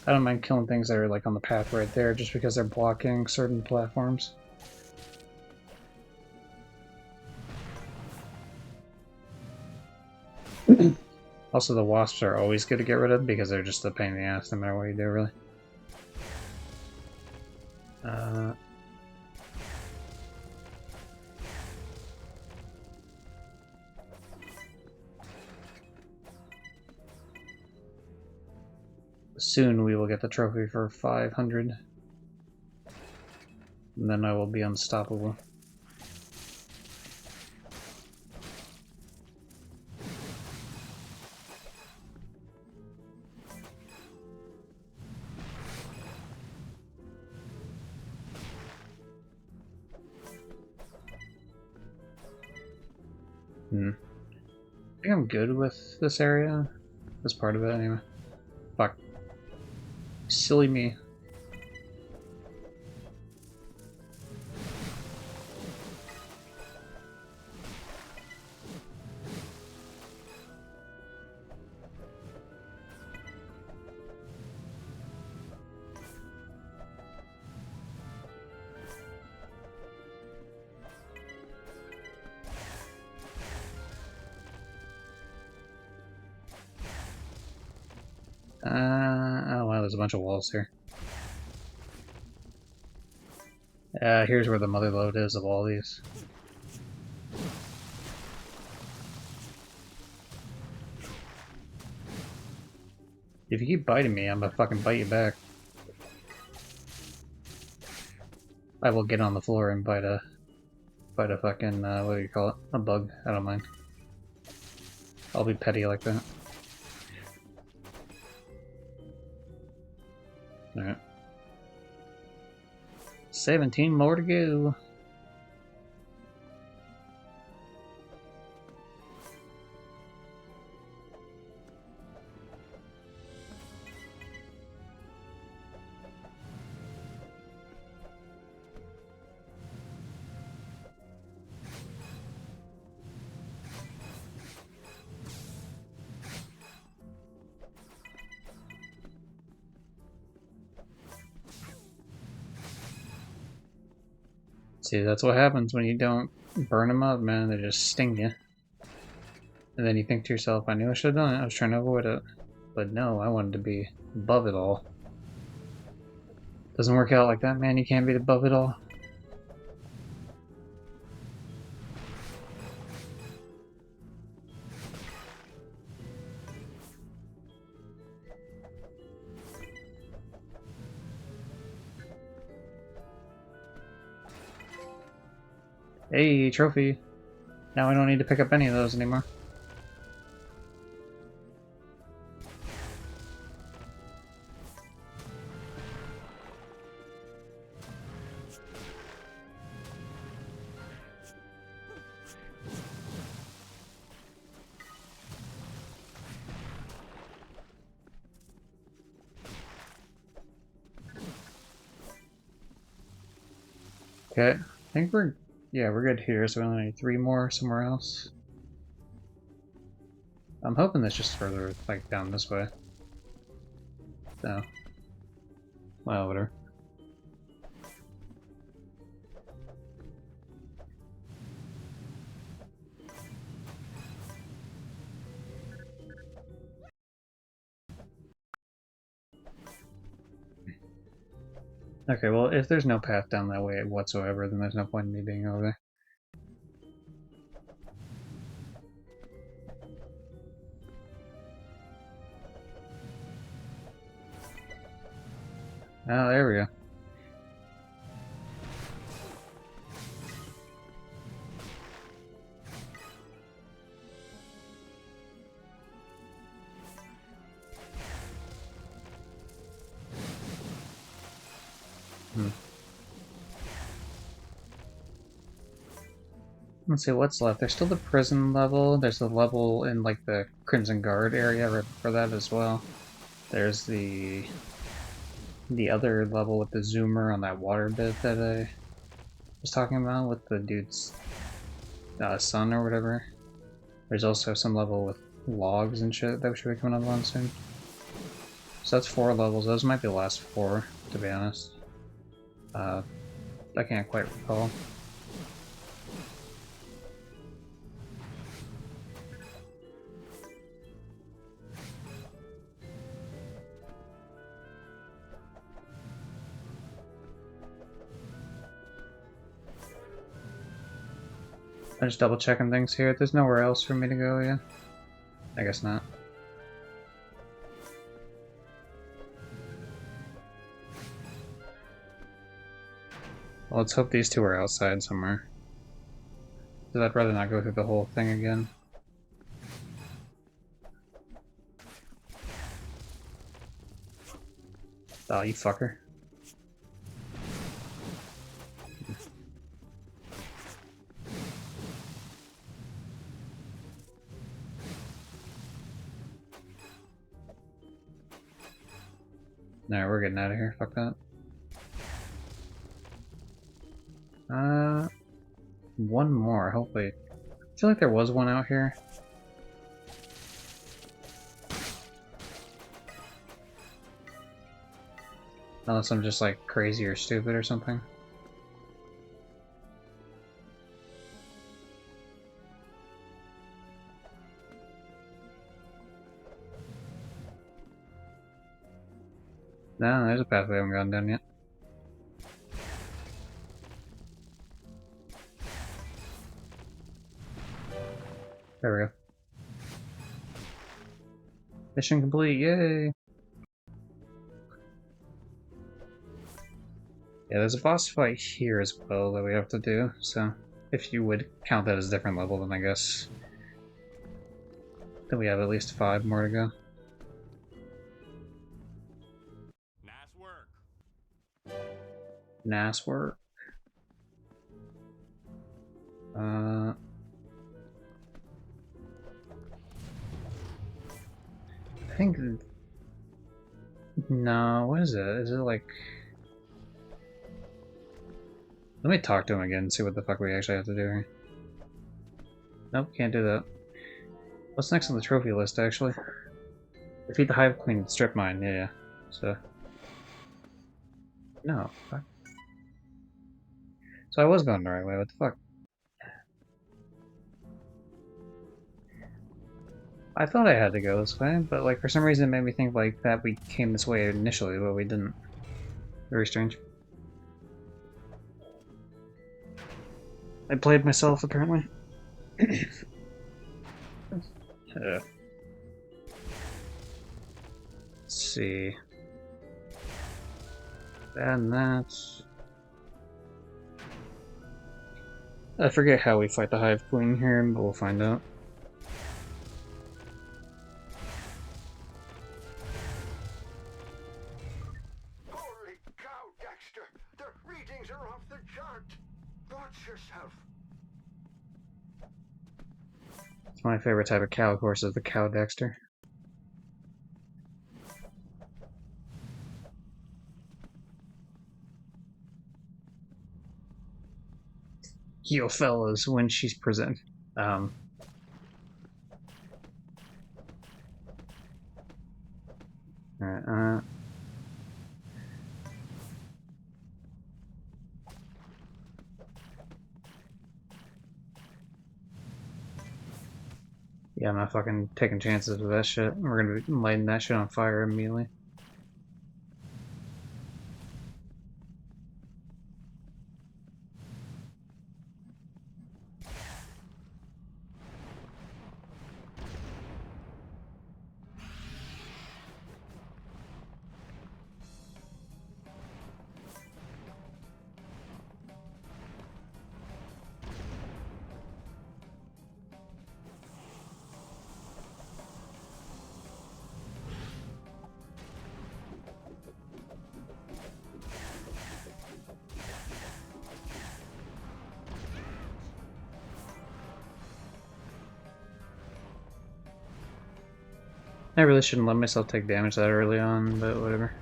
I don't mind killing things that are like on the path right there just because they're blocking certain platforms. Also, the wasps are always good to get rid of because they're just a pain in the ass no matter what you do, really. Soon we will get the trophy for 500. And then I will be unstoppable. I think I'm good with this area. This part of it, anyway. Fuck. Silly me. Oh wow, there's a bunch of walls here. Here's where the mother lode is of all these. If you keep biting me, I'm gonna fucking bite you back. I will get on the floor and bite a fucking, what do you call it? A bug. I don't mind. I'll be petty like that. Alright. 17 more to go. See, that's what happens when you don't burn them up, man. They just sting you. And then you think to yourself, I knew I should have done it. I was trying to avoid it. But no, I wanted to be above it all. Doesn't work out like that, man. You can't be above it all. Hey, trophy. Now I don't need to pick up any of those anymore. Okay, I think we're good here, so we only need 3 more somewhere else. I'm hoping that's just further, like, down this way. So, well, whatever. Okay, well, if there's no path down that way whatsoever, then there's no point in me being over there. Oh, there we go. Let's see what's left. There's still the prison level. There's the level in like the Crimson Guard area right for that as well. There's the other level with the zoomer on that water bit that I was talking about with the dude's son or whatever. There's also some level with logs and shit that should be coming up on soon. So that's 4 levels. Those might be the last 4, to be honest. I can't quite recall. I'm just double checking things here. There's nowhere else for me to go yet. I guess not. Well, let's hope these 2 are outside somewhere. Because I'd rather not go through the whole thing again. Oh, you fucker. Alright, we're getting out of here. Fuck that. One more, hopefully. I feel like there was one out here. Unless I'm just like crazy or stupid or something. No, there's a path we haven't gone down yet. There we go. Mission complete, yay! Yeah, there's a boss fight here as well that we have to do, so if you would count that as a different level, then I guess then we have at least 5 more to go. Nice work. Nice work. I think... No, what is it? Is it like... Let me talk to him again and see what the fuck we actually have to do here. Nope, can't do that. What's next on the trophy list, actually? Defeat the Hive Queen and strip mine, yeah. So... No, fuck. So I was going the right way, what the fuck? I thought I had to go this way, but like for some reason it made me think like that we came this way initially, but we didn't. Very strange. I played myself, apparently. Let's see. And that. I forget how we fight the Hive Queen here, but we'll find out. Holy cow, Dexter! The readings are off the chart! Watch yourself. It's my favorite type of cow, of course, is the cow Dexter. Yo, fellas, when she's present. Alright, yeah, I'm not fucking taking chances with that shit. We're gonna be lighting that shit on fire immediately. I really shouldn't let myself take damage that early on, but whatever.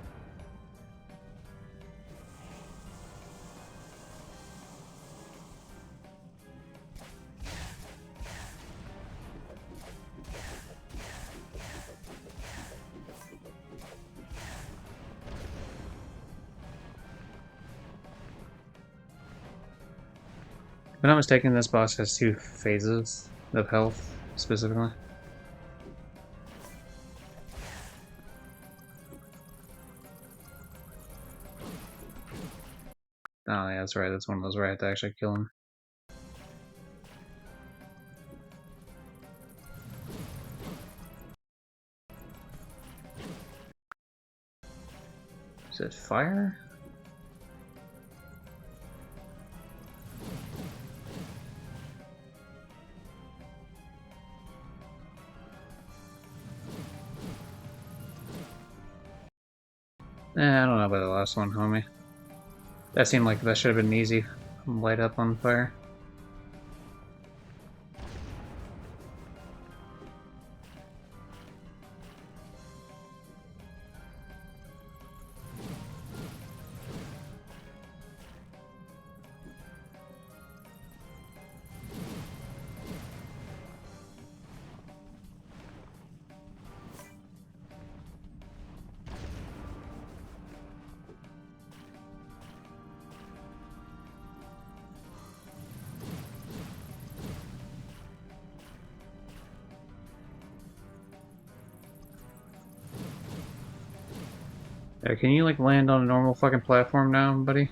If I'm not mistaken, this boss has 2 phases of health, specifically. Oh yeah, that's right, that's one of those where I have to actually kill him. Is it fire? I don't know about the last one, homie. That seemed like that should have been easy. Light up on fire. Can you like land on a normal fucking platform now, buddy?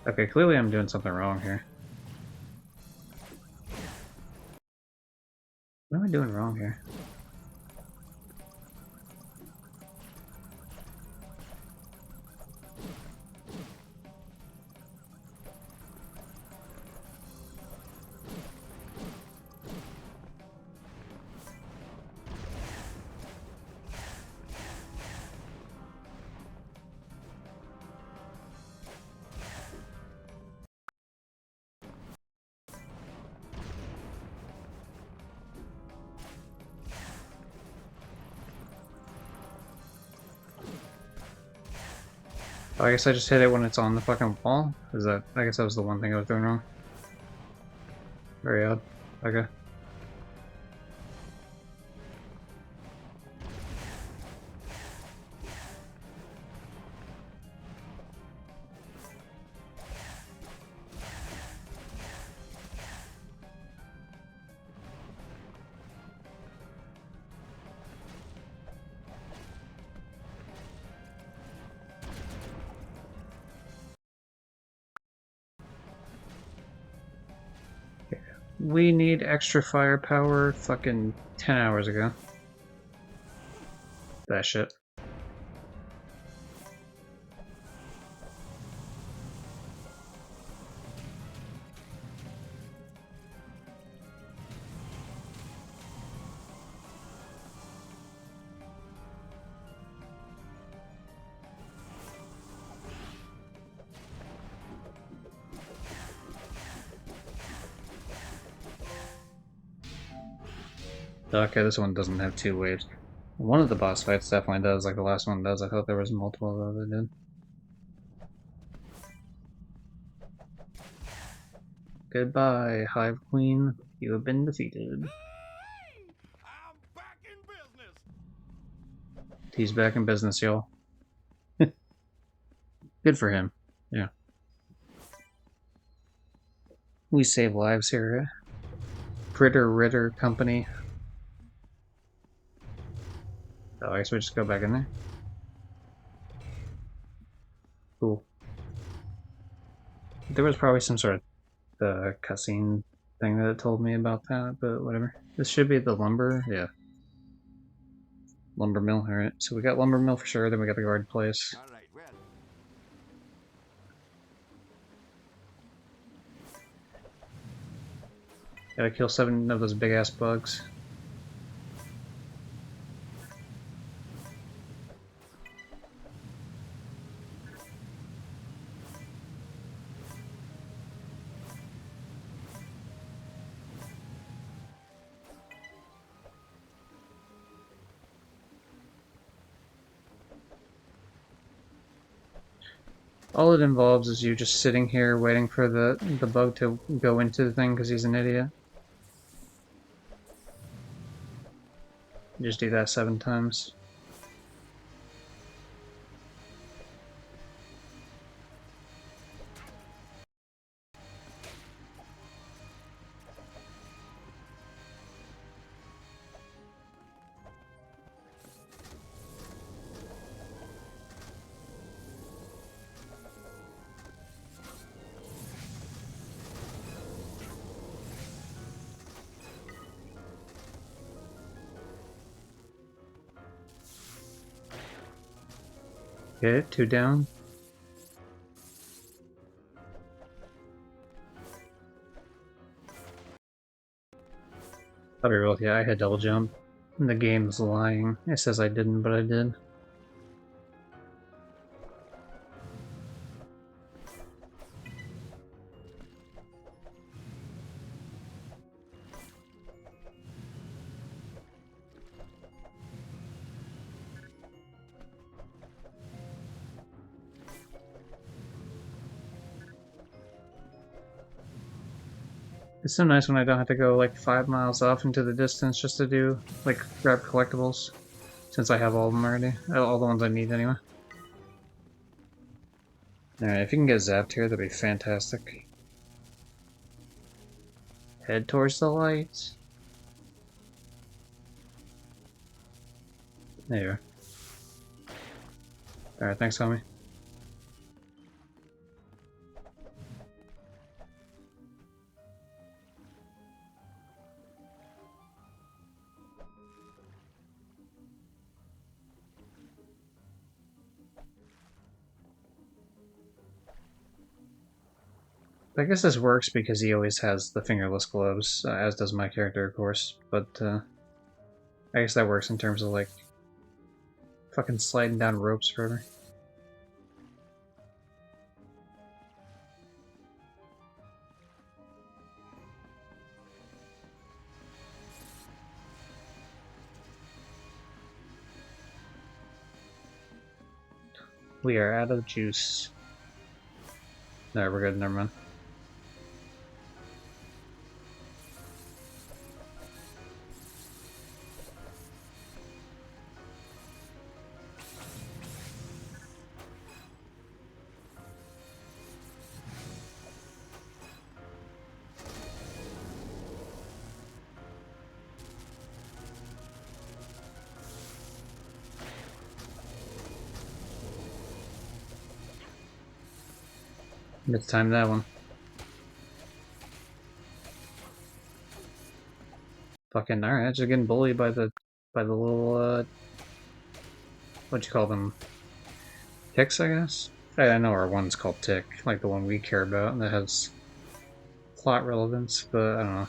Okay, clearly I'm doing something wrong here. What am I doing wrong here? Oh, I guess I just hit it when it's on the fucking wall? Is that... I guess that was the one thing I was doing wrong. Very odd. Okay. We need extra firepower fucking 10 hours ago. That shit. Okay, this one doesn't have 2 waves. One of the boss fights definitely does, like the last one does. I thought there was multiple though that did. Goodbye, Hive Queen. You have been defeated. I'm back in business. He's back in business, y'all. Good for him. Yeah. We save lives here, Critter Ritter Company. Oh, I guess we just go back in there. Cool. There was probably some sort of cutscene thing that told me about that, but whatever. This should be the lumber, yeah. Lumber mill, alright. So we got lumber mill for sure, then we got the guard place. All right, well. Gotta kill 7 of those big ass bugs. All it involves is you just sitting here waiting for the bug to go into the thing because he's an idiot. You just do that 7 times. Okay, 2 down. I'll be real with you, I had double jump. The game's lying. It says I didn't, but I did. It's so nice when I don't have to go like 5 miles off into the distance just to do, like, grab collectibles. Since I have all of them already. All the ones I need anyway. Alright, if you can get zapped here, that'd be fantastic. Head towards the lights. There you are. Alright, thanks, homie. I guess this works because he always has the fingerless gloves, as does my character, of course, but I guess that works in terms of, like, fucking sliding down ropes forever. We are out of juice. No, we're good, never mind. It's time that one. Fucking alright, just getting bullied by the little what'd you call them? Ticks, I guess? I know our one's called Tick, like the one we care about that has plot relevance, but I don't know.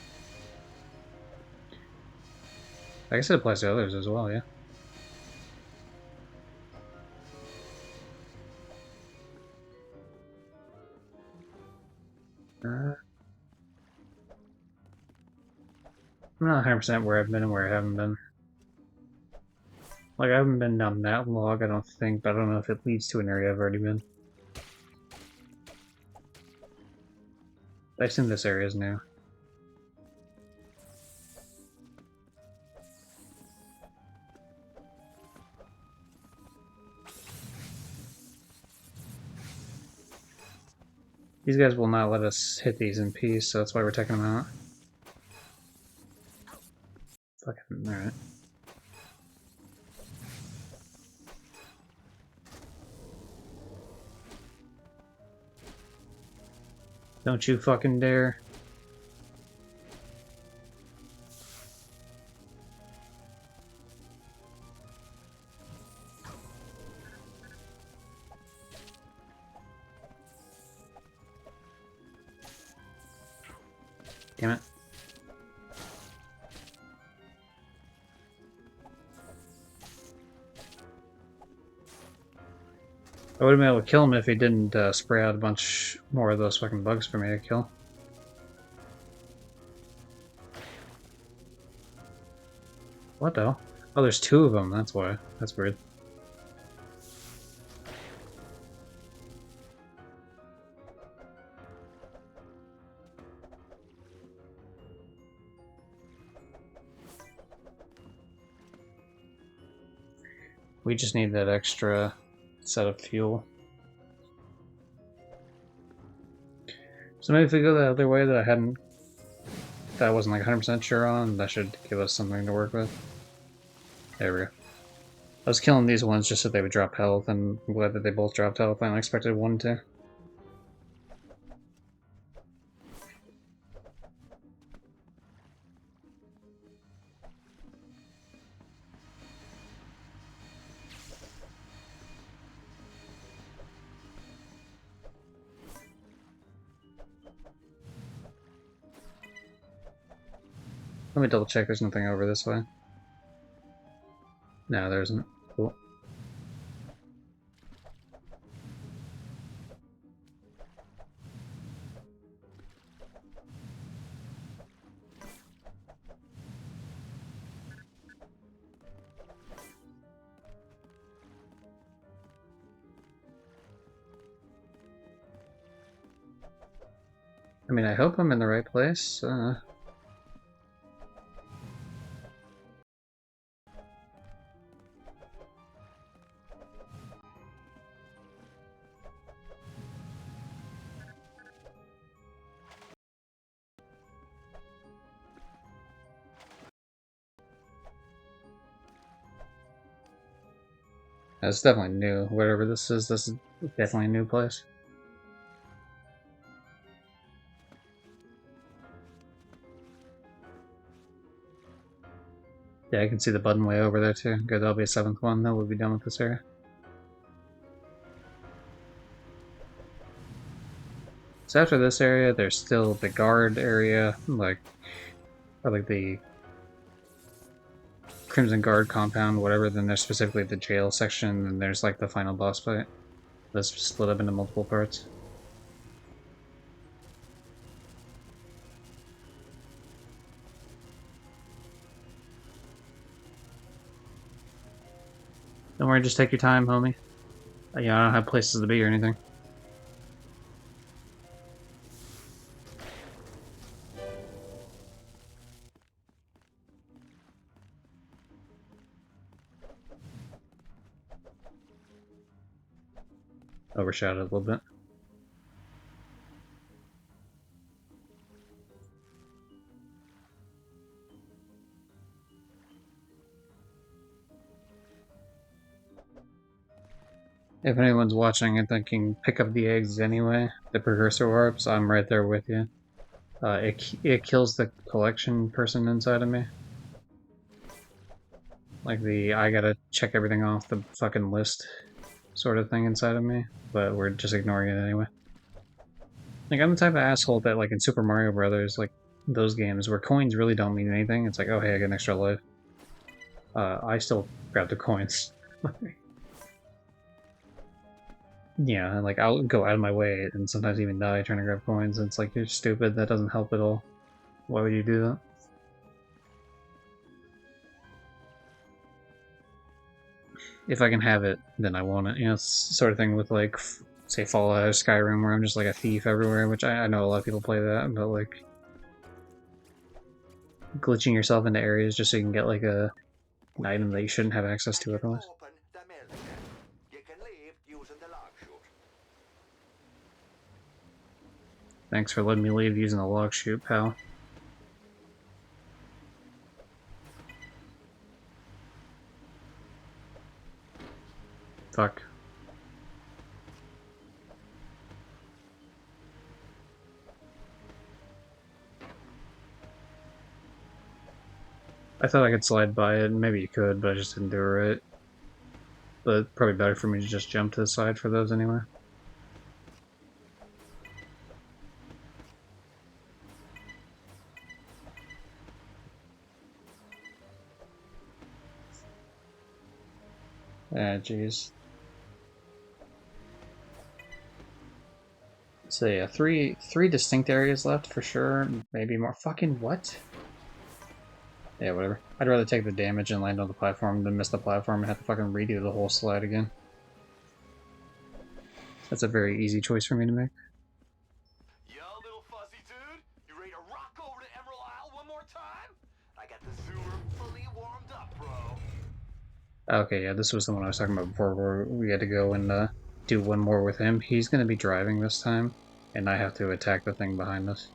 I guess it applies to others as well, yeah. I'm not 100% where I've been and where I haven't been. Like, I haven't been down that log, I don't think, but I don't know if it leads to an area I've already been. I assume this area is new. These guys will not let us hit these in peace, so that's why we're taking them out. Fucking, alright. Don't you fucking dare. Damn it. I would have been able to kill him if he didn't spray out a bunch more of those fucking bugs for me to kill. What the hell? Oh, there's two of them, that's why. That's weird. We just need that extra set of fuel. So maybe if we go the other way that I wasn't like 100% sure on, that should give us something to work with. There we go. I was killing these ones just so they would drop health, and I'm glad that they both dropped health. I expected one to. Let me double check there's nothing over this way. No, there isn't. Cool. I mean, I hope I'm in the right place. It's definitely new. Whatever this is definitely a new place. Yeah, I can see the button way over there too. Good, that'll be a 7th one. Then we'll be done with this area. So after this area, there's still the guard area, or like the Crimson Guard compound, whatever. Then there's specifically the jail section, and there's like the final boss fight. That's split up into multiple parts. Don't worry, just take your time, homie. Yeah, I don't have places to be or anything. Overshadowed a little bit. If anyone's watching and thinking, pick up the eggs anyway, the precursor warps, I'm right there with you. It kills the collection person inside of me. Like I gotta check everything off the fucking list sort of thing inside of me, but we're just ignoring it anyway. Like, I'm the type of asshole that, like, in Super Mario Brothers, like, those games where coins really don't mean anything, it's like, oh hey, I get an extra life. I still grab the coins. Yeah, like, I'll go out of my way and sometimes even die trying to grab coins, and it's like, you're stupid, that doesn't help at all. Why would you do that? If I can have it, then I want it. You know, it's sort of thing with, like, say Fallout or Skyrim, where I'm just like a thief everywhere, which I know a lot of people play that, but like glitching yourself into areas just so you can get like an item that you shouldn't have access to otherwise. You can leave using the log chute. Thanks for letting me leave using the log chute, pal. Fuck. I thought I could slide by it, and maybe you could, but I just didn't do it right. But probably better for me to just jump to the side for those anyway. Ah, jeez. So yeah, three distinct areas left for sure. Maybe more. Fucking what? Yeah, whatever. I'd rather take the damage and land on the platform than miss the platform and have to fucking redo the whole slide again. That's a very easy choice for me to make. Yo, little fuzzy dude, you ready to rock over to Emerald Isle one more time? I got the zoomer fully warmed up, bro. Okay, yeah, this was the one I was talking about before, where we had to go and do one more with him. He's gonna be driving this time, and I have to attack the thing behind us.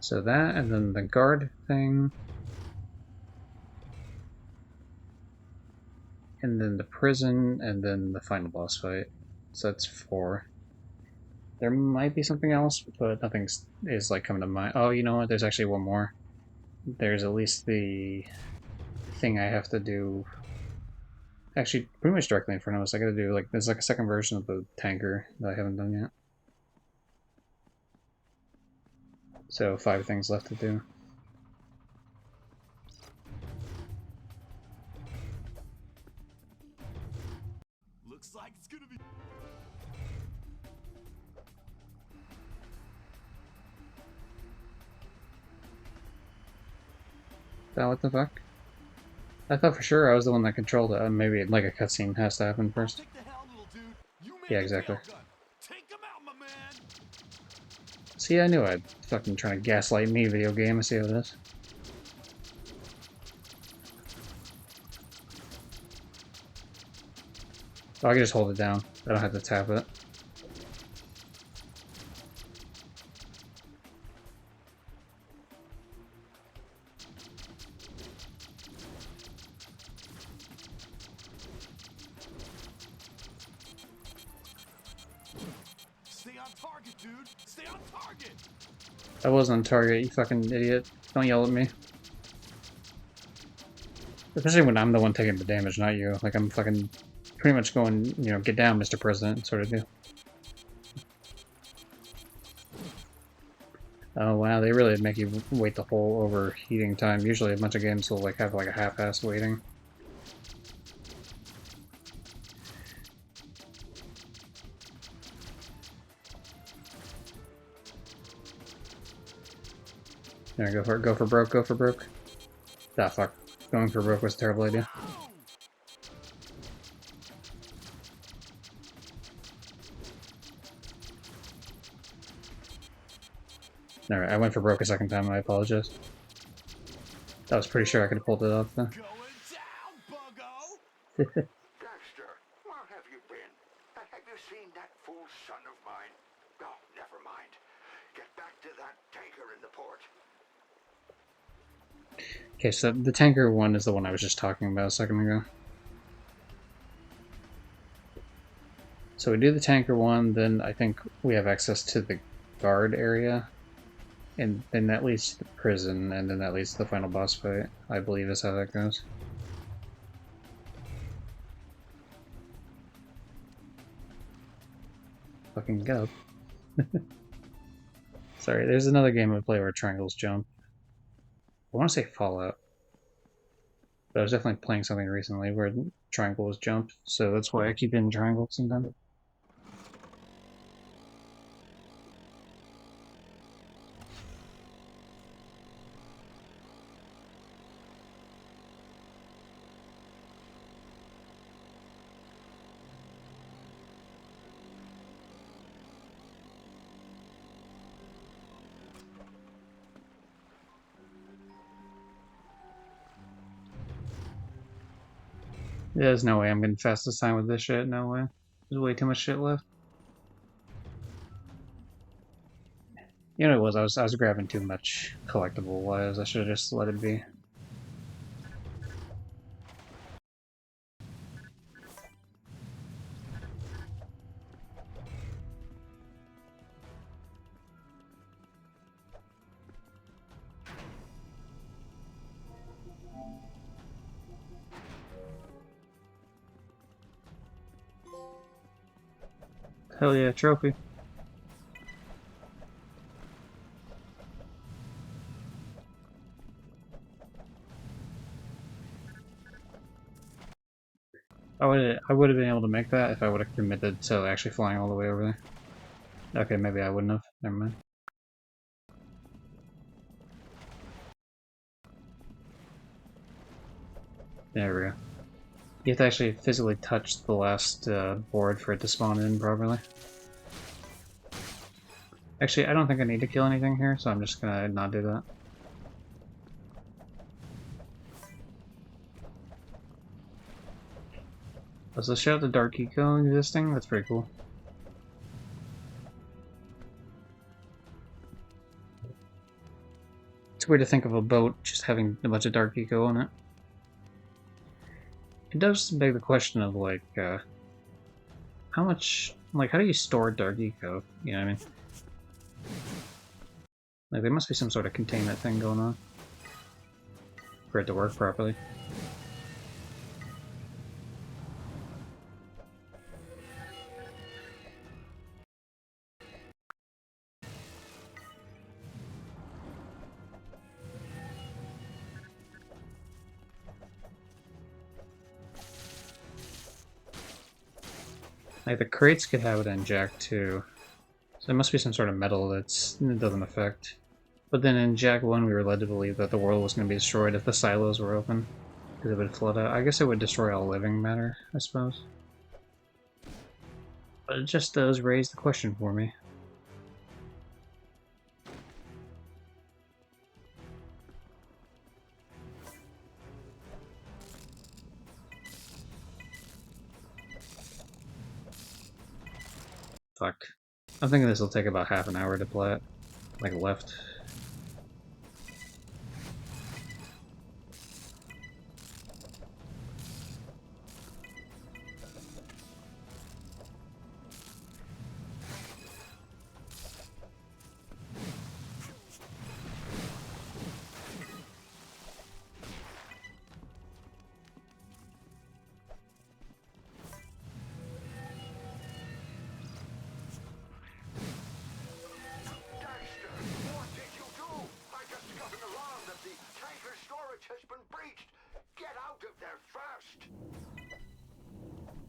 So that, and then the guard thing. And then the prison, and then the final boss fight. So that's 4. There might be something else, but nothing is like coming to mind. Oh, you know what? There's actually one more. There's at least the thing I have to do. Actually, pretty much directly in front of us. I gotta do like there's like a second version of the tanker that I haven't done yet. So 5 things left to do. Looks like it's gonna be. What the fuck? I thought for sure I was the one that controlled it. Maybe like a cutscene has to happen first. Take the helm, little dude. You made Yeah, the exactly. tail gun. Take him out, my man. See, I knew I'd fucking trying to gaslight me, video game. I see how it is. Oh, I can just hold it down. I don't have to tap it. Stay on target. I wasn't on target, you fucking idiot. Don't yell at me. Especially when I'm the one taking the damage, not you. Like, I'm fucking pretty much going, you know, get down, Mr. President, sort of deal. Oh wow, they really make you wait the whole overheating time. Usually a bunch of games will like have like a half-ass waiting. There, go for it, go for broke, go for broke. Ah, fuck. Going for broke was a terrible idea. Alright, I went for broke a second time, I apologize. I was pretty sure I could have pulled it off though. Going down, buggo. Dexter, where have you been? Have you seen that fool son of mine? Oh, never mind. Get back to that tanker in the port. Okay, so the tanker one is the one I was just talking about a second ago. So we do the tanker one, then I think we have access to the guard area. And then that leads to the prison, and then that leads to the final boss fight. I believe is how that goes. Fucking get up. Sorry, there's another game I play where triangles jump. I want to say Fallout. But I was definitely playing something recently where triangles jump, so that's why I keep in triangles sometimes. There's no way I'm getting fast this time with this shit, no way. There's way too much shit left. You know what it was, I was grabbing too much collectible-wise, I should have just let it be. Hell yeah, trophy. I would have been able to make that if I would have committed to actually flying all the way over there. Okay, maybe I wouldn't have. Never mind. There we go. You have to actually physically touch the last board for it to spawn in properly. Actually, I don't think I need to kill anything here, so I'm just gonna not do that. Does this show the Dark Eco existing? That's pretty cool. It's weird to think of a boat just having a bunch of Dark Eco on it. It does beg the question of, like, how much... Like, how do you store Dark Eco? You know what I mean? Like, there must be some sort of containment thing going on for it to work properly. Like, the crates could have it in Jack too. So there must be some sort of metal that doesn't affect. But then in Jack 1 we were led to believe that the world was going to be destroyed if the silos were open. Because it would flood out. I guess it would destroy all living matter, I suppose. But it just does raise the question for me. Fuck. I'm thinking this will take about half an hour to play it. Like, left.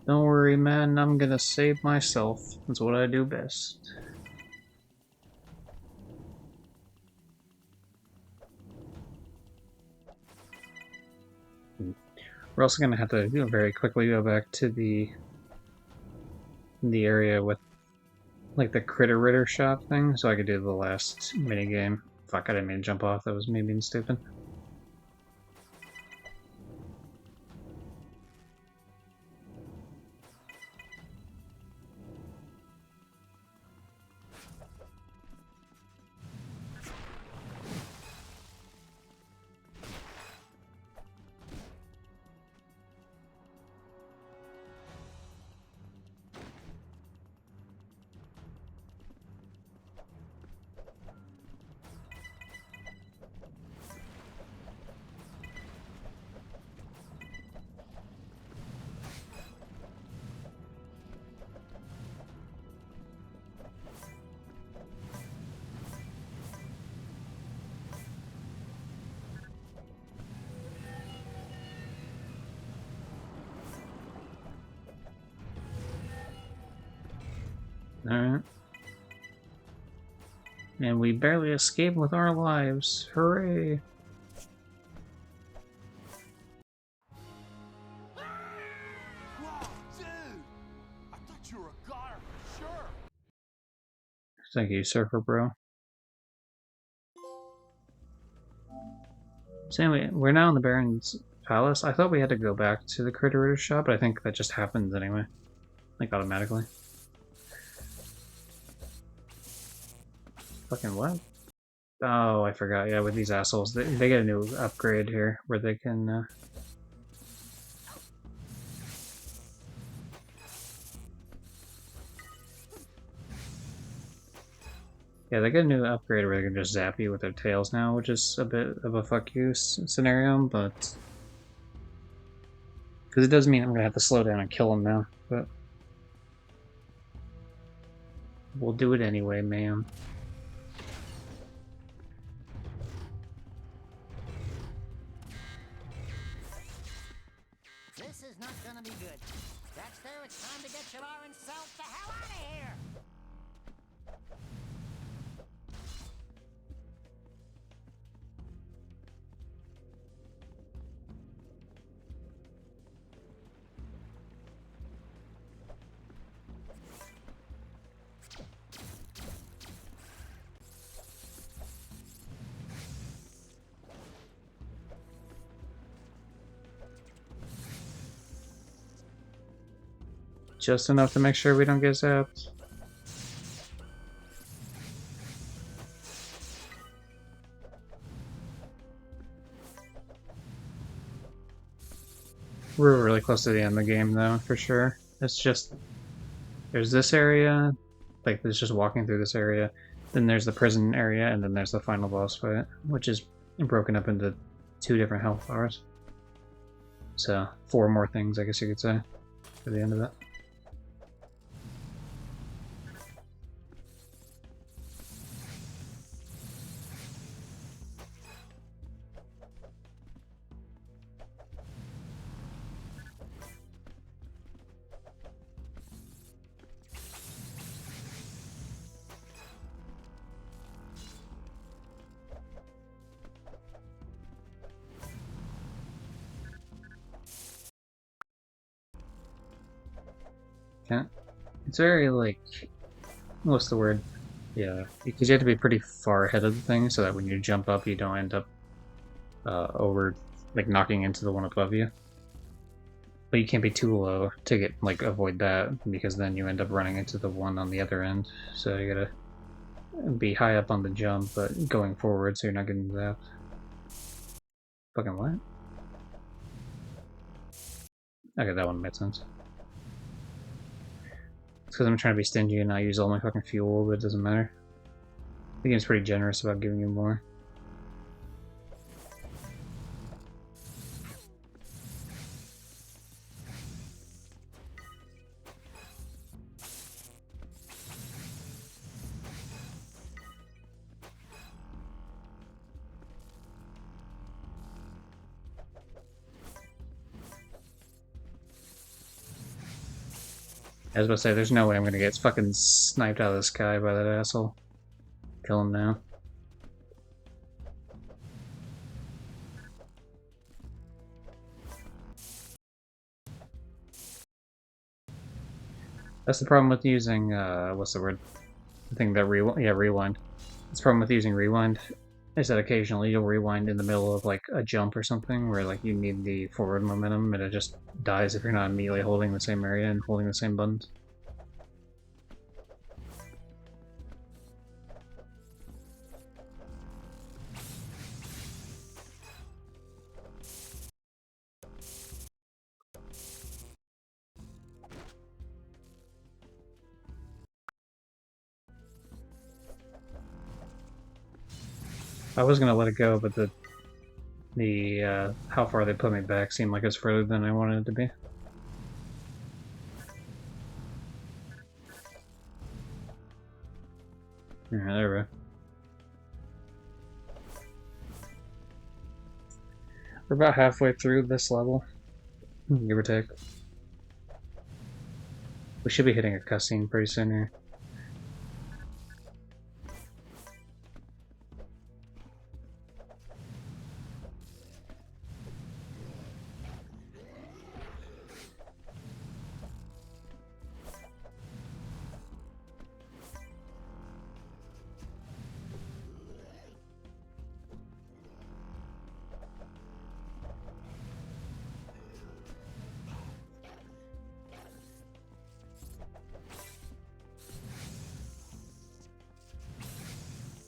Don't worry, man, I'm gonna save myself. That's what I do best. We're also gonna have to very quickly go back to the area with like the critter ritter shop thing, so I could do the last mini game. Fuck, I didn't mean to jump off. That was me being stupid. Alright. And we barely escaped with our lives. Hooray! Whoa, dude! I thought you were a goner for sure. Thank you, Surfer Bro. So anyway, we're now in the Baron's Palace. I thought we had to go back to the Critter Ritter shop, but I think that just happens anyway. Like, automatically. Fucking what? Oh, I forgot. Yeah, with these assholes, they get a new upgrade here where they can. Yeah, they get a new upgrade where they can just zap you with their tails now, which is a bit of a fuck you scenario, but. Because it does mean I'm gonna have to slow down and kill them now, but. We'll do it anyway, ma'am. This is not gonna be good. Dexter, it's time to get your orange self the hell out of here! Just enough to make sure we don't get zapped. We're really close to the end of the game, though, for sure. It's just... There's this area, like, there's just walking through this area, then there's the prison area, and then there's the final boss fight, which is broken up into 2 different health bars. So, 4 more things, I guess you could say, for the end of it. Yeah. It's very, like... What's the word? Yeah, because you have to be pretty far ahead of the thing so that when you jump up, you don't end up over, like, knocking into the one above you. But you can't be too low to get, like, avoid that, because then you end up running into the one on the other end. So you gotta be high up on the jump, but going forward so you're not getting zapped. Fucking what? Okay, that one made sense. It's because I'm trying to be stingy and not use all my fucking fuel, but it doesn't matter. The game's pretty generous about giving you more. I was about to say, there's no way I'm gonna get fucking sniped out of the sky by that asshole. Kill him now. That's the problem with using, what's the word? The thing that rewind. That's the problem with using rewind, is that occasionally you'll rewind in the middle of, like, a jump or something, where, like, you need the forward momentum, and it just dies if you're not immediately holding the same area and holding the same buttons. I was gonna let it go, but the how far they put me back seemed like it was further than I wanted it to be. Yeah, there we go. We're about halfway through this level, give or take. We should be hitting a cutscene pretty soon here.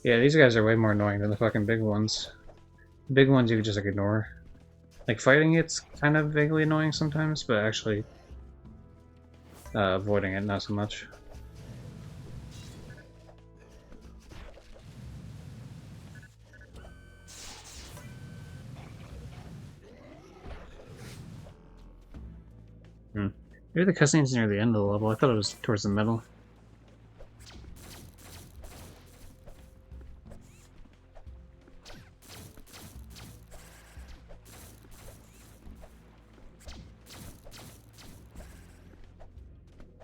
Yeah, these guys are way more annoying than the fucking big ones. The big ones you can just like ignore. Like fighting it's kind of vaguely annoying sometimes, but actually avoiding it not so much. Maybe the cutscene's near the end of the level. I thought it was towards the middle.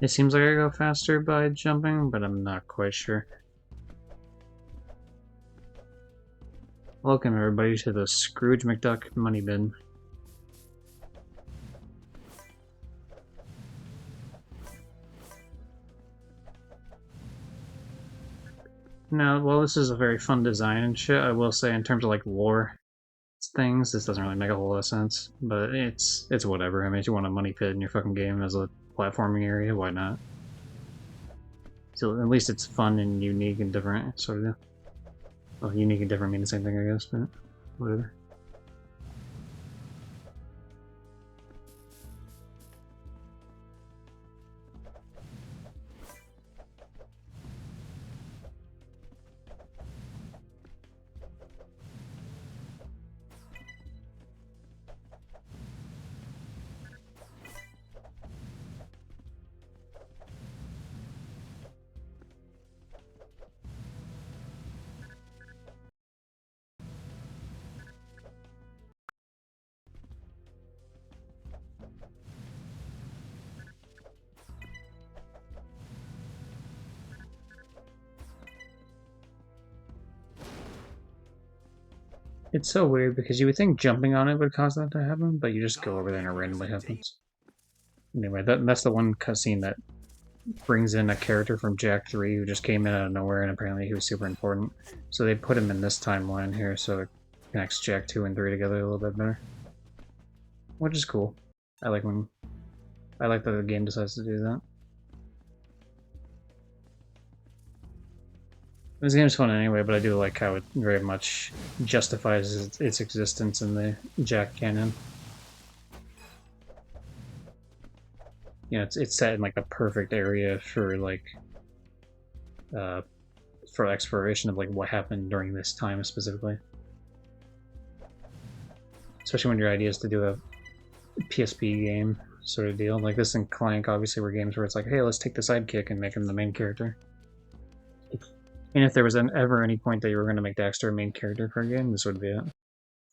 It seems like I go faster by jumping, but I'm not quite sure. Welcome everybody to the Scrooge McDuck money bin. Now, while this is a very fun design and shit, I will say in terms of like lore things, this doesn't really make a whole lot of sense. But it's whatever. I mean, if you want a money pit in your fucking game as a platforming area, why not? So at least it's fun and unique and different, sort of. Well, unique and different mean the same thing, I guess, but whatever. It's so weird because you would think jumping on it would cause that to happen, but you just go over there and it randomly happens. Anyway, that's the one cutscene that brings in a character from Jak 3 who just came in out of nowhere and apparently he was super important. So they put him in this timeline here so it connects Jak 2 and 3 together a little bit better. Which is cool. I like that the game decides to do that. This game's fun anyway, but I do like how it very much justifies its existence in the Jak canon. You know, it's set in like the perfect area for like for exploration of like what happened during this time specifically. Especially when your idea is to do a PSP game sort of deal. Like this and Clank obviously were games where it's like, hey, let's take the sidekick and make him the main character. And if there was ever any point that you were going to make Daxter a main character for a game, this would be it.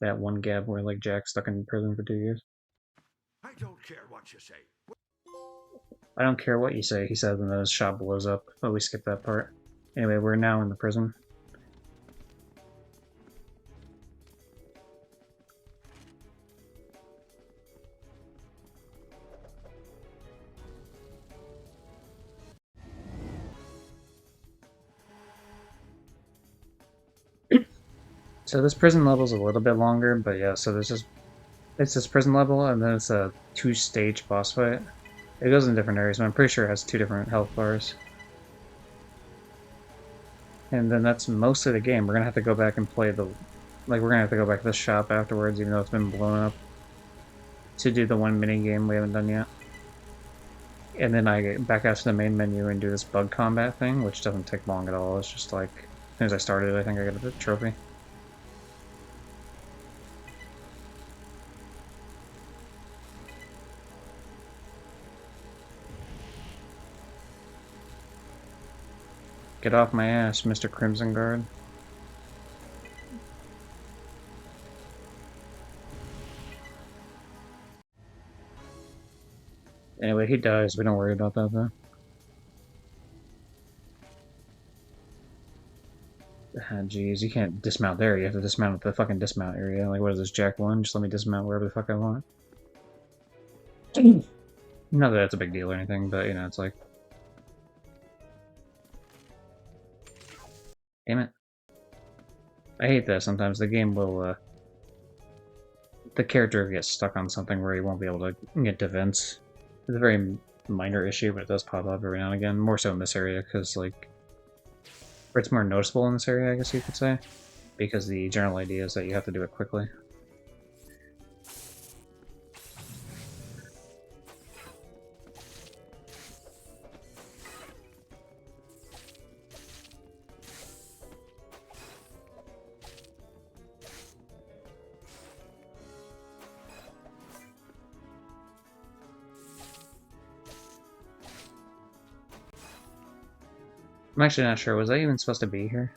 That one gap where like Jack's stuck in prison for 2 years. I don't care what you say. I don't care what you say, he said, and then his shop blows up, but we skipped that part. Anyway, we're now in the prison. So this prison level's a little bit longer, but yeah, so it's this prison level, and then it's a 2-stage boss fight. It goes in different areas, but I'm pretty sure it has 2 different health bars. And then that's most of the game. We're gonna have to go back and play the... Like, we're gonna have to go back to the shop afterwards, even though it's been blown up, to do the one mini game we haven't done yet. And then I get back out to the main menu and do this bug combat thing, which doesn't take long at all. It's just like, as soon as I started, I think I got a trophy. Get off my ass, Mr. Crimson Guard. Anyway, he dies. We don't worry about that, though. Ah, jeez, you can't dismount there. You have to dismount at the fucking dismount area. Like, what is this, Jack 1? Just let me dismount wherever the fuck I want. Not that that's a big deal or anything, but, you know, it's like... Damn it. I hate that sometimes. The game will, the character gets stuck on something where he won't be able to get defense. It's a very minor issue, but it does pop up every now and again. More so in this area, because, like... Or it's more noticeable in this area, I guess you could say. Because the general idea is that you have to do it quickly. I'm actually not sure. Was I even supposed to be here?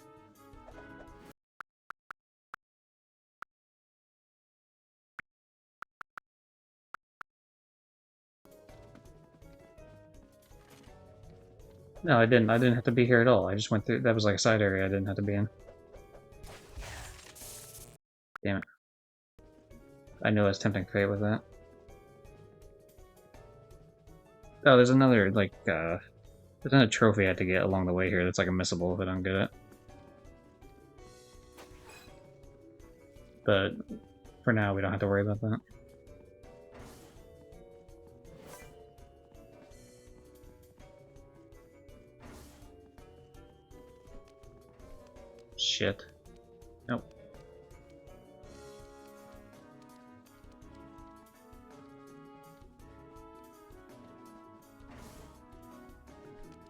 No, I didn't. I didn't have to be here at all. I just went through... That was like a side area I didn't have to be in. Damn it. I knew I was tempting fate with that. Oh, there's another, like, there's another trophy I had to get along the way here that's like a missable if I don't get it. But for now, we don't have to worry about that. Shit. Nope.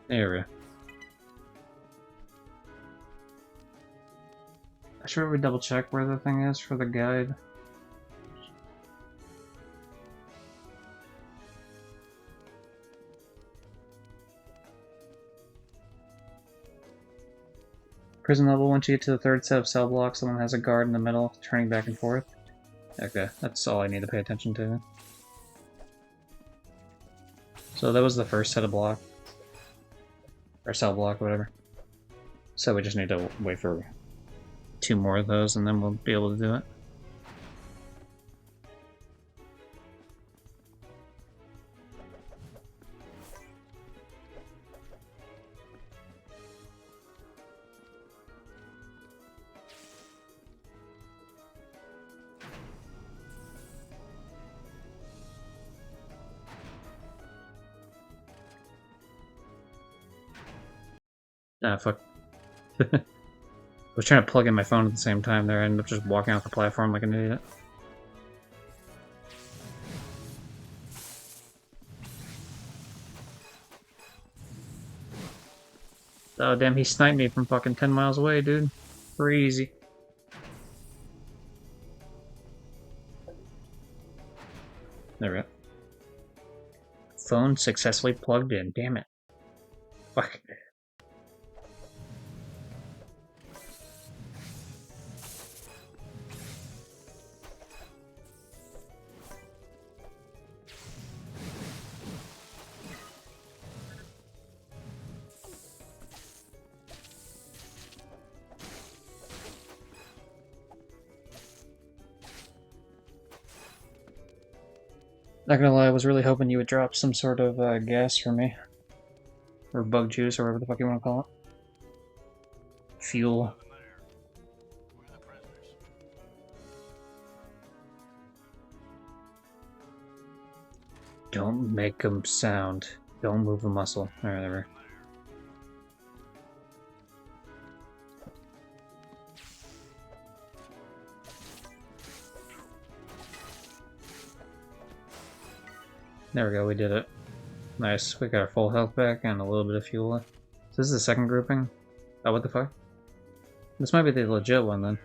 There we go. I should we double check where the thing is for the guide? Prison level, once you get to the 3rd set of cell blocks, the one that has a guard in the middle, turning back and forth. Okay, that's all I need to pay attention to. So that was the first set of block. Or cell block, whatever. So we just need to wait for 2 more of those and then we'll be able to do it. Ah, fuck. I was trying to plug in my phone at the same time there. I ended up just walking off the platform like an idiot. Oh, damn, he sniped me from fucking 10 miles away, dude. Crazy. There we go. Phone successfully plugged in. Damn it. Fuck. Not gonna lie, I was really hoping you would drop some sort of gas for me. Or bug juice, or whatever the fuck you want to call it. Fuel. Don't make them sound. Don't move a muscle. Or whatever. There we go, we did it. Nice, we got our full health back and a little bit of fuel left. So this is the second grouping? Oh, what the fuck? This might be the legit one then.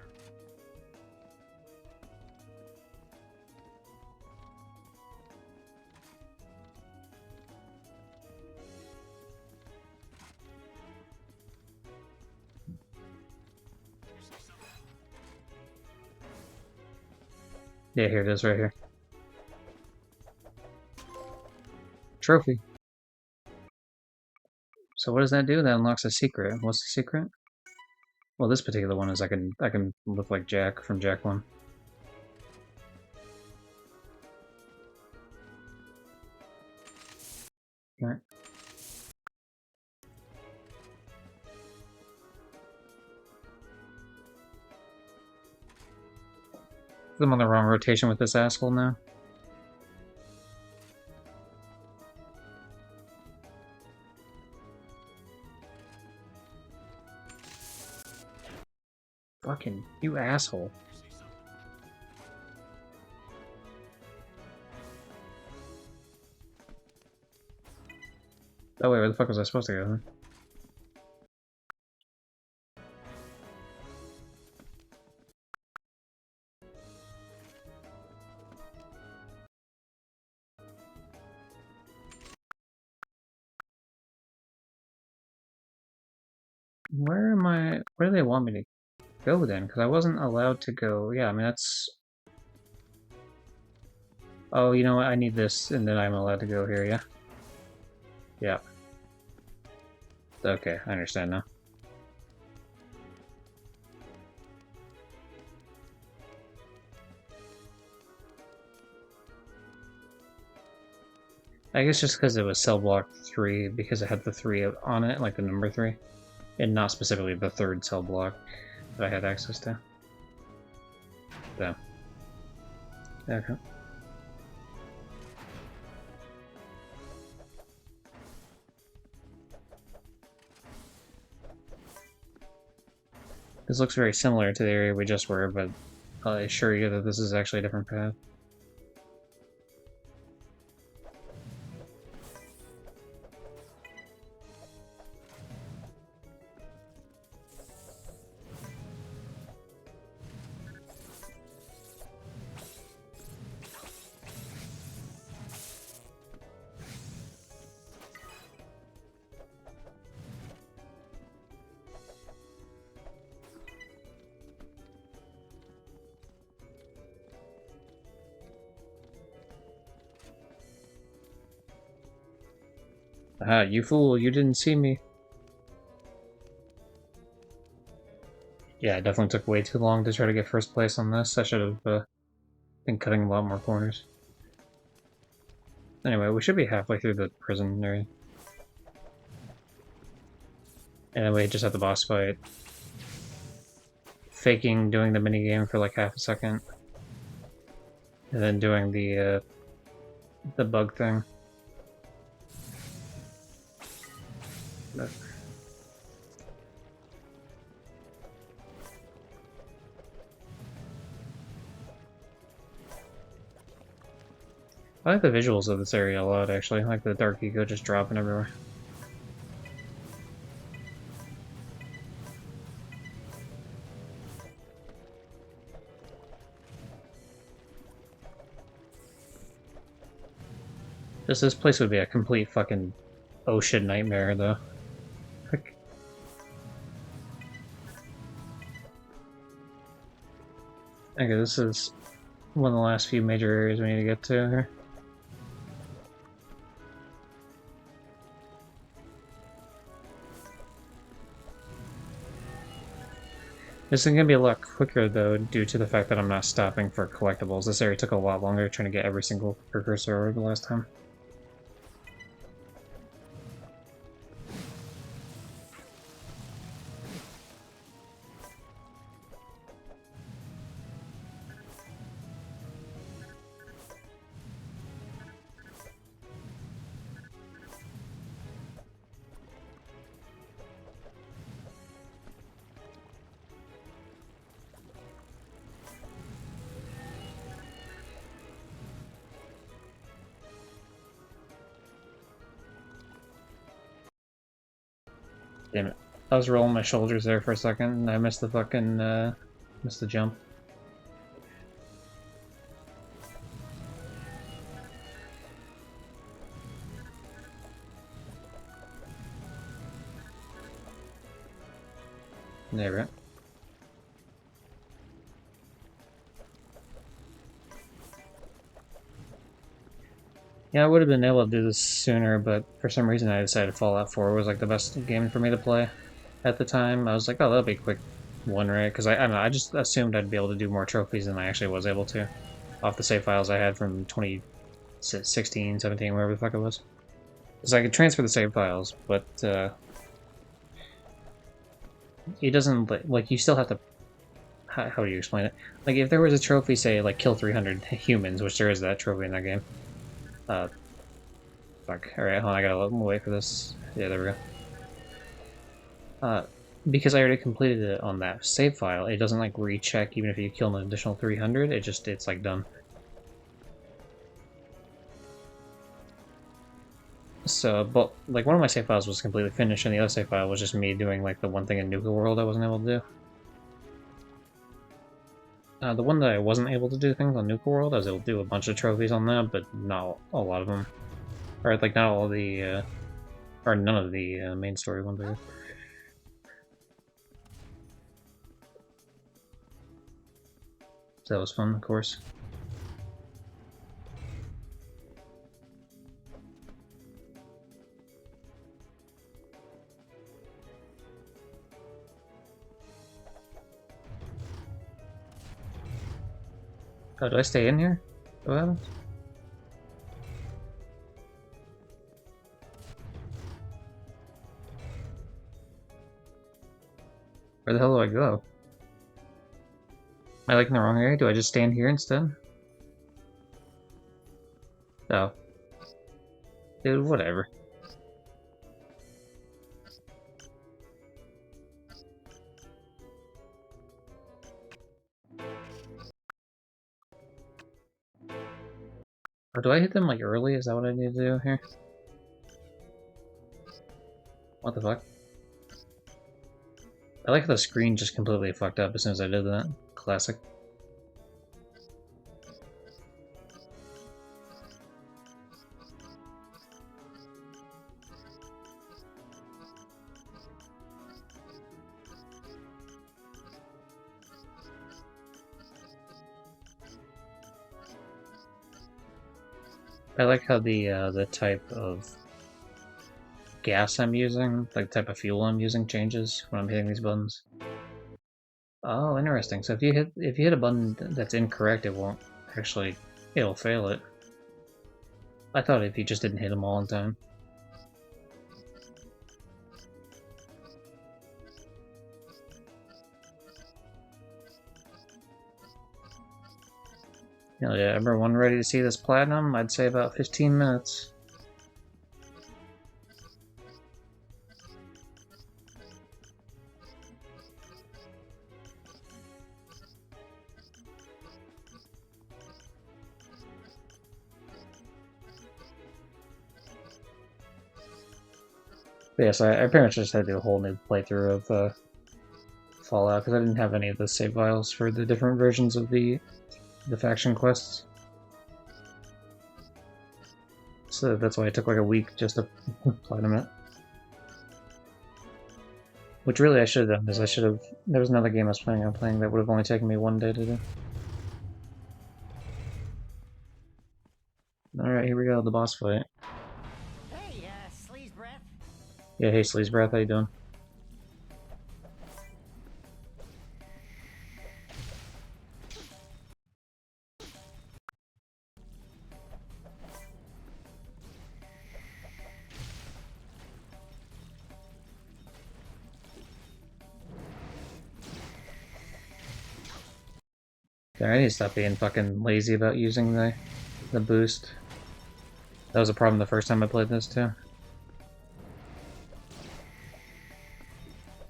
Yeah, here it is right here. Trophy. So what does that do? That unlocks a secret. What's the secret? Well, this particular one is I can look like Jack from Jack 1. Alright. I'm on the wrong rotation with this asshole now. Fucking, you asshole. Oh wait, where the fuck was I supposed to go then? Where do they want me to go then? Because I wasn't allowed to go. Yeah, I mean that's... Oh, you know what? I need this, and then I'm allowed to go here, yeah? Yeah. Okay, I understand now. I guess just because it was cell block 3, because it had the 3 on it, like the number 3, and not specifically the third cell block that I had access to. So. Okay. This looks very similar to the area we just were, but I'll assure you that this is actually a different path. Ah, you fool, you didn't see me. Yeah, I definitely took way too long to try to get first place on this. I should have been cutting a lot more corners. Anyway, we should be halfway through the prison area. And then we just have the boss fight. Faking doing the minigame for like half a second. And then doing the bug thing. But I like the visuals of this area a lot, actually. I like the dark eco just dropping everywhere. Just this place would be a complete fucking ocean nightmare, though. Frick. Okay, this is one of the last few major areas we need to get to here. This is gonna be a lot quicker though, due to the fact that I'm not stopping for collectibles. This area took a lot longer trying to get every single precursor the last time. Damn it. I was rolling my shoulders there for a second and I missed the fucking, missed the jump. There we go. Yeah, I would have been able to do this sooner, but for some reason I decided Fallout 4 was like the best game for me to play at the time. I was like, oh, that'll be a quick one, right? Because I don't know, I just assumed I'd be able to do more trophies than I actually was able to off the save files I had from 2016, 17, wherever the fuck it was. So I could transfer the save files, but it doesn't, like, you still have to, how do you explain it? Like, if there was a trophy, say, like, kill 300 humans, which there is that trophy in that game, fuck, alright, hold on, I gotta wait for this. Yeah, there we go. Because I already completed it on that save file, it doesn't, like, recheck even if you kill an additional 300, it's, like, done. So, but, like, one of my save files was completely finished, and the other save file was just me doing, like, the one thing in Nuka World I wasn't able to do. The one that I wasn't able to do things on Nuka World, I was able to do a bunch of trophies on that, but not a lot of them. Or, like, not all the, or none of the main story ones, I guess. So that was fun, of course. Oh, do I stay in here? What happens? Where the hell do I go? Am I like in the wrong area? Do I just stand here instead? Oh. Dude, whatever. Or do I hit them like early? Is that what I need to do here? What the fuck? I like how the screen just completely fucked up as soon as I did that. Classic. I like how the type of gas I'm using, like the type of fuel I'm using, changes when I'm hitting these buttons. Oh, interesting. So if you hit a button that's incorrect, it won't actually, it'll fail it. I thought if you just didn't hit them all in time. Yeah, everyone ready to see this platinum? I'd say about 15 minutes. But yes, I pretty much just had to do a whole new playthrough of Fallout because I didn't have any of the save files for the different versions of the faction quests. So that's why it took like a week just to platinum it. Which really I should have done, is I should have... There was another game I was planning on playing that would have only taken me one day to do. Alright, here we go, the boss fight. Hey, Sleaze Breath. Yeah, hey Sleaze Breath, how you doing? There, I need to stop being fucking lazy about using the boost. That was a problem the first time I played this too.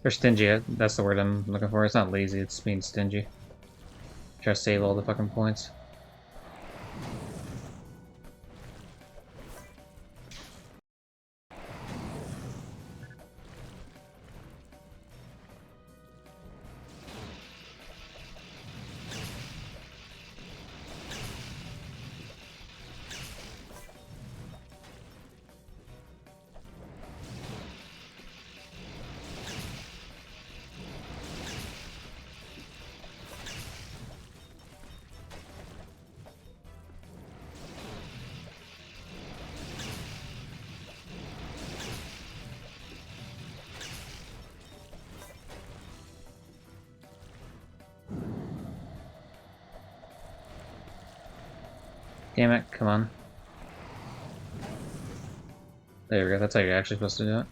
They're stingy, that's the word I'm looking for. It's not lazy, it's being stingy. Try to save all the fucking points. Damn it, come on. There we go, that's how you're actually supposed to do it.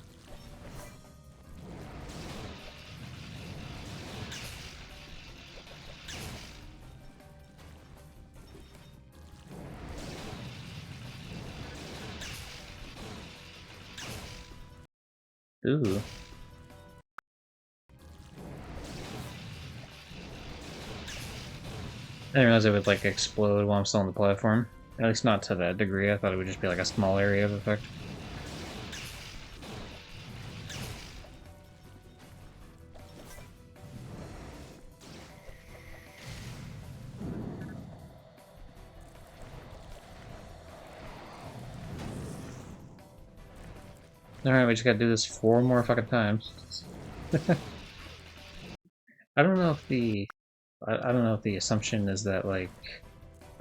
Ooh. I didn't realize it would like explode while I'm still on the platform. At least not to that degree. I thought it would just be like a small area of effect. Alright, we just gotta do this 4 more fucking times. I don't know if the... I don't know if the assumption is that, like...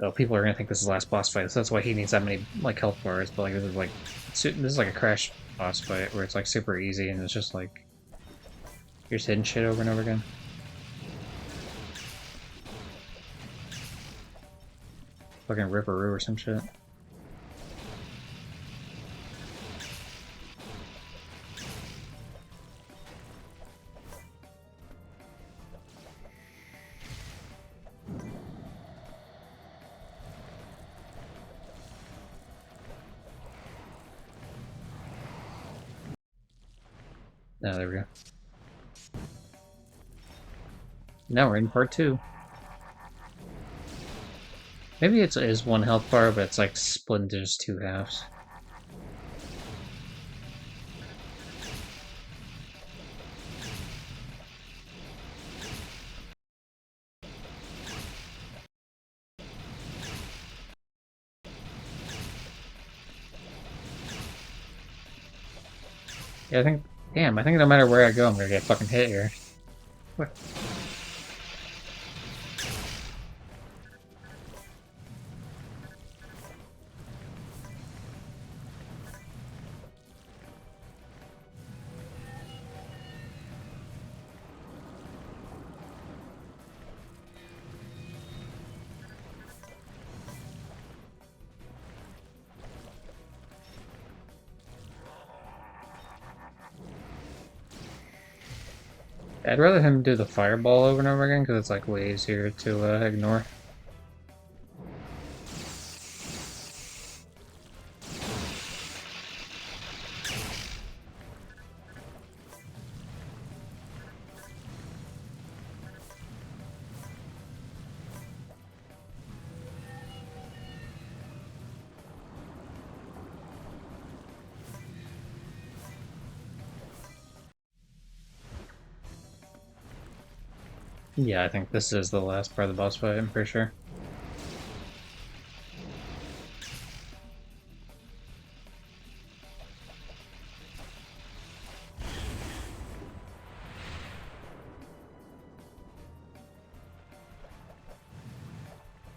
Oh, people are gonna think this is the last boss fight, so that's why he needs that many, like, health bars, but, like, this is like a crash boss fight, where it's, like, super easy, and it's just, like... You're just hitting shit over and over again. Fucking Ripperoo or some shit. Oh, there we go. Now we're in part 2. Maybe it is 1 health bar, but it's like split into just 2 halves. Yeah, I think... Damn, I think no matter where I go, I'm gonna get fucking hit here. What? I'd rather him do the fireball over and over again, because it's like way easier to ignore. Yeah, I think this is the last part of the boss fight, I'm pretty sure.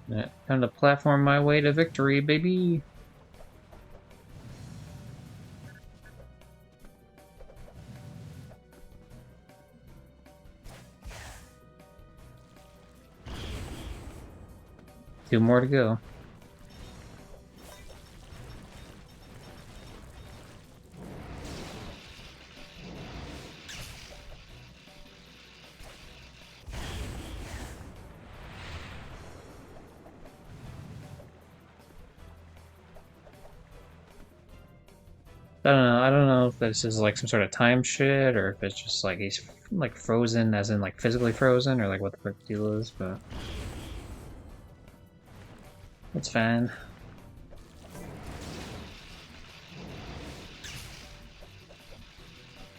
Yeah, time to platform my way to victory, baby! Two more to go. I don't know. I don't know if this is like some sort of time shit or if it's just like he's like frozen, as in like physically frozen, or like what the frick the deal is. But it's fine.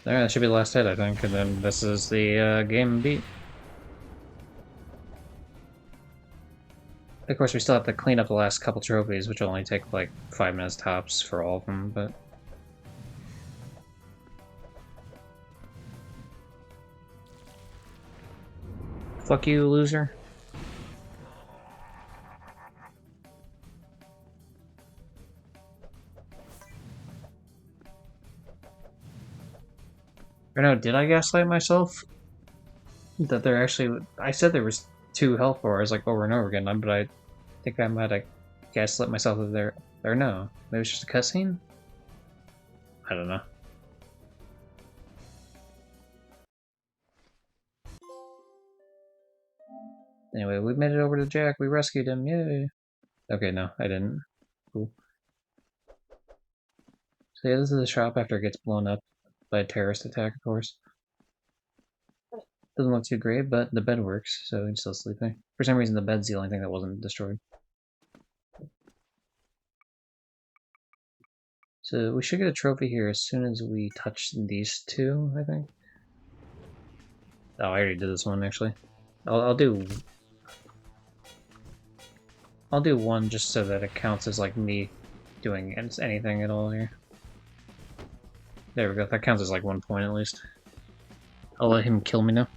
There, that should be the last hit, I think, and then this is the game beat. Of course, we still have to clean up the last couple trophies, which will only take like 5 minutes tops for all of them, but... Fuck you, loser. Or no, did I gaslight myself? That there actually... I said there was 2 health bars, like, over and over again, but I think I might have gaslit myself that there... Or no, maybe it's just a cutscene? I don't know. Anyway, we made it over to Jack, we rescued him, yay! Okay, no, I didn't. Cool. So yeah, this is the shop after it gets blown up by a terrorist attack, of course. Doesn't look too great, but the bed works, so he's still sleeping. For some reason, the bed's the only thing that wasn't destroyed. So we should get a trophy here as soon as we touch these 2, I think. Oh, I already did this one, actually. I'll do one just so that it counts as like me doing anything at all here. There we go. That counts as like 1 point at least. I'll let him kill me now.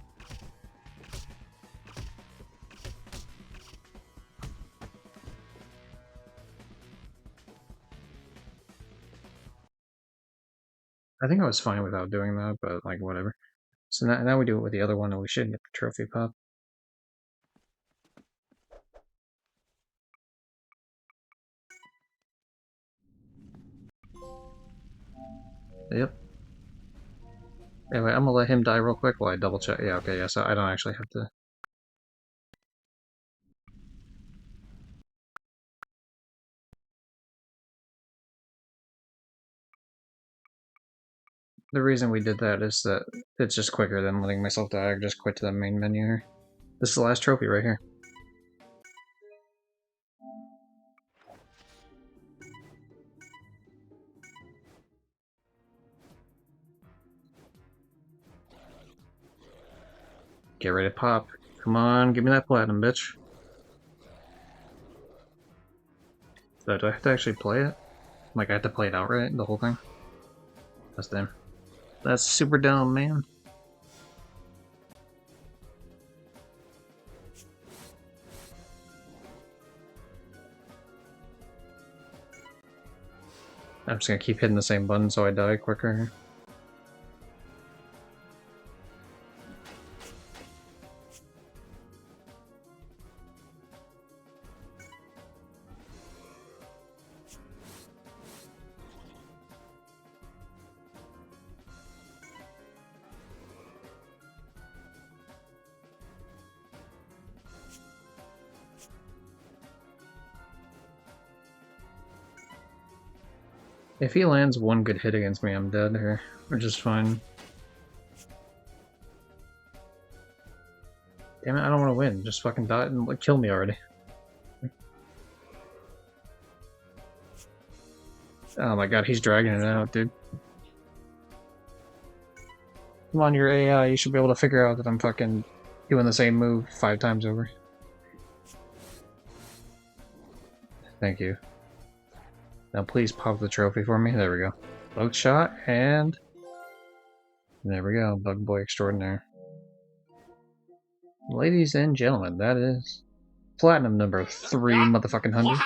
I think I was fine without doing that, but like whatever. So now we do it with the other one, and we should get the trophy pop. Yep. Anyway, I'm gonna let him die real quick while I double check. Yeah, okay, yeah, so I don't actually have to. The reason we did that is that it's just quicker than letting myself die. I just quit to the main menu here. This is the last trophy right here. Get ready to pop. Come on, give me that platinum, bitch. So do I have to actually play it? Like, I have to play it outright, the whole thing? That's dumb. That's super dumb, man. I'm just gonna keep hitting the same button so I die quicker. If he lands one good hit against me, I'm dead here, which is fine. Damn it, I don't want to win. Just fucking die and like, kill me already. Oh my god, he's dragging it out, dude. Come on, your AI, you should be able to figure out that I'm fucking doing the same move 5 times over. Thank you. Now please pop the trophy for me. There we go. Bug shot, and... there we go, Bug Boy Extraordinaire. Ladies and gentlemen, that is... platinum number 3 motherfucking hundred.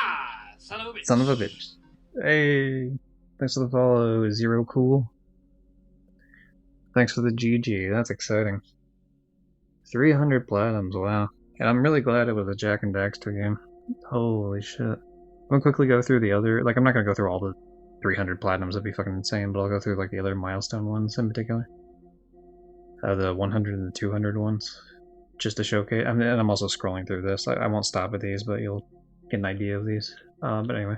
Son of a bitch. Hey! Thanks for the follow, Zero Cool. Thanks for the GG, that's exciting. 300 platinums, wow. And I'm really glad it was a Jack and Daxter game. Holy shit. I'm gonna quickly go through the other, like I'm not gonna go through all the 300 platinums, that'd be fucking insane, but I'll go through like the other milestone ones in particular. The 100 and the 200 ones, just to showcase. I mean, and I'm also scrolling through this. I won't stop at these, but you'll get an idea of these. But anyway.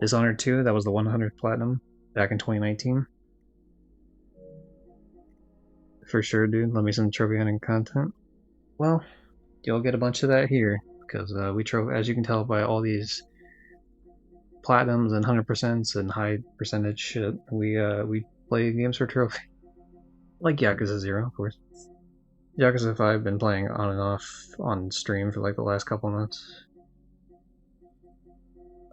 Dishonored 2, that was the 100th platinum. back in 2019. For sure, dude. Love me some trophy hunting content. Well, you'll get a bunch of that here, because as you can tell by all these platinums and 100% and high percentage shit, we play games for trophy. Like Yakuza 0, of course. Yakuza 5 been playing on and off on stream for like the last couple months.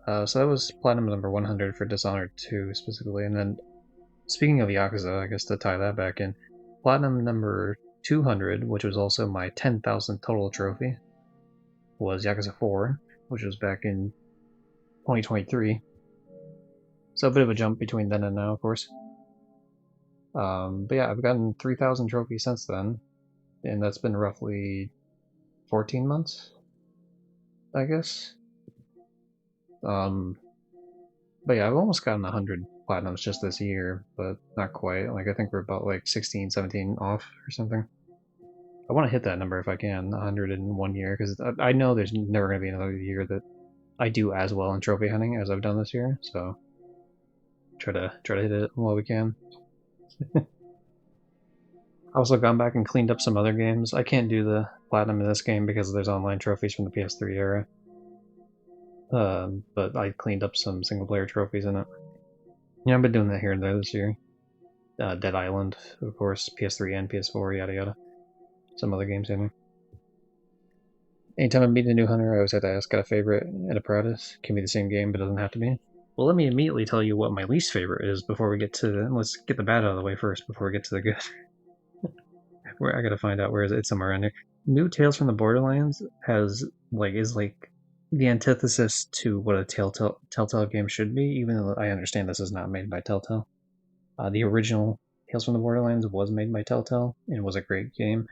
So that was platinum number 100 for Dishonored 2 specifically, and then speaking of Yakuza, I guess to tie that back in, platinum number 200, which was also my 10,000 total trophy, was Yakuza 4, which was back in 2023. So a bit of a jump between then and now, of course. But yeah, I've gotten 3,000 trophies since then, and that's been roughly 14 months, I guess. But yeah, I've almost gotten 100 platinums just this year, but not quite. Like, I think we're about like 16, 17 off or something. I want to hit that number if I can, 100 in 1 year, because I know there's never going to be another year that I do as well in trophy hunting as I've done this year, so try to hit it while we can. I've also gone back and cleaned up some other games. I can't do the platinum in this game because there's online trophies from the PS3 era. But I cleaned up some single-player trophies in it. Yeah, I've been doing that here and there this year. Dead Island, of course, PS3 and PS4, yada yada. Some other games in there. Anytime I meet a new hunter, I always have to ask, got a favorite and a proudest? Can be the same game, but it doesn't have to be. Well, let me immediately tell you what my least favorite is before we get to let's get the bad out of the way first before we get to the good. Where I gotta find out where is it? It's somewhere in there. New Tales from the Borderlands is like the antithesis to what a Telltale game should be, even though I understand this is not made by Telltale. The original Tales from the Borderlands was made by Telltale and was a great game.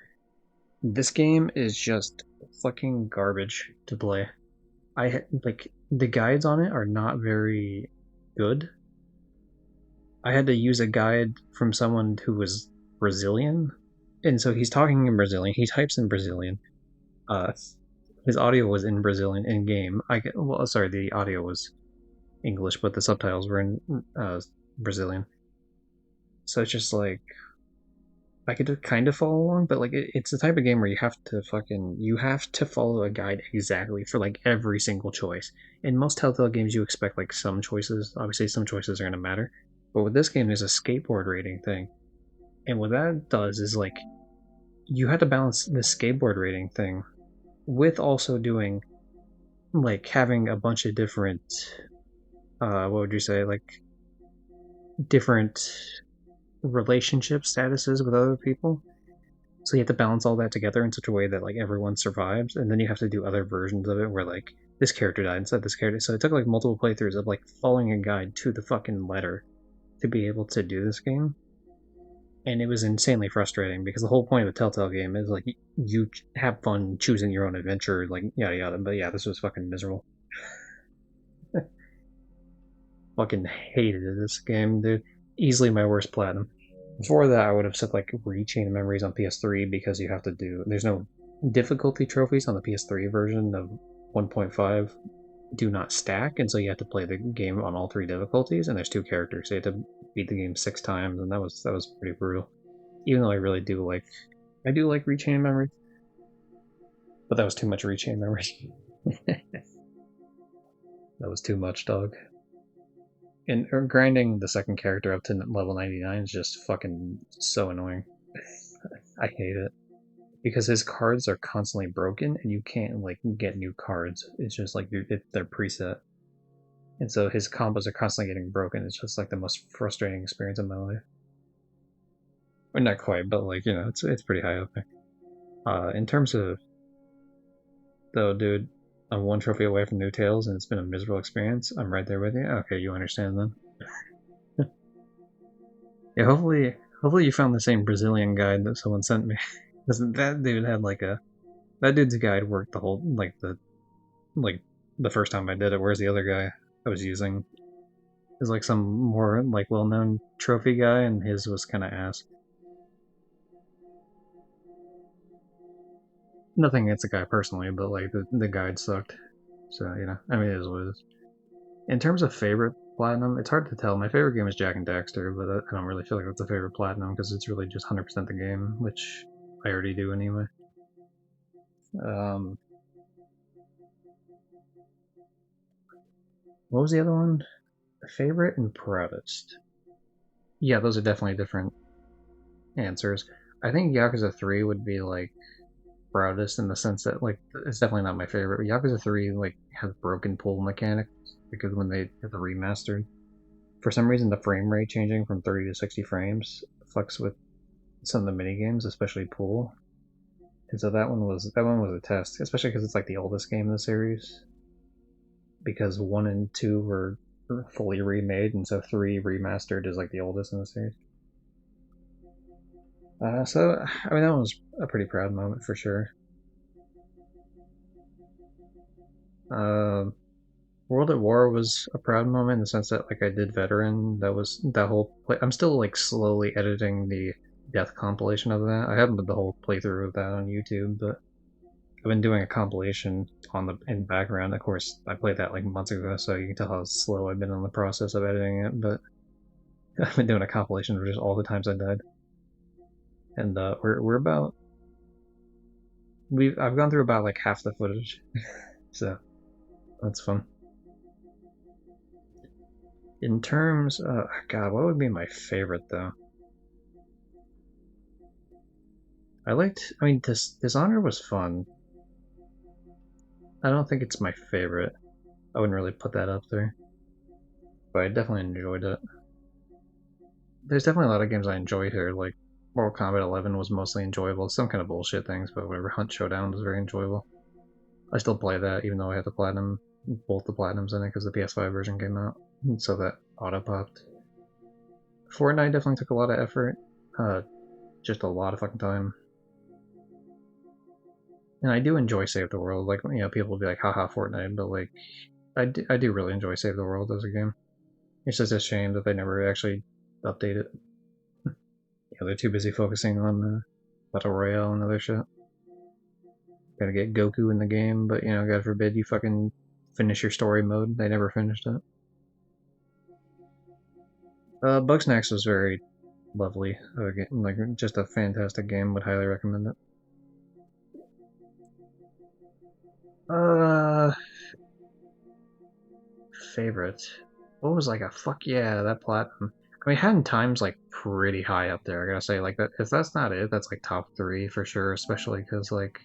This game is just fucking garbage to play. The guides on it are not very good. I had to use a guide from someone who was Brazilian, and so he's talking in Brazilian. He types in Brazilian. His audio was in Brazilian in game. The audio was English, but the subtitles were in Brazilian. So it's just like I could kind of follow along, but like it's the type of game where you have to follow a guide exactly for like every single choice. In most Telltale games, you expect like some choices. Obviously, some choices are going to matter, but with this game, there's a skateboard rating thing, and what that does is like you have to balance the skateboard rating thing with also doing like having a bunch of different what would you say, like different relationship statuses with other people. So you have to balance all that together in such a way that like everyone survives, and then you have to do other versions of it where like this character died instead of this character. So it took like multiple playthroughs of like following a guide to the fucking letter to be able to do this game. And it was insanely frustrating because the whole point of a Telltale game is like you have fun choosing your own adventure, like yada yada. But yeah, this was fucking miserable. Fucking hated this game, dude. Easily my worst platinum. Before that, I would have said like Rechain of Memories on PS3 because you have to there's no difficulty trophies on the PS3 version of 1.5 do not stack, and so you have to play the game on all 3 difficulties, and there's 2 characters, so you have to beat the game 6 times, and that was pretty brutal. Even though I really do like Rechain of Memories, but that was too much Rechain of Memories. That was too much, dog. And grinding the second character up to level 99 is just fucking so annoying. I hate it. Because his cards are constantly broken, and you can't like get new cards. It's just like they're preset. And so his combos are constantly getting broken. It's just like the most frustrating experience of my life. Well, not quite, but like, you know, it's pretty high up there. In terms of though, dude, I'm 1 trophy away from New Tales, and it's been a miserable experience. I'm right there with you. Okay, you understand then. Yeah, hopefully you found the same Brazilian guide that someone sent me. Because that dude had like that dude's guide worked the whole the first time I did it, whereas the other guy I was using is like some more like well-known trophy guy, and his was kind of ass. Nothing against the guy personally, but like the guide sucked. So, you know, I mean, it is what it is. In terms of favorite platinum. It's hard to tell. My favorite game is Jak and Daxter, but I don't really feel like that's a favorite platinum because it's really just 100% the game, which I already do anyway. What was the other one? Favorite and proudest. Yeah, those are definitely different answers. I think Yakuza 3 would be like proudest in the sense that like it's definitely not my favorite. But Yakuza 3 like has broken pull mechanics because when they have the remastered, for some reason the frame rate changing from 30 to 60 frames fucks with some of the mini games, especially pool. And so that one was a test, especially because it's like the oldest game in the series. Because 1 and 2 were fully remade, and so 3 remastered is like the oldest in the series. So, I mean, that was a pretty proud moment for sure. World at War was a proud moment in the sense that, like, I did Veteran. That was that whole play. I'm still, like, slowly editing the death compilation of that. I haven't done the whole playthrough of that on YouTube, but I've been doing a compilation in the background. Of course, I played that, like, months ago, so you can tell how slow I've been in the process of editing it, but I've been doing a compilation of just all the times I died. And we're about I've gone through about like half the footage, so that's fun. In terms, God, what would be my favorite though? I mean, Dishonor was fun. I don't think it's my favorite. I wouldn't really put that up there, but I definitely enjoyed it. There's definitely a lot of games I enjoyed here, like Mortal Kombat 11 was mostly enjoyable. Some kind of bullshit things, but whatever. Hunt Showdown was very enjoyable. I still play that, even though I had the platinum, both the platinums in it, because the PS5 version came out, so that auto popped. Fortnite definitely took a lot of effort, just a lot of fucking time. And I do enjoy Save the World. Like, you know, people will be like, haha, Fortnite, but like, I do really enjoy Save the World as a game. It's just a shame that they never actually update it. You know, they're too busy focusing on Battle Royale and other shit. Gotta get Goku in the game, but you know, God forbid you fucking finish your story mode. They never finished it. Bugsnax was very lovely. Like, just a fantastic game. Would highly recommend it. Favorite. What was like a fuck yeah, that platinum. I mean, Hat in Time's like pretty high up there. I gotta say, like that. If that's not it, that's like top 3 for sure. Especially because like,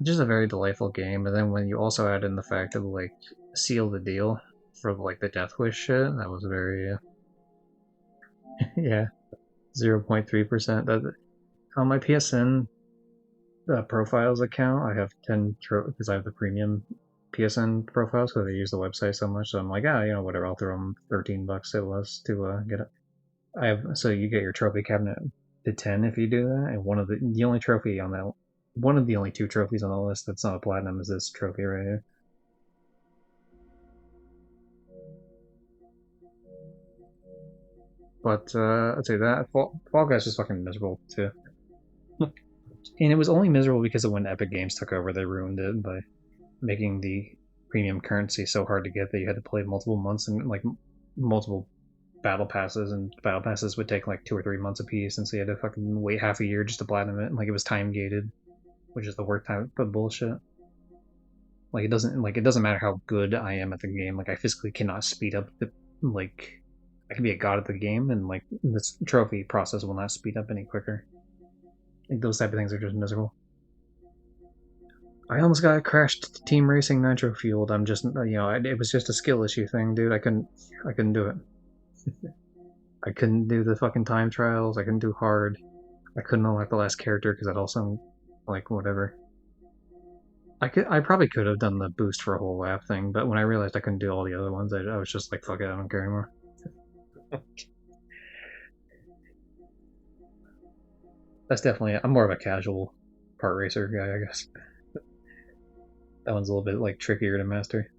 just a very delightful game. And then when you also add in the fact of like seal the deal for like the Death Wish shit, that was very yeah, 0.3%. That on my PSN profiles account, I have 10 because I have the premium PSN profiles because they use the website so much. So I'm like, you know, whatever. I'll throw them $13 it was to get it. So you get your trophy cabinet to 10 if you do that, and one of the only trophy on that, one of the only 2 trophies on the list that's not a platinum is this trophy right here. But I'd say that Fall Guys was fucking miserable too. And it was only miserable because of when Epic Games took over. They ruined it by making the premium currency so hard to get that you had to play multiple months and like multiple battle passes, and battle passes would take like 2 or 3 months apiece, and so you had to fucking wait half a year just to platinum it. And, like, it was time gated, which is the worst type of bullshit. Like it doesn't matter how good I am at the game. Like I physically cannot speed up the like. I can be a god at the game, and like this trophy process will not speed up any quicker. Like those type of things are just miserable. I almost got crashed team racing nitro fueled. I'm just, you know, it was just a skill issue thing, dude. I couldn't do it. I couldn't do the fucking time trials. I couldn't do hard. I couldn't unlock the last character because that also, like, whatever. I probably could have done the boost for a whole lap thing, but when I realized I couldn't do all the other ones, I was just like, fuck it, I don't care anymore. That's definitely, I'm more of a casual kart racer guy, I guess. That one's a little bit like trickier to master.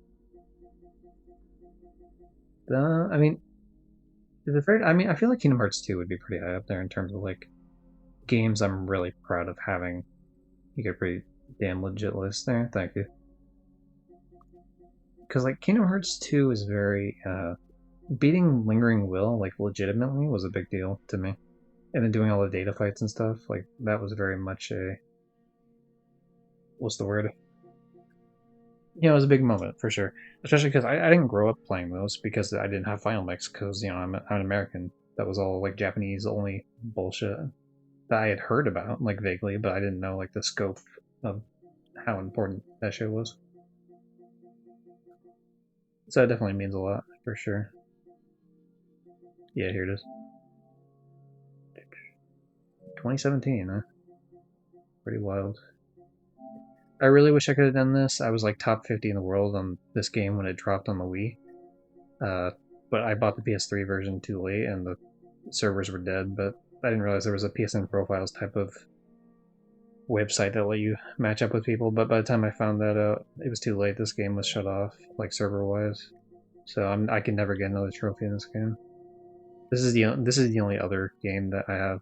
I mean, I feel like Kingdom Hearts 2 would be pretty high up there in terms of like games I'm really proud of having. You get a pretty damn legit list there. Thank you. because like Kingdom Hearts 2 is very beating Lingering Will like legitimately was a big deal to me, and then doing all the data fights and stuff like that was very much a what's the word? Yeah, it was a big moment for sure. Especially because I didn't grow up playing those because I didn't have Final Mix because I'm an American. That was all like Japanese only bullshit that I had heard about like vaguely, but I didn't know like the scope of how important that shit was. So that definitely means a lot for sure. Yeah, here it is. 2017, huh? Pretty wild. I really wish I could have done this. I was like top 50 in the world on this game when it dropped on the Wii. But I bought the PS3 version too late and the servers were dead, but I didn't realize there was a PSN profiles type of website that let you match up with people. But by the time I found that out, it was too late. This game was shut off, like server-wise. So I can never get another trophy in this game. This is the only other game that I have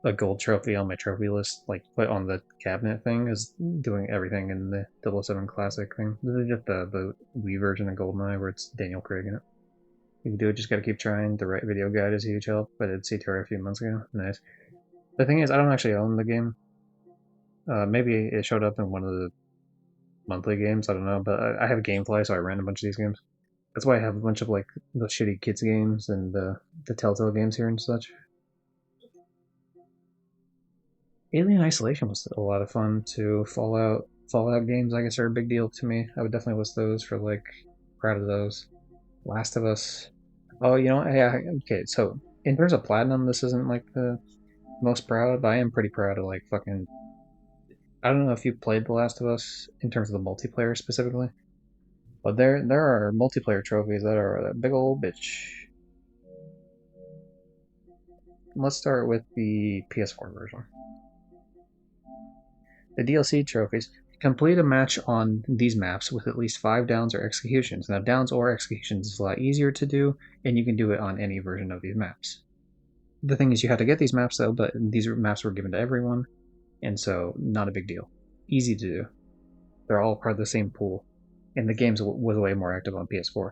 a gold trophy on my trophy list, like put on the cabinet thing, is doing everything in the 007 Classic thing. This is just the Wii version of GoldenEye where it's Daniel Craig in it. You can do it, just gotta keep trying. The right video guide is a huge help. I did see Terra a few months ago. Nice. The thing is, I don't actually own the game. Maybe it showed up in one of the monthly games, I don't know, but I have Gamefly, so I ran a bunch of these games. That's why I have a bunch of like the shitty kids games and the Telltale games here and such. Alien Isolation was a lot of fun too. Fallout games, I guess, are a big deal to me. I would definitely list those for like proud of those. Last of Us. Oh, yeah. Okay, so in terms of platinum, this isn't like the most proud, but I am pretty proud of like fucking. I don't know if you played The Last of Us in terms of the multiplayer specifically, but there are multiplayer trophies that are a big old bitch. Let's start with the PS4 version. The DLC trophies. Complete a match on these maps with at least 5 downs or executions. Now, downs or executions is a lot easier to do, and you can do it on any version of these maps. The thing is, you have to get these maps though, but these maps were given to everyone, and so not a big deal. Easy to do. They're all part of the same pool, and the games was way more active on PS4.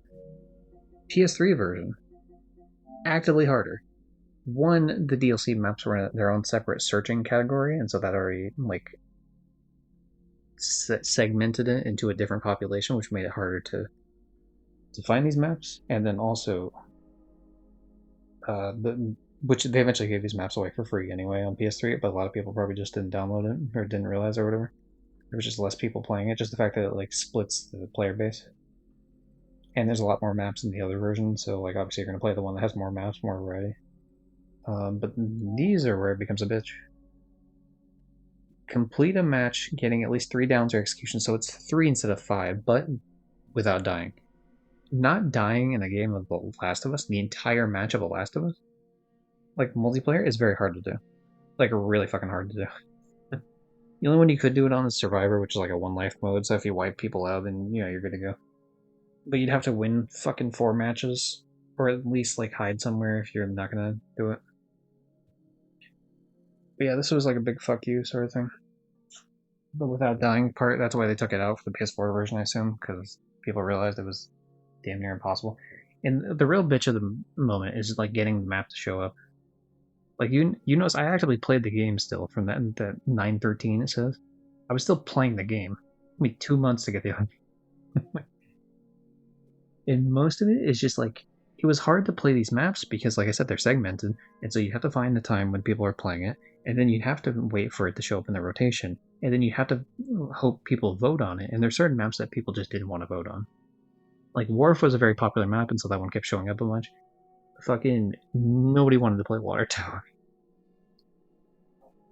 PS3 version, actively harder. One, the DLC maps were in their own separate searching category, and so that already like segmented it into a different population, which made it harder to find these maps. And then also, which they eventually gave these maps away for free anyway on PS3, but a lot of people probably just didn't download it or didn't realize or whatever. There was just less people playing it. Just the fact that it like splits the player base. And there's a lot more maps in the other version, so like obviously you're gonna play the one that has more maps, more variety. But these are where it becomes a bitch. Complete a match getting at least 3 downs or executions, so it's 3 instead of 5, but without dying. Not dying in a game of The Last of Us, the entire match of The Last of Us, like multiplayer, is very hard to do. Like really fucking hard to do. The only one you could do it on is Survivor, which is like a 1 life mode, so if you wipe people out, then you're good to go. But you'd have to win fucking 4 matches, or at least like hide somewhere if you're not gonna do it. But yeah, this was like a big fuck you sort of thing. The without dying part, that's why they took it out for the PS4 version, I assume, because people realized it was damn near impossible. And the real bitch of the moment is like getting the map to show up. Like you notice I actually played the game still from that 9:13 it says. I was still playing the game. It took me 2 months to get the and most of it is just like it was hard to play these maps because like I said they're segmented, and so you have to find the time when people are playing it, and then you have to wait for it to show up in the rotation, and then you have to hope people vote on it, and there's certain maps that people just didn't want to vote on. Like Wharf was a very popular map, and so that one kept showing up a bunch. Fucking nobody wanted to play Water Tower.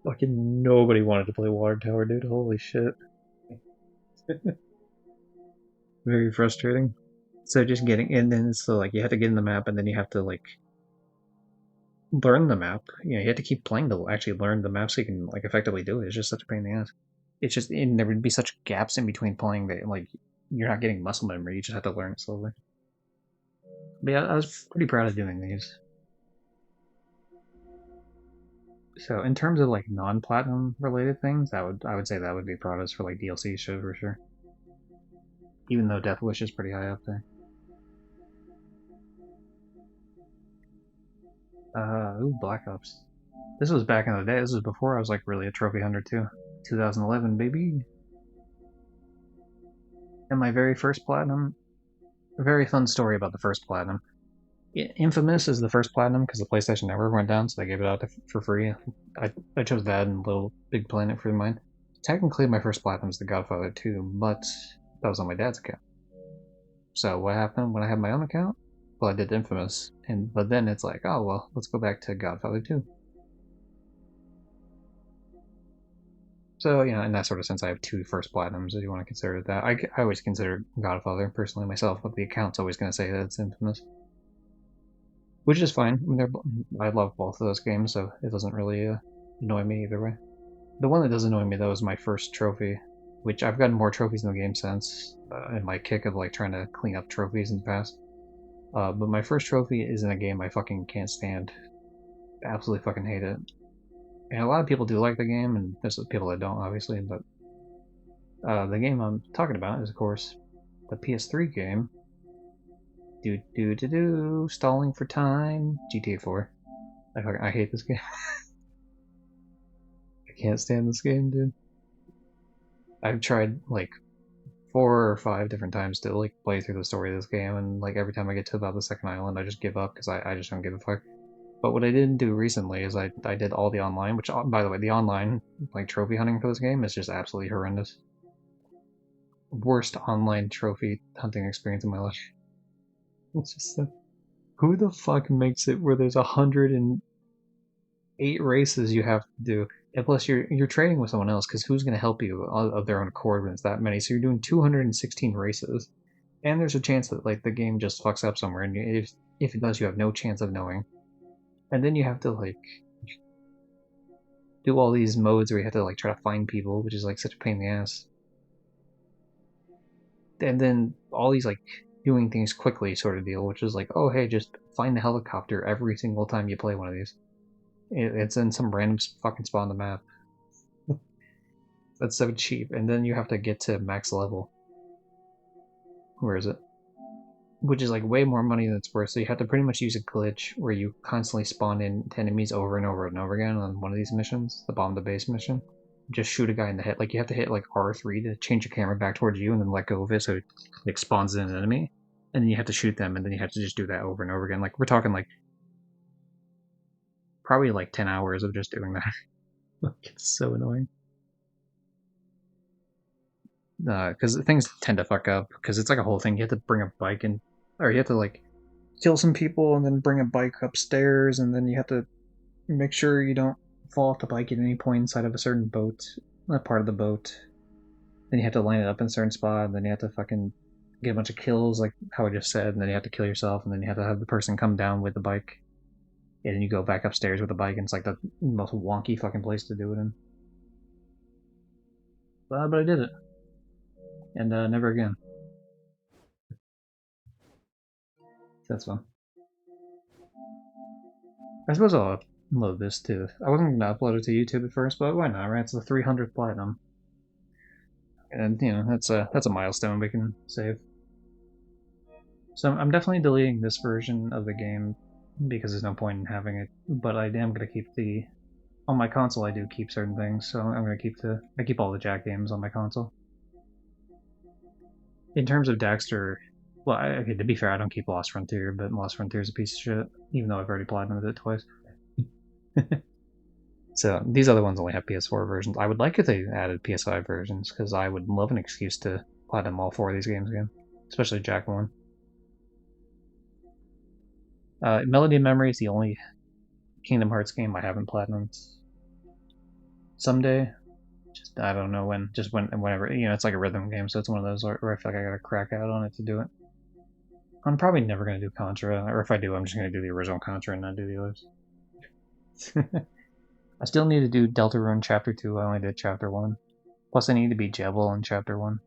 Fucking nobody wanted to play Water Tower, dude. Holy shit. Very frustrating. So just getting, and then so like you have to get in the map, and then you have to like learn the map. You have to keep playing to actually learn the map so you can like effectively do it. It's just such a pain in the ass. It's just, and there would be such gaps in between playing that like you're not getting muscle memory. You just have to learn it slowly. But yeah, I was pretty proud of doing these. So in terms of like non-platinum related things, I would say that would be proudest for like DLC shows for sure. Even though Death Wish is pretty high up there. Ooh, Black Ops. This was back in the day. This was before I was like really a trophy hunter too. 2011, baby. And my very first platinum. A very fun story about the first platinum. Infamous is the first platinum because the PlayStation Network went down, so they gave it out for free. I chose that and Little Big Planet for mine. Technically, my first platinum is The Godfather 2, but that was on my dad's account. So what happened when I had my own account? Well, I did Infamous, but then it's like, oh well, let's go back to Godfather 2. So, you know, in that sort of sense, I have two first platinums, if you want to consider that. I always consider Godfather, personally, myself, but the account's always going to say that it's Infamous. Which is fine. I mean, I love both of those games, so it doesn't really annoy me either way. The one that does annoy me, though, is my first trophy, which I've gotten more trophies in the game since, in my kick of, like, trying to clean up trophies in the past. But my first trophy is in a game I fucking can't stand. I absolutely fucking hate it. And a lot of people do like the game, and there's people that don't, obviously, but the game I'm talking about is, of course, the PS3 game. Stalling for time. GTA 4. I hate this game. I can't stand this game, dude. I've tried, like, 4 or 5 different times to, like, play through the story of this game, and, like, every time I get to about the second island, I just give up, because I just don't give a fuck. But what I didn't do recently is I did all the online, which, by the way, the online, like, trophy hunting for this game is just absolutely horrendous. Worst online trophy hunting experience in my life. It's just who the fuck makes it where there's 108 races you have to do, and plus you're trading with someone else, because who's going to help you of their own accord when it's that many? So you're doing 216 races, and there's a chance that like the game just fucks up somewhere, and if it does, you have no chance of knowing. And then you have to like do all these modes where you have to like try to find people, which is like such a pain in the ass. And then all these like doing things quickly sort of deal, which is like, oh hey, just find the helicopter every single time you play one of these. It's in some random fucking spot on the map. That's so cheap. And then you have to get to max level. Where is it? Which is like way more money than it's worth, so you have to pretty much use a glitch where you constantly spawn in enemies over and over and over again on one of these missions, the bomb the base mission. Just shoot a guy in the head. Like you have to hit like R3 to change your camera back towards you and then let go of it so it like spawns in an enemy. And then you have to shoot them, and then you have to just do that over and over again. Like we're talking like probably like 10 hours of just doing that. It's so annoying. Because things tend to fuck up, because it's like a whole thing. You have to bring a bike in, or you have to like kill some people and then bring a bike upstairs, and then you have to make sure you don't fall off the bike at any point inside of a certain boat, not part of the boat. Then you have to line it up in a certain spot, and then you have to fucking get a bunch of kills, like how I just said, and then you have to kill yourself, and then you have to have the person come down with the bike, and then you go back upstairs with the bike, and it's like the most wonky fucking place to do it in. But I did it. And never again. That's fun. I suppose I'll upload this too. I wasn't gonna upload it to YouTube at first, but why not, right? It's the 300th platinum. And, you know, that's a milestone we can save. So I'm definitely deleting this version of the game, because there's no point in having it, but I am gonna keep the... On my console I do keep certain things, so I'm gonna keep I keep all the Jack games on my console. In terms of Daxter, well, okay, to be fair, I don't keep Lost Frontier, but Lost Frontier is a piece of shit, even though I've already platinumed it twice. So, these other ones only have PS4 versions. I would like if they added PS5 versions, because I would love an excuse to platinum all 4 of these games again, especially Jack 1. Melody and Memory is the only Kingdom Hearts game I haven't platinumed. Someday, just I don't know when, just whenever, you know, it's like a rhythm game, so it's one of those where I feel like I gotta crack out on it to do it. I'm probably never gonna do Contra, or if I do, I'm just gonna do the original Contra and not do the others. I still need to do Deltarune Chapter 2, I only did Chapter 1. Plus I need to beat Jebel in Chapter 1.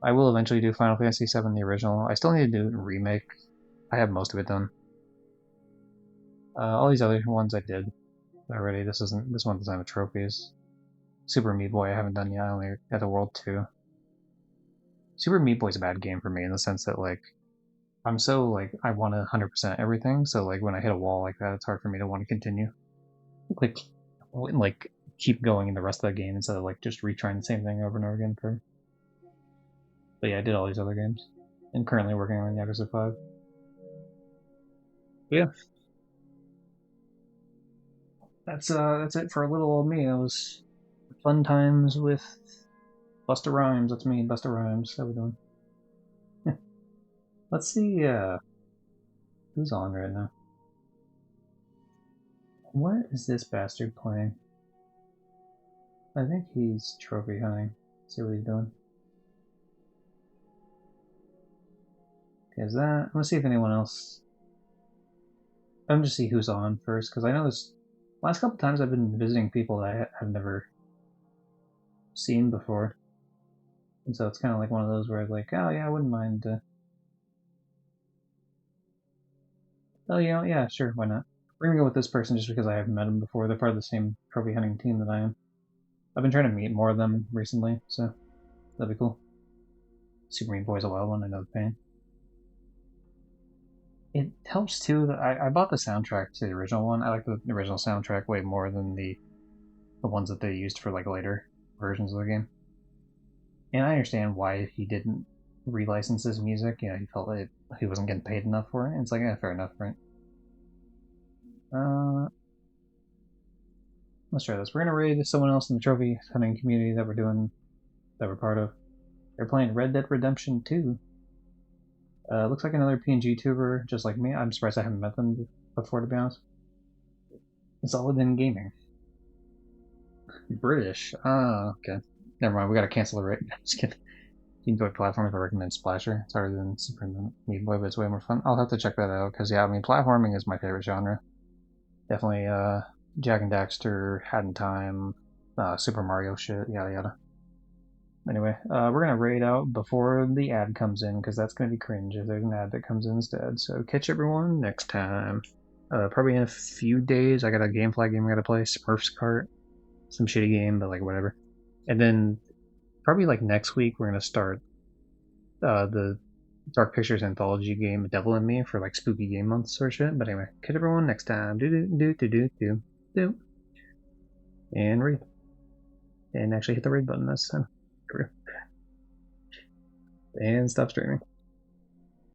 I will eventually do Final Fantasy VII, the original. I still need to do a remake. I have most of it done. All these other ones I did already. This one doesn't have trophies. Super Meat Boy I haven't done yet, I only got to World 2. Super Meat Boy's a bad game for me in the sense that like I'm so like I want to 100% everything, so like when I hit a wall like that, it's hard for me to want to continue. Like keep going in the rest of the game instead of like just retrying the same thing over and over again for. But yeah, I did all these other games, and currently working on Yakuza 5. But yeah, that's it for little old me. It was fun times with Busta Rhymes. That's me, Busta Rhymes. How we doing? Let's see. Who's on right now? What is this bastard playing? I think he's trophy hunting. Let's see what he's doing. Is that? Let's see if anyone else. I'm just see who's on first, because I know this. Last couple times I've been visiting people that I have never seen before, and so it's kind of like one of those where like, oh yeah, I wouldn't mind. Oh yeah, sure, why not? We're gonna go with this person just because I haven't met him before. They're part of the same trophy hunting team that I am. I've been trying to meet more of them recently, so that'd be cool. Super Meat Boy's a wild one. I know the pain. It helps too that I bought the soundtrack to the original one. I like the original soundtrack way more than the ones that they used for like later versions of the game. And I understand why he didn't relicense his music. You know, he felt like he wasn't getting paid enough for it. It's like, yeah, fair enough, right? Let's try this. We're gonna raid someone else in the trophy hunting community that we're part of. They're playing Red Dead Redemption 2. Looks like another PNGTuber, just like me. I'm surprised I haven't met them before, to be honest. It's all within gaming. British. Ah, okay. Never mind, we gotta cancel the raid. Just kidding. You enjoy platforming, I recommend Splasher. It's harder than Super Meat Boy, but it's way more fun. I'll have to check that out, because yeah, I mean, platforming is my favorite genre. Definitely, Jak and Daxter, Hat in Time, Super Mario shit, yada yada. Anyway, we're gonna raid out before the ad comes in, because that's gonna be cringe if there's an ad that comes in instead. So catch everyone next time. Probably in a few days, I got a GameFly game I gotta play, Smurfs Kart. Some shitty game, but like whatever. And then probably like next week we're gonna start the Dark Pictures anthology game Devil in Me for like spooky game months or shit. But anyway, catch everyone next time. Do. And raid. And actually hit the raid button this time. And stop streaming.